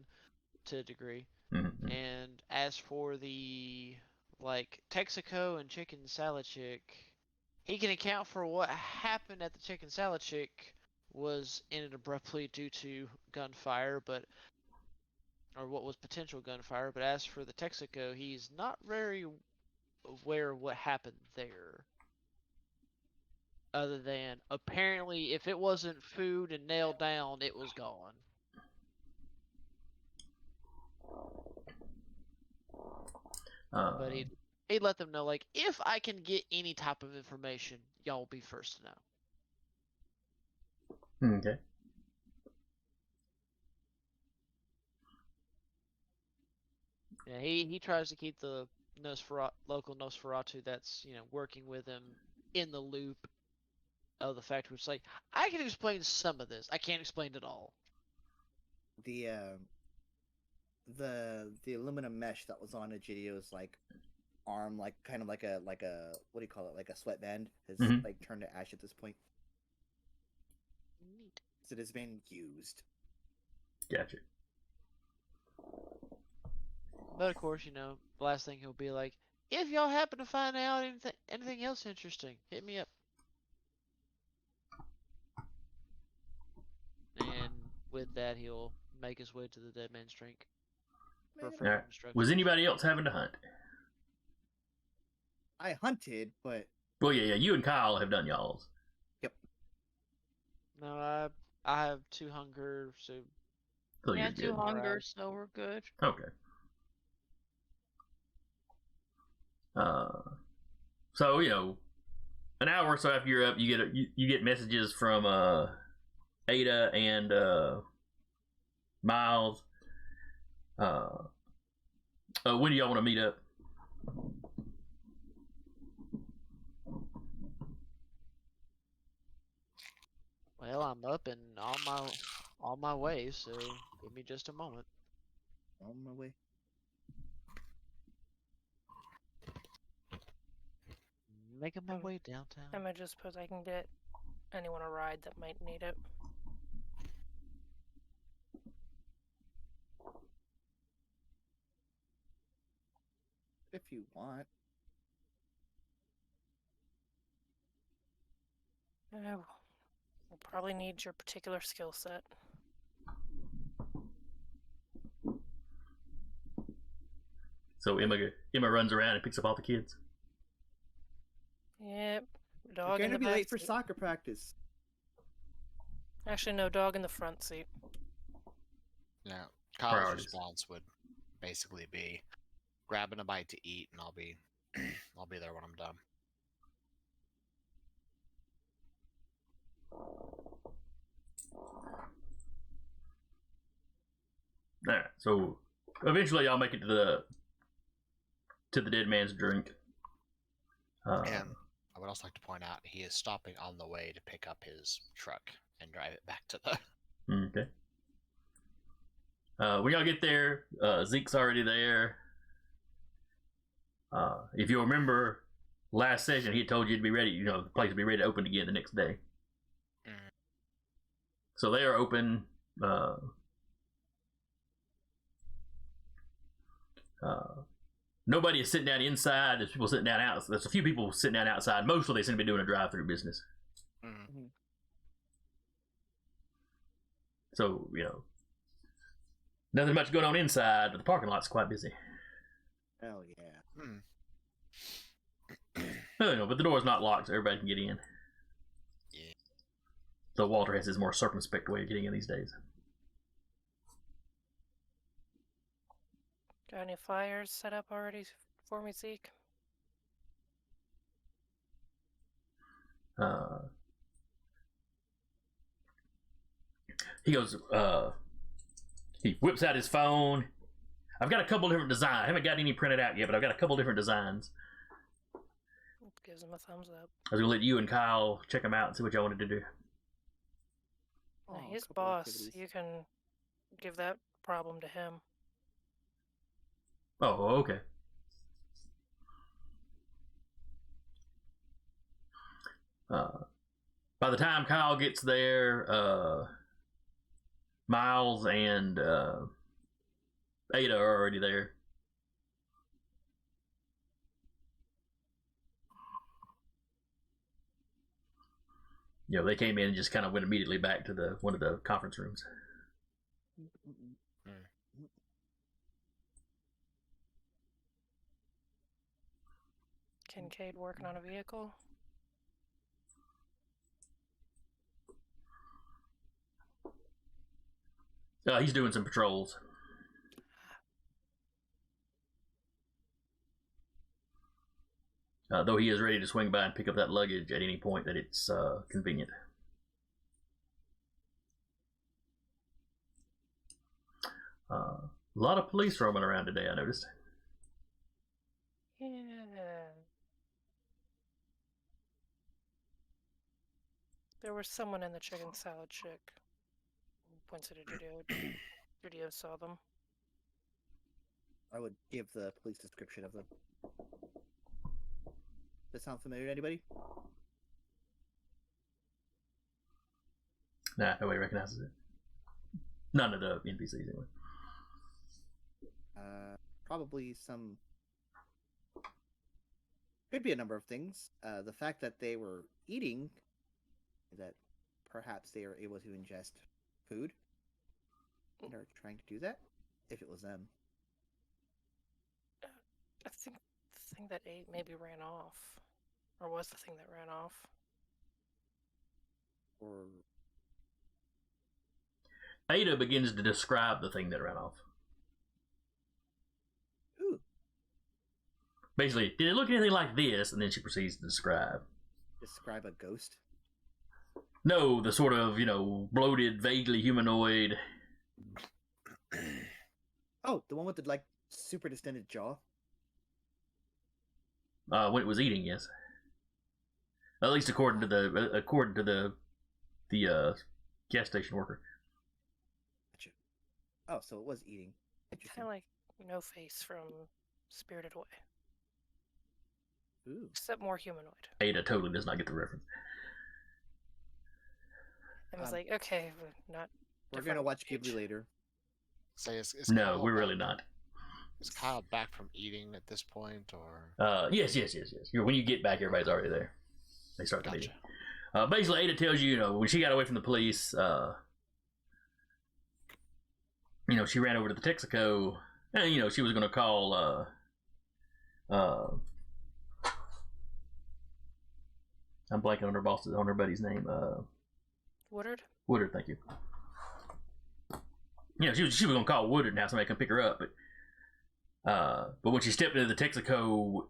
to a degree.
Mm-hmm.
And as for the Texaco and Chicken Salad Chick, he can account for what happened at the Chicken Salad Chick was ended abruptly due to gunfire, or what was potential gunfire. But as for the Texaco, he's not very aware of what happened there. Other than apparently, if it wasn't food and nailed down, it was gone. But he'd let them know, like, if I can get any type of information, y'all will be first to know.
Okay.
Yeah, he tries to keep the local Nosferatu that's working with him in the loop of the fact which, like, I can explain some of this, I can't explain it all.
The aluminum mesh that was on Egidio's arm, kind of like a what do you call it, like a sweatband, has turned to ash at this point.
Neat.
So it has been used.
Gotcha.
But of course, the last thing he'll be like, if y'all happen to find out anything else interesting, hit me up. And with that, he'll make his way to the Dead Man's Drink for further
Alright.
instructions.
Was anybody else having to hunt?
I hunted, but
Well, yeah. You and Kyle have done y'all's.
No, I have 2 hunger, so
So
yeah,
you're
2
good.
hunger, so we're good.
Okay. So an hour or so after you're up, you get messages from Ada and Miles. When do y'all want to meet up?
well, I'm up and on my way, so give me just a moment.
on my way.
Making my way downtown.
I might just suppose I can get anyone a ride that might need it.
If you want.
We'll probably need your particular skill set.
So Emma runs around and picks up all the kids.
Yep.
You're
Dog
going
in
to
the
be
back
late for
seat.
soccer practice.
Actually, no, dog in the front seat.
Yeah, Kyle's
Priorities.
response would basically be grabbing a bite to eat, and I'll be there when I'm done.
Alright, so eventually y'all make it to the Dead Man's Drink.
And I would also like to point out he is stopping on the way to pick up his truck and drive it back to the.
Okay. When y'all get there, Zeke's already there. If you'll remember, last session he had told you to be ready. The place would be ready to open again the next day.
Mm.
So they are open. Nobody is sitting down inside. There's people sitting down out. There's a few people sitting down outside. Mostly they seem to be doing a drive-through business.
Mm.
So nothing much going on inside, but the parking lot's quite busy.
Oh yeah.
No, but the door's not locked, so everybody can get in.
Yeah.
So Walter has his more circumspect way of getting in these days.
Got any fires set up already for me, Zeke?
He goes, he whips out his phone. I've got a couple different designs. I haven't got any printed out yet, but I've got a couple different designs.
Gives him a thumbs up.
I was going to let you and Kyle check them out and see what y'all wanted to do.
Now,
Oh, a
he's
couple
boss.
activities.
You can give that problem to him.
Oh, okay. By the time Kyle gets there, Miles and Ada are already there. You know, they came in and just kind of went immediately back to one of the conference rooms.
Kincaid working on a vehicle.
He's doing some patrols. Though he is ready to swing by and pick up that luggage at any point that it's convenient. A lot of police roaming around today, I noticed.
Yeah. There was someone in the chicken salad chick. Points at a Judio. Judio saw them.
I would give the police description of them. Does that sound familiar to anybody?
Nah, nobody recognizes it. None of the NPCs, anyway.
Probably some. Could be a number of things. The fact that they were eating, that perhaps they were able to ingest food and are trying to do that. If it was them.
I think the thing that ate maybe ran off. Or was the thing that ran off.
Or
Ada begins to describe the thing that ran off.
ooh,
Basically, did it look anything like this? And then she proceeds to describe.
describe a ghost.
No, the sort of, bloated, vaguely humanoid.
Oh, the one with the like super distended jaw.
When it was eating, yes. At least according to the gas station worker.
Gotcha. Oh, so it was eating.
Kind
Interesting.
of like No Face from Spirited Away.
Ooh.
Except more humanoid.
Ada totally does not get the reference.
And was
Um,
like, okay, but not.
We're
different
gonna watch
page.
Ghibli later.
Say, is
No,
Kyle
we're
back-
really not.
Is Kyle back from eating at this point, or
Yes. When you get back, everybody's already there. They start the meeting.
gotcha?
Basically, Ada tells you, when she got away from the police, she ran over to the Texaco, and, she was going to call, I'm blanking on her buddy's name,
Woodard?
Woodard, thank you. She was going to call Woodard and have somebody come pick her up, but when she stepped into the Texaco,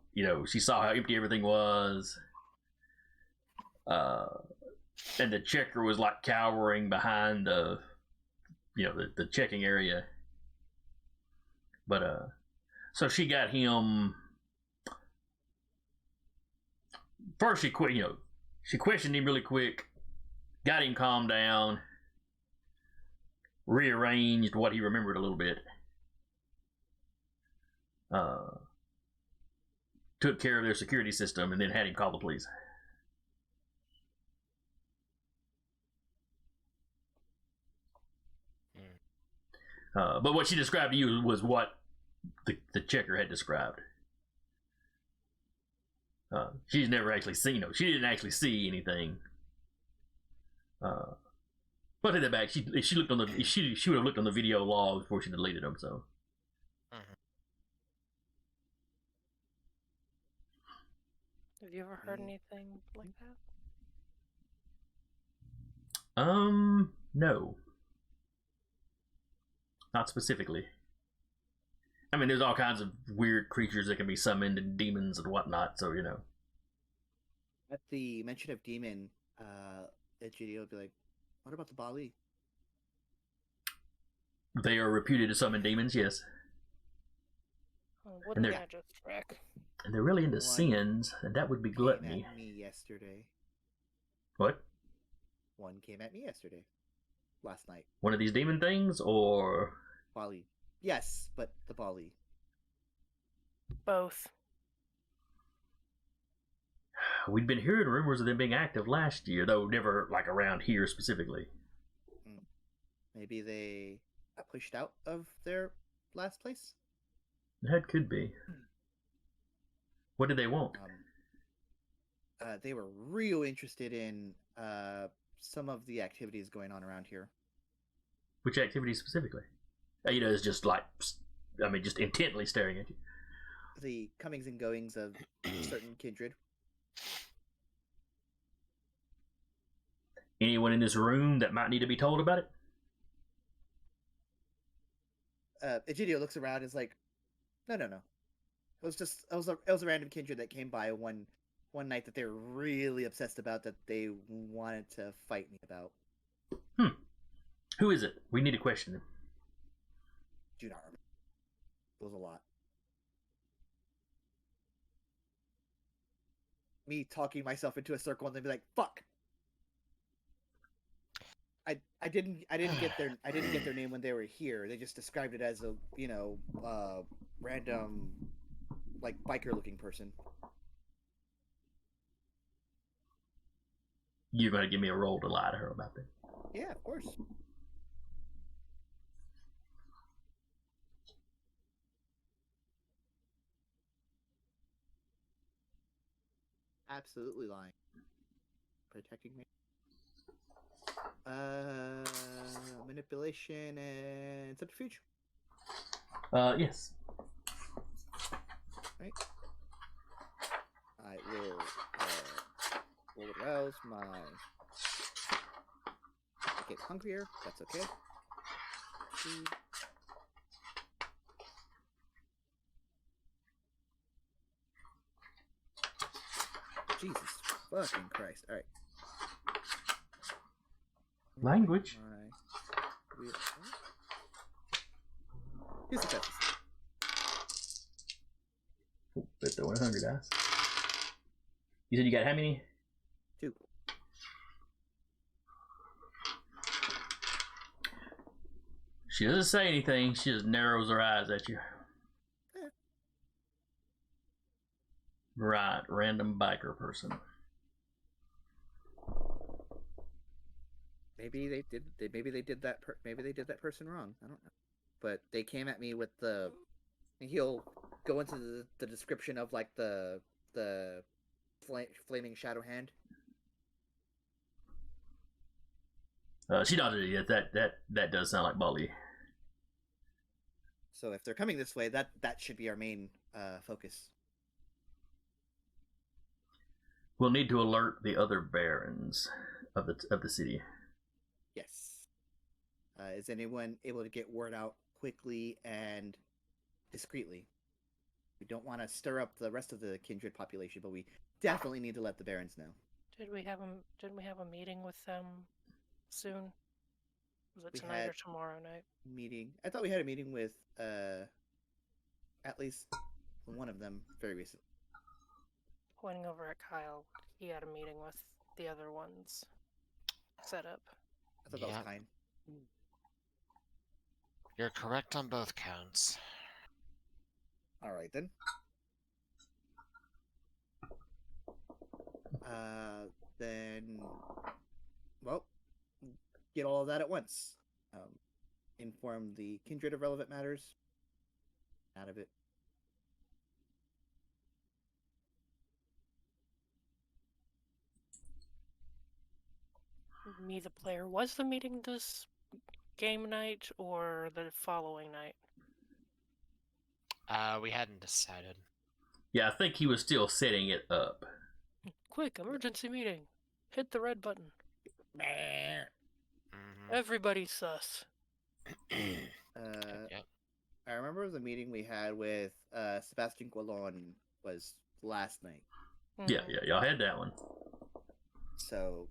she saw how empty everything was. And the checker was like cowering behind the checking area. But so she got him. First, she questioned him really quick, got him calmed down, rearranged what he remembered a little bit. Took care of their security system, and then had him call the police. But what she described to you was what the checker had described. She's never actually seen them. She didn't actually see anything. But in the back, she looked on she would have looked on the video log before she deleted them. So.
Have you ever heard
Mm.
anything like that?
No. Not specifically. I mean, there's all kinds of weird creatures that can be summoned and demons and whatnot, so, you know.
At the mention of demon, GD will be like, what about the Bali?
They are reputed to summon demons, yes.
Oh,
And
wouldn't
they're-
that just wreck?
And they're really into
One
sins, and that would be
Came
gluttony.
at me yesterday.
What?
One came at me yesterday. Last night.
One of these demon things, or...
Bali. Yes, but the Bali.
Both.
We'd been hearing rumors of them being active last year, though never, like, around here specifically.
Maybe they got pushed out of their last place?
That could be. What did they want?
They were real interested in some of the activities going on around here.
Which activities specifically? You know, it's just like, I mean, just intently staring at you.
The comings and goings of certain kindred.
Anyone in this room that might need to be told about it?
Egidio looks around and is like, no. It was a random kindred that came by one night that they were really obsessed about, that they wanted to fight me about.
Who is it? We need to question them.
Do not remember. It was a lot. Me talking myself into a circle and then be like, fuck. I didn't get their name when they were here. They just described it as a random like biker looking person.
You're going to give me a roll to lie to her about that.
Yeah, of course. Absolutely lying. Protecting me. Manipulation and subterfuge.
Yes.
Right. I will arouse my. I get hungrier. That's okay. Jesus fucking Christ! All right.
Language.
Here's the successes.
Bet the 100 dice. You said you got how many?
2.
She doesn't say anything. She just narrows her eyes at you. Right, random biker person.
Maybe they did. Maybe they did that. Maybe they did that person wrong. I don't know. But they came at me with the. He'll go into the description of like the flaming shadow hand.
She nodded it. That does sound like Bali.
So if they're coming this way, that should be our main focus.
We'll need to alert the other barons of the city.
Yes. Is anyone able to get word out quickly and discreetly? We don't want to stir up the rest of the kindred population, but we definitely need to let the barons know.
Didn't we have a meeting with them soon? Was it
We
tonight or
had-
tomorrow night?
Meeting. I thought we had a meeting with at least one of them very recently.
Pointing over at Kyle, he had a meeting with the other ones set up.
I thought that
Yeah.
was kind.
You're correct on both counts.
All right then. Then, well, get all of that at once. Inform the kindred of relevant matters. Out of it.
Me, the player, was the meeting this game night or the following night?
We hadn't decided.
Yeah, I think he was still setting it up.
Quick, emergency meeting. Hit the red button.
Mhm.
Everybody's sus.
Yep.
I remember the meeting we had with Sebastian Guillon was last night.
Yeah, y'all had that one.
So,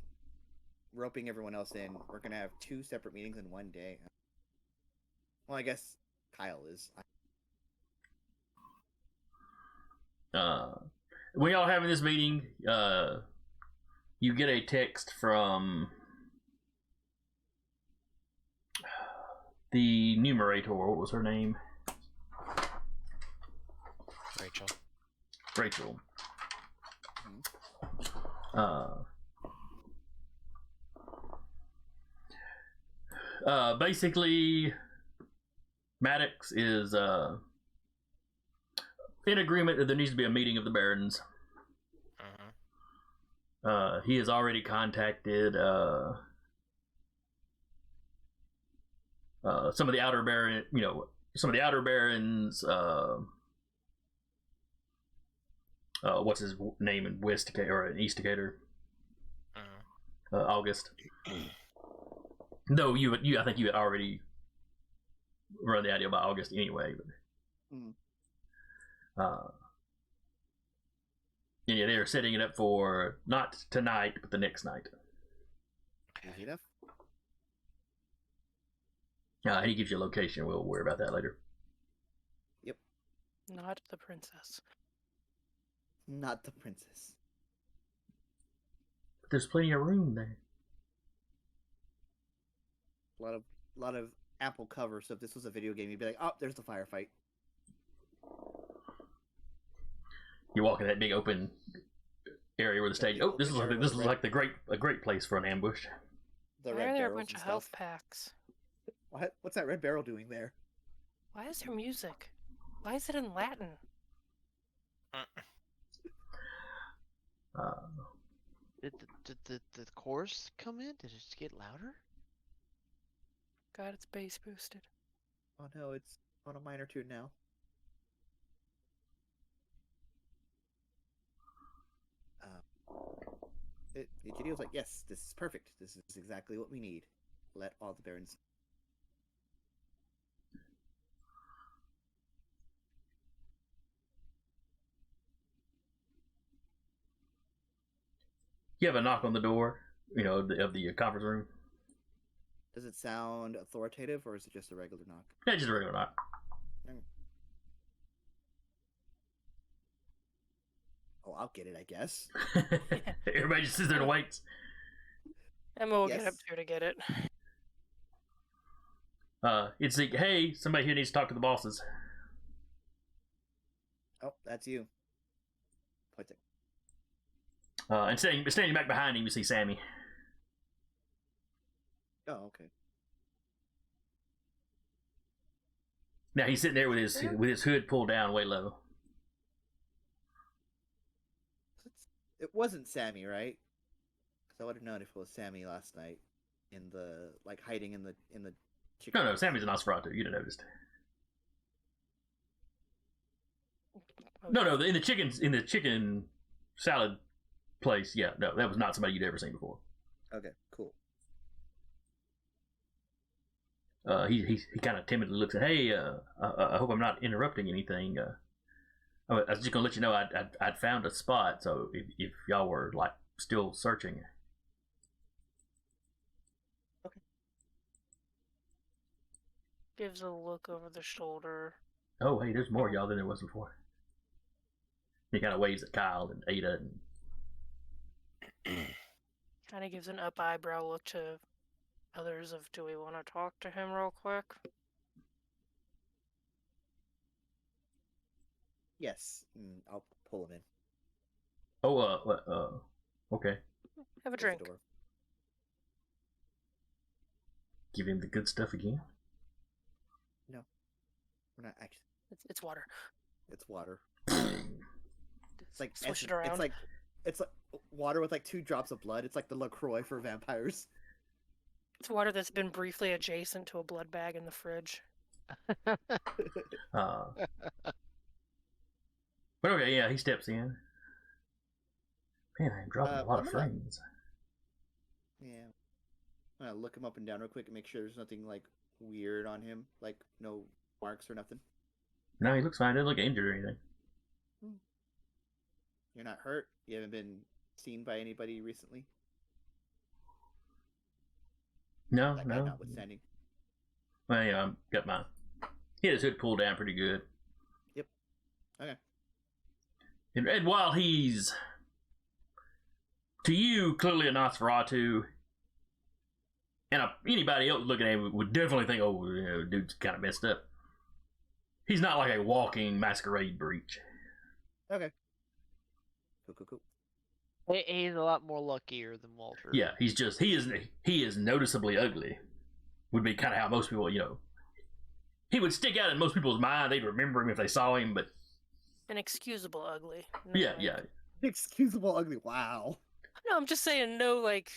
roping everyone else in, we're gonna have 2 separate meetings in one day. Well, I guess Kyle is.
When y'all having this meeting, you get a text from the numerator. What was her name? Rachel. Basically, Maddox is in agreement that there needs to be a meeting of the Barons. He has already contacted some of the outer baron, some of the outer barons. What's his name in West Decatur or in East Decatur? August. No, I think you had already run the idea about August anyway. But, yeah, they're setting it up for not tonight, but the next night.
Easy enough.
He gives you a location. We'll worry about that later.
Yep.
Not the princess.
Not the princess.
But there's plenty of room there.
A lot of ample cover. So if this was a video game, you'd be like, "Oh, there's the firefight."
You walk in that big open area where the stage. Oh, this is like a great place for an ambush.
The
Why
red
are there a
barrels
bunch
and
of
stuff.
health packs?
What? What's that red barrel doing there?
Why is there music? Why is it in Latin?
Did the chorus come in? Did it just get louder?
God, it's bass boosted.
Oh no, it's on a minor tune now. Egidio was like, "Yes, this is perfect. This is exactly what we need. Let all the barons."
You have a knock on the door, of the conference room.
Does it sound authoritative, or is it just a regular knock?
Yeah, just a regular knock.
Oh, I'll get it, I guess.
Everybody just sits there and waits.
Emma will get
Yes.
up there to get it.
It's like, hey, somebody here needs to talk to the bosses.
Oh, that's you. Pointing.
And standing back behind him, you see Sammy.
Oh, okay.
Now he's sitting there with his hood pulled down way low.
It wasn't Sammy, right? Because I would have known if it was Sammy last night in the hiding in the chicken.
No, Sammy's an Nosferatu. You'd have noticed. No, in the chicken salad place. Yeah, no, that was not somebody you'd ever seen before.
Okay, cool.
He kind of timidly looks at. Hey, I hope I'm not interrupting anything. I was just gonna let you know I'd found a spot. So if y'all were still searching.
Okay.
Gives a look over the shoulder.
Oh, hey, there's more of y'all than there was before. He kind of waves at Kyle and Ada and.
Kind of gives an up eyebrow look to others of, do we want to talk to him real quick?
Yes, I'll pull him in.
Oh, okay.
Have a
Close
drink.
the door.
Give him the good stuff again.
No, we're not actually.
It's water.
It's water. It's like
Swish it
essence.
around.
It's like water with 2 drops of blood. It's like the LaCroix for vampires.
It's water that's been briefly adjacent to a blood bag in the fridge.
But okay, yeah, he steps in. Man, I am dropping a lot of frames.
Yeah. I'm gonna look him up and down real quick and make sure there's nothing like weird on him, like no marks or nothing.
No, he looks fine. Doesn't look injured or anything.
You're not hurt. You haven't been seen by anybody recently.
No,
That guy
no.
notwithstanding.
Well, yeah, got my. He had his hood pulled down pretty good.
Yep. Okay.
And while he's to you clearly a Nosferatu, and anybody else looking at him would definitely think, "Oh, you know, dude's kind of messed up." He's not like a walking masquerade breach.
Okay. Cool.
He's a lot more luckier than Walter.
Yeah, he is noticeably ugly. Would be kind of how most people, he would stick out in most people's mind. They'd remember him if they saw him, but
Inexcusable ugly. No,
yeah,
like-
yeah.
Excusable ugly. Wow.
No, I'm just saying no, like,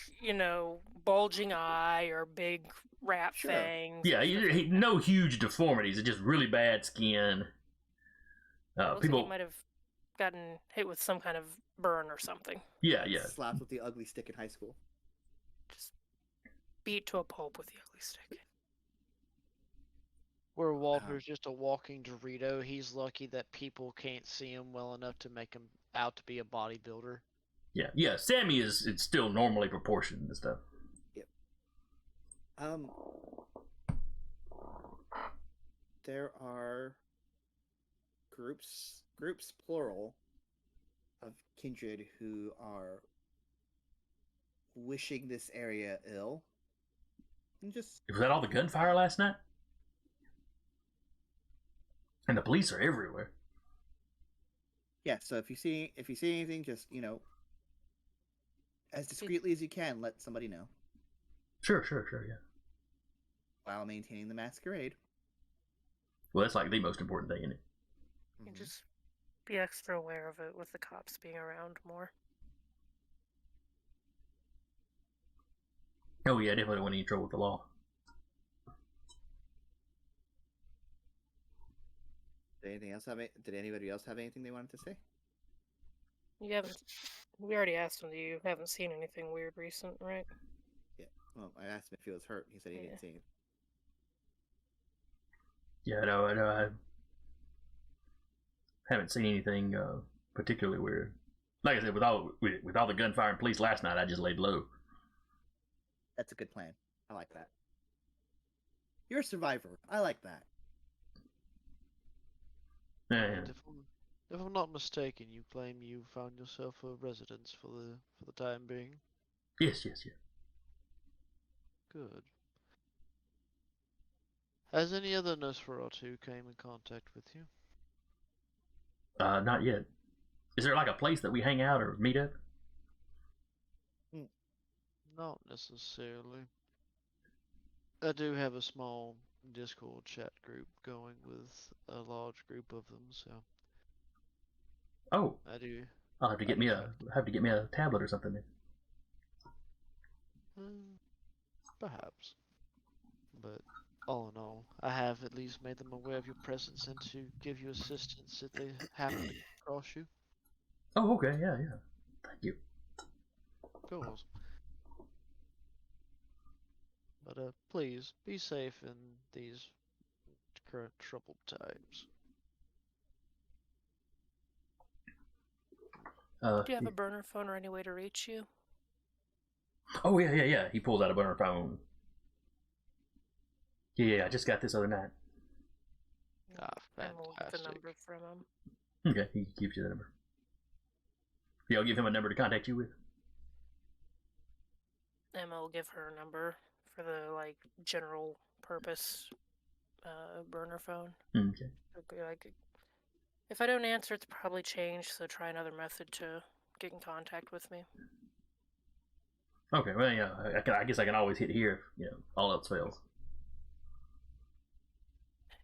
bulging eye or big rat
Sure.
fangs.
Yeah, no huge deformities. It's just really bad skin.
Looks
People,
like he might have gotten hit with some kind of burn or something.
yeah.
Slapped with the ugly stick in high school.
Just beat to a pulp with the ugly stick.
Where Walter's just a walking Dorito, he's lucky that people can't see him well enough to make him out to be a bodybuilder.
Yeah. Sammy it's still normally proportioned and stuff.
There are groups plural of kindred who are wishing this area ill. And just
Was that all the gunfire last night? And the police are everywhere.
yeah, so if you see anything, just as discreetly as you can, let somebody know
Sure, yeah.
while maintaining the masquerade.
Well, that's like the most important thing, isn't it?
And just be extra aware of it with the cops being around more.
Oh yeah, definitely don't want any trouble with the law.
Did anybody else have anything they wanted to say?
You haven't. We already asked him that you haven't seen anything weird recent, right?
Well, I asked him if he was hurt. He said he didn't see anything.
Yeah, I know. I haven't seen anything particularly weird. Like I said, with all the gunfire and police last night, I just laid low.
That's a good plan. I like that. You're a survivor. I like that.
Yeah.
And if I'm not mistaken, you claim you found yourself a residence for the time being.
Yes.
Good. Has any other Nosferatu came in contact with you?
Not yet. Is there like a place that we hang out or meet up?
Not necessarily. I do have a small Discord chat group going with a large group of them, so
Oh,
I do.
I'll have to get me a tablet or something. Then.
Perhaps. But all in all, I have at least made them aware of your presence and to give you assistance if they happen to cross you.
Oh, okay, yeah. Thank you.
Of course. But please be safe in these current troubled times.
Do you have a burner phone or any way to reach you?
Oh yeah. He pulls out a burner phone. Yeah. I just got this other night.
Ah,
And we'll get the
fantastic.
number from him.
Okay, he gives you the number. Yeah, I'll give him a number to contact you with.
Emma will give her a number for the general purpose burner phone.
Okay.
It'll be if I don't answer, it's probably changed, so try another method to get in contact with me.
Okay. Well, yeah. I guess I can always hit here if all else fails.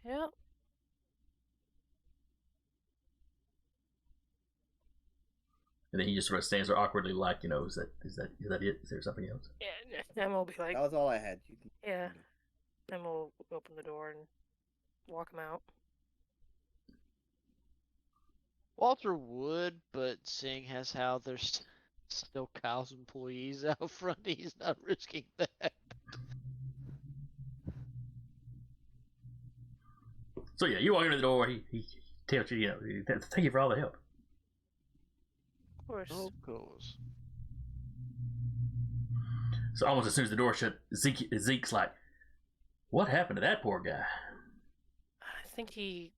Yep.
And then he just sort of stands there awkwardly, like, is that it? Is there something else?
Yeah. Emma will be like,
That was all I had. You can...
yeah. Emma will open the door and walk him out.
Walter would, but seeing as how Still Kyle's employees out front. He's not risking that.
So yeah, you walk into the door. He tells you, thank you for all the help.
Of course.
Of course.
So almost as soon as the door shut, Zeke's like, "What happened to that poor guy?"
I think he,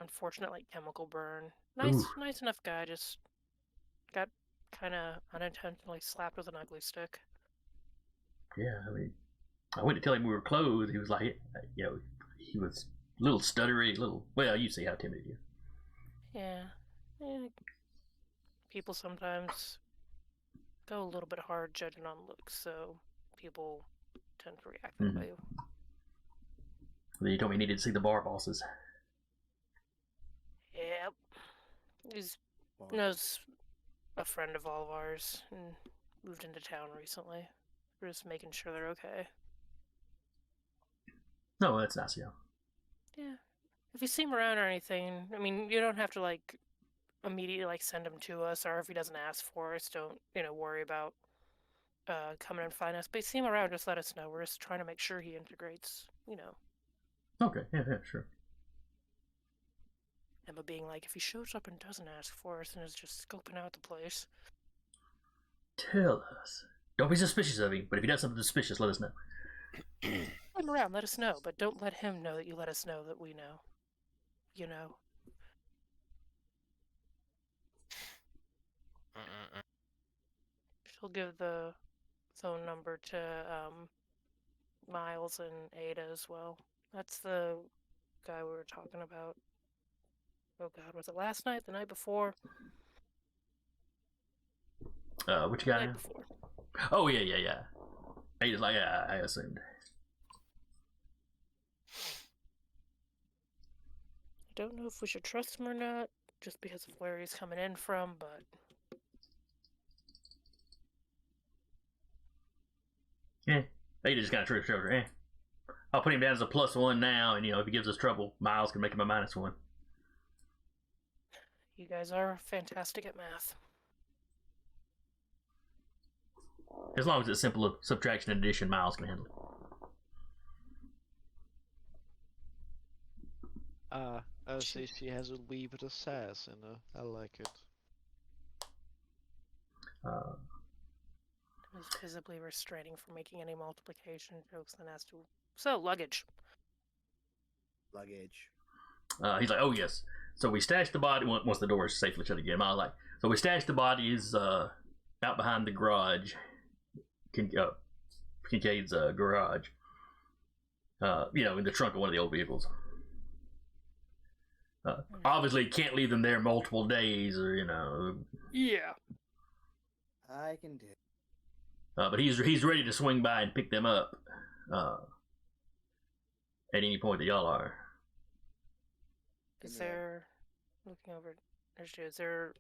unfortunately, chemical burn. Nice,
Ooh.
nice enough guy. Just got kind of unintentionally slapped with an ugly stick.
Yeah, I mean, I went to tell him we were closed. He was like, he was a little stuttery, well, you see how timid he is.
Yeah. People sometimes go a little bit hard judging on looks, so people tend to react that way.
Then he told me he needed to see the bar bosses.
Yep. He's knows a friend of all of ours and moved into town recently. We're just making sure they're okay.
No, that's nice, yeah.
Yeah. If you see him around or anything, I mean, you don't have to immediately send him to us, or if he doesn't ask for us, don't worry about coming and find us. But if you see him around, just let us know. We're just trying to make sure he integrates.
Okay, yeah, sure.
Emma being like, if he shows up and doesn't ask for us and is just scoping out the place,
tell us. Don't be suspicious of him, but if he does something suspicious, let us know.
let him around, let us know, but don't let him know that you let us know that we know. She'll give the phone number to Miles and Ada as well. That's the guy we were talking about. Oh God, was it last night? The night before?
Which guy?
The night before.
Oh, yeah. Ada's like, yeah, I assumed.
I don't know if we should trust him or not, just because of where he's coming in from, but...
Yeah, Ada just kind of shrugged her shoulder. I'll put him down as a +1 now, and if he gives us trouble, Miles can make him a -1.
You guys are fantastic at math.
As long as it's simple subtraction and addition, Miles can handle it.
I say she has a wee bit of sass in her. I like it.
Is visibly restraining from making any multiplication jokes, then as to... So, luggage.
He's like, oh, yes. So we stashed the body, once the door is safely shut again, I was like, so we stashed the bodies out behind the garage, Kincaid's garage, in the trunk of one of the old vehicles. Obviously, can't leave them there multiple days, or,
Yeah.
I can do.
But he's ready to swing by and pick them up at any point that y'all are.
Is there, looking over, is there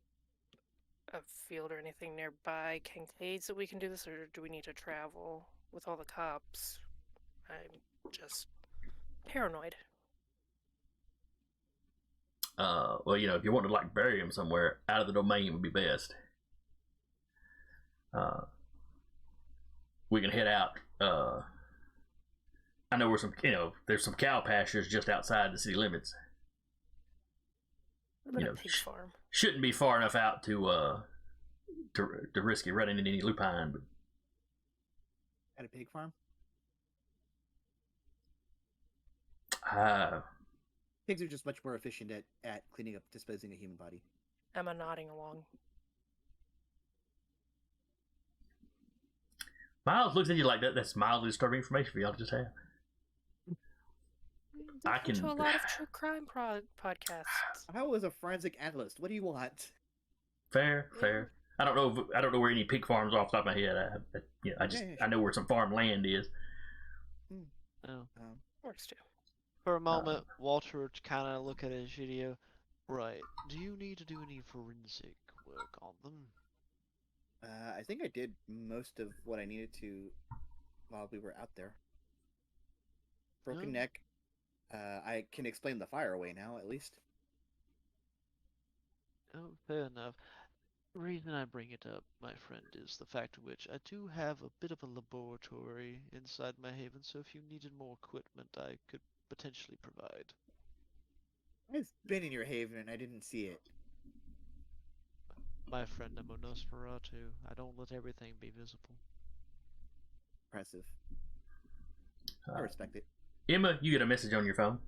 a field or anything nearby Kincaid's that we can do this, or do we need to travel with all the cops? I'm just paranoid.
Well, if you want to bury him somewhere, out of the domain would be best. We can head out. I know where there's some cow pastures just outside the city limits.
What about a pig farm?
Shouldn't be far enough out to risk it running into any lupine. But
At a pig farm? Pigs are just much more efficient at cleaning up, disposing a human body.
Emma nodding along.
Miles looks at you like that. That's mildly disturbing information for y'all to just have. I can.
To a lot of true crime podcasts.
I was a forensic analyst. What do you want?
Fair. I don't know where any pig farms off the top of my head. I know where some farm land is.
Oh.
Works too.
For a moment, Walter would kind of look at his video. Right. Do you need to do any forensic work on them?
I think I did most of what I needed to while we were out there. Broken neck. I can explain the fire away now, at least.
Oh, fair enough. reason I bring it up, my friend, is the fact of which I do have a bit of a laboratory inside my haven, so if you needed more equipment, I could potentially provide.
I've been in your haven and I didn't see it.
My friend, I'm a Nosferatu. I don't let everything be visible.
Impressive. I respect it.
Emma, you get a message on your phone.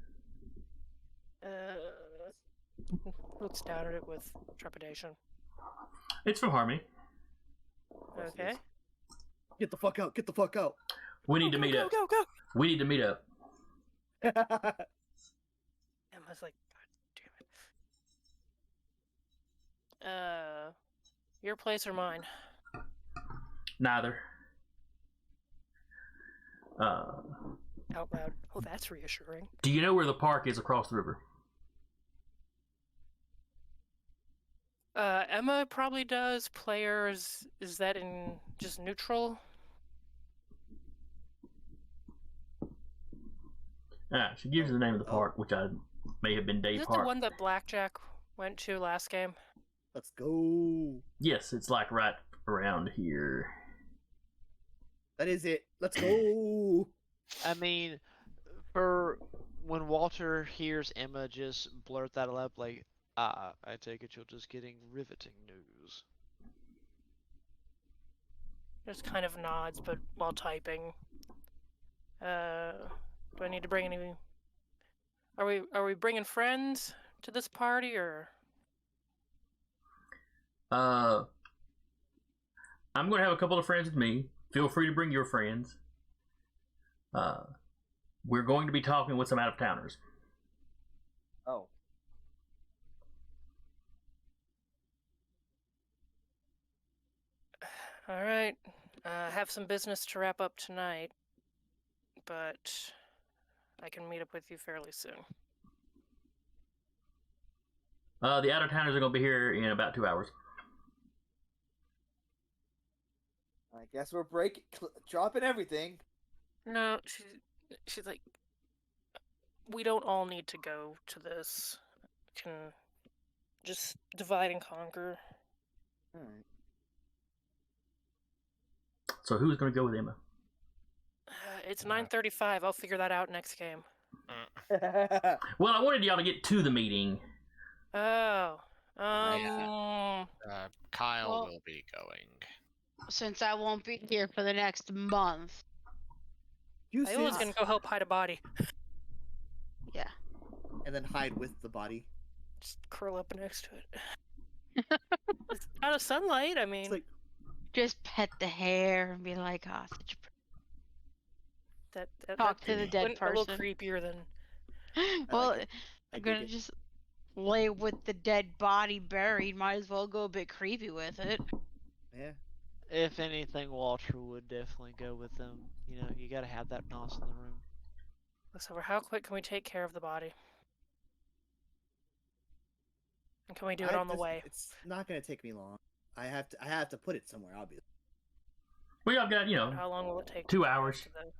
Looks down at it with trepidation.
It's from Harmony.
Yes, it
Okay.
is. Get the fuck out! Get the fuck out!
We need to meet up.
Go!
We need to meet up.
Emma's like, God damn it. Your place or mine?
Neither.
Out loud. Oh, that's reassuring.
Do you know where the park is across the river?
Emma probably does. Players, is that in just neutral?
She gives you the name of the park, which I may have been Day
Is it
Park.
the one that Blackjack went to last game?
Let's go.
Yes, it's like right around here.
That is it. Let's go.
I mean, for when Walter hears Emma just blurt that out, like, I take it you're just getting riveting news.
Just kind of nods, but while typing. Do I need to bring any? Are we bringing friends to this party or?
I'm going to have a couple of friends with me. Feel free to bring your friends. We're going to be talking with some out-of-towners.
Oh.
All right. Have some business to wrap up tonight, but I can meet up with you fairly soon.
The out-of-towners are going to be here in about 2 hours.
I guess we're dropping everything.
No, she's like, we don't all need to go to this. Can just divide and conquer.
All right.
So who's going to go with Emma?
It's 9:35. I'll figure that out next game.
Well, I wanted y'all to get to the meeting.
Oh.
Kyle
Well-
will be going.
Since I won't be here for the next month.
You
I was
sis.
gonna go help hide a body.
Yeah.
And then hide with the body.
Just curl up next to it. It's out of sunlight. I mean,
It's like,
Just pet the hair and be like, ah, such
that
talk to the dead
went a little
person.
creepier than.
a... Well,
like it. I
I'm
dig
gonna
it.
just lay with the dead body buried. Might as well go a bit creepy with it.
Yeah.
If anything, Walter would definitely go with them. You know, you gotta have that nos in the room.
So, how quick can we take care of the body? And can we do it on the way?
It's not gonna take me long. I have to put it somewhere, obviously.
Well, y'all got,
How long will it take?
2
to get
hours.
to the-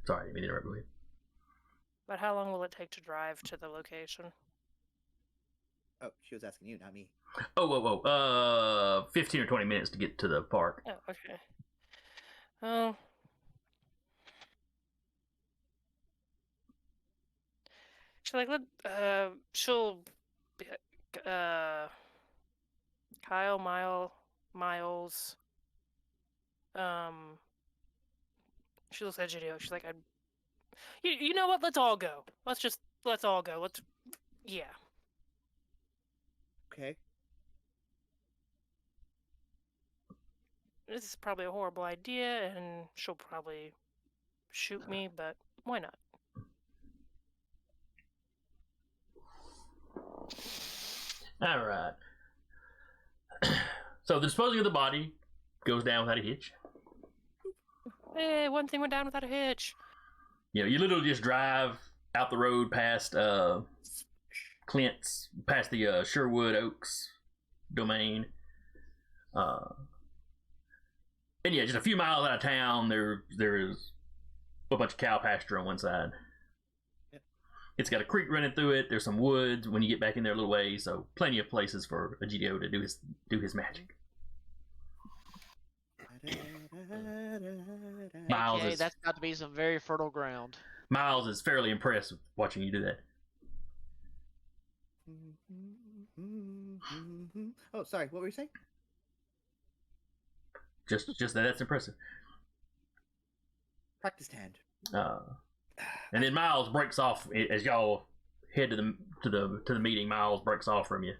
Sorry, I didn't mean to interrupt you.
But how long will it take to drive to the location?
Oh, she was asking you, not me.
Oh, 15 or 20 minutes to get to the park.
Oh, okay. Oh. She'll Kyle, Miles, she looks at Gideon. She's like, you know what? Let's all go. Let's all go. Yeah.
Okay.
This is probably a horrible idea, and she'll probably shoot me, but why not?
All right. So the disposing of the body goes down without a hitch.
Hey, one thing went down without a hitch.
You literally just drive out the road past Clint's, past the Sherwood Oaks domain. And yeah, just a few miles out of town, there is a bunch of cow pasture on one side.
Yep.
It's got a creek running through it. There's some woods when you get back in there a little ways, so plenty of places for a GDO to do his magic. Miles
Okay,
is
that's got to be some very fertile ground.
Miles is fairly impressed with watching you do that.
Oh, sorry. What were you saying?
Just that's impressive.
Practiced hand.
And then Miles breaks off as y'all head to the meeting. Miles breaks off from you.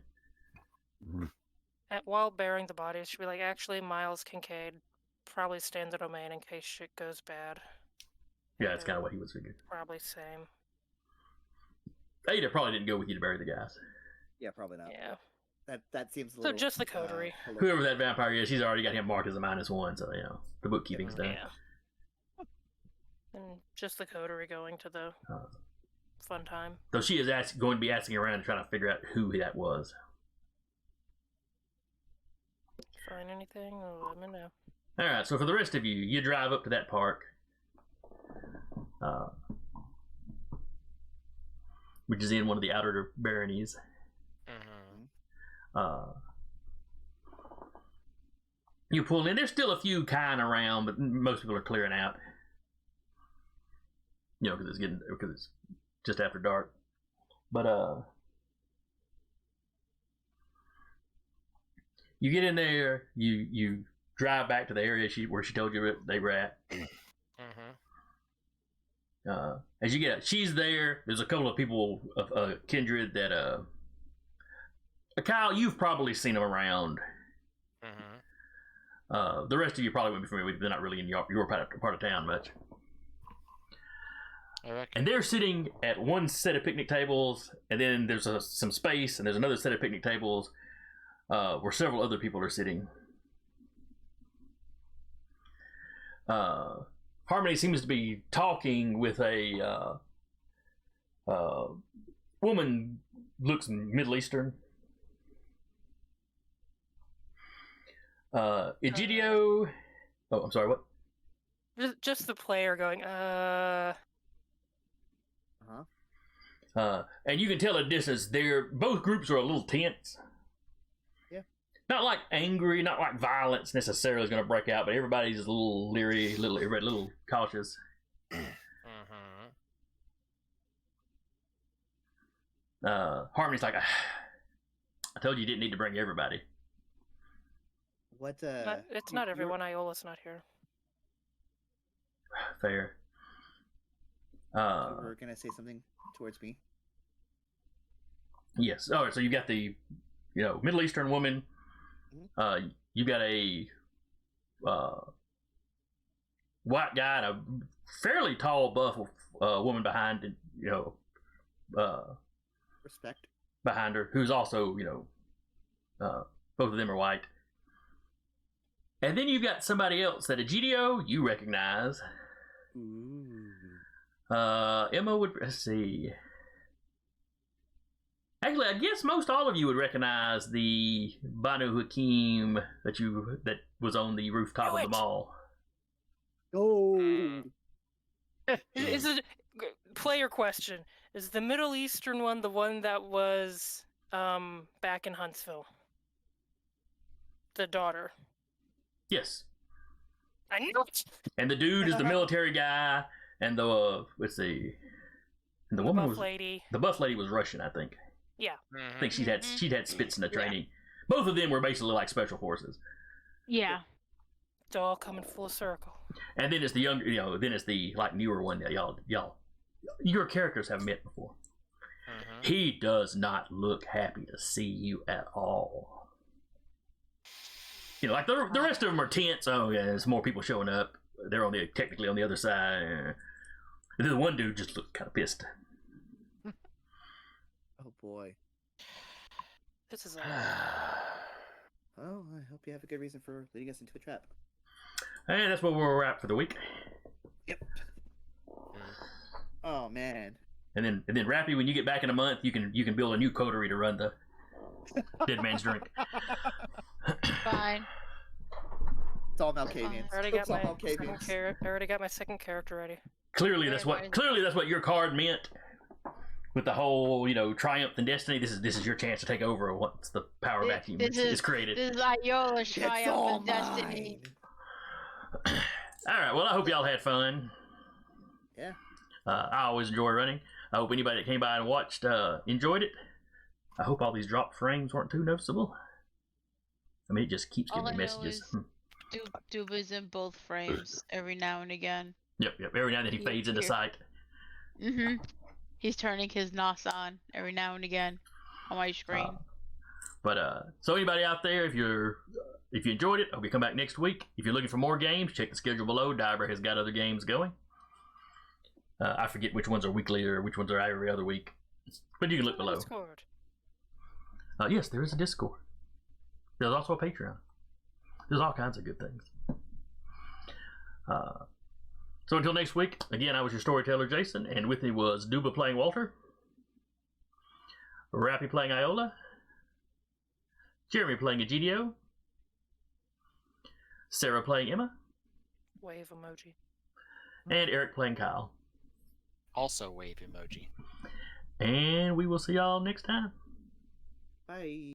While burying the bodies, she'd be like, actually, Miles Kincaid probably stay in the domain in case shit goes bad.
Yeah, that's kind of what he was figuring.
Probably same.
Ada probably didn't go with you to bury the guys.
Yeah, probably not.
Yeah.
That seems a
So
little.
just the coterie.
Whoever that vampire is, she's already got him marked as a -1, so the bookkeeping's done.
Yeah. And just the coterie going to the fun time.
So she is going to be asking around and trying to figure out who that was.
Find anything? Oh, let me know.
All right, so for the rest of you, you drive up to that park, which is in one of the outer baronies. You pull in. There's still a few kine around, but most people are clearing out. Because it's just after dark. But you get in there. You drive back to the area where she told you they were at. As you get, she's there. There's a couple of people of kindred that Kyle, you've probably seen them around. The rest of you probably wouldn't be familiar with them. They're not really in your part of town much. And they're sitting at one set of picnic tables, and then there's some space, and there's another set of picnic tables where several other people are sitting. Harmony seems to be talking with a woman, looks Middle Eastern. Egidio. Oh, I'm sorry. What?
Just the player going.
And you can tell at a distance. Both groups are a little tense.
Yeah.
Not like angry, not like violence necessarily is going to break out, but everybody's a little leery, a little cautious. Harmony's like, I told you didn't need to bring everybody.
What?
It's not everyone. Iola's not here.
Fair.
You were gonna say something towards me.
Yes. All right. So you got the, Middle Eastern woman. You got a white guy and a fairly tall, buff woman behind,
Respect.
behind her, who's also, both of them are white. And then you've got somebody else that Egidio you recognize.
Ooh.
Emma would, let's see. Actually, I guess most all of you would recognize the Banu Hakim that was on the rooftop of the mall.
Oh.
Is it player question? Is the Middle Eastern one the one that was back in Huntsville? The daughter.
Yes.
I know.
And the dude is the military guy, and the let's see, and the woman
buff
was
lady.
The buff lady was Russian, I think.
Yeah.
I think she'd had spits in the training. Both of them were basically like special forces.
Yeah.
It's all coming full circle.
And then it's the younger, then it's the like newer one that y'all, your characters have met before. He does not look happy to see you at all. Like the rest of them are tense. Oh yeah, there's more people showing up. They're technically on the other side. And then the one dude just looked kind of pissed.
Oh boy.
This is.
Oh, I hope you have a good reason for leading us into a trap.
And that's where we're at for the week.
Yep. Oh man.
And then Rappy, when you get back in a month, you can build a new coterie to run the Dead Man's Drink.
Fine.
It's all Malkavians.
I already got my second character ready.
Clearly, that's what your card meant. with the whole, triumph and destiny, this is your chance to take over once the power vacuum is created.
This is Iola's
It's
triumph
all
and destiny.
mine.
All right. Well, I hope y'all had fun.
Yeah.
I always enjoy running. I hope anybody that came by and watched enjoyed it. I hope all these dropped frames weren't too noticeable. I mean, it just keeps
All
giving me
I know
messages.
is Duba's in both frames every now and again.
Yep. Every now and then he fades into sight.
He's turning his NOS on every now and again on my screen.
So anybody out there, if you enjoyed it, I hope you come back next week. If you're looking for more games, check the schedule below. Diver has got other games going. I forget which ones are weekly or which ones are every other week, but you can look below.
Discord.
Yes, there is a Discord. There's also a Patreon. There's all kinds of good things. So until next week, again, I was your storyteller, Jason, and with me was Duba playing Walter, Rappy playing Iola, Jeremy playing Egidio, Sarah playing Emma,
Wave emoji.
and Eric playing Kyle.
Also wave emoji.
And we will see y'all next time.
Bye.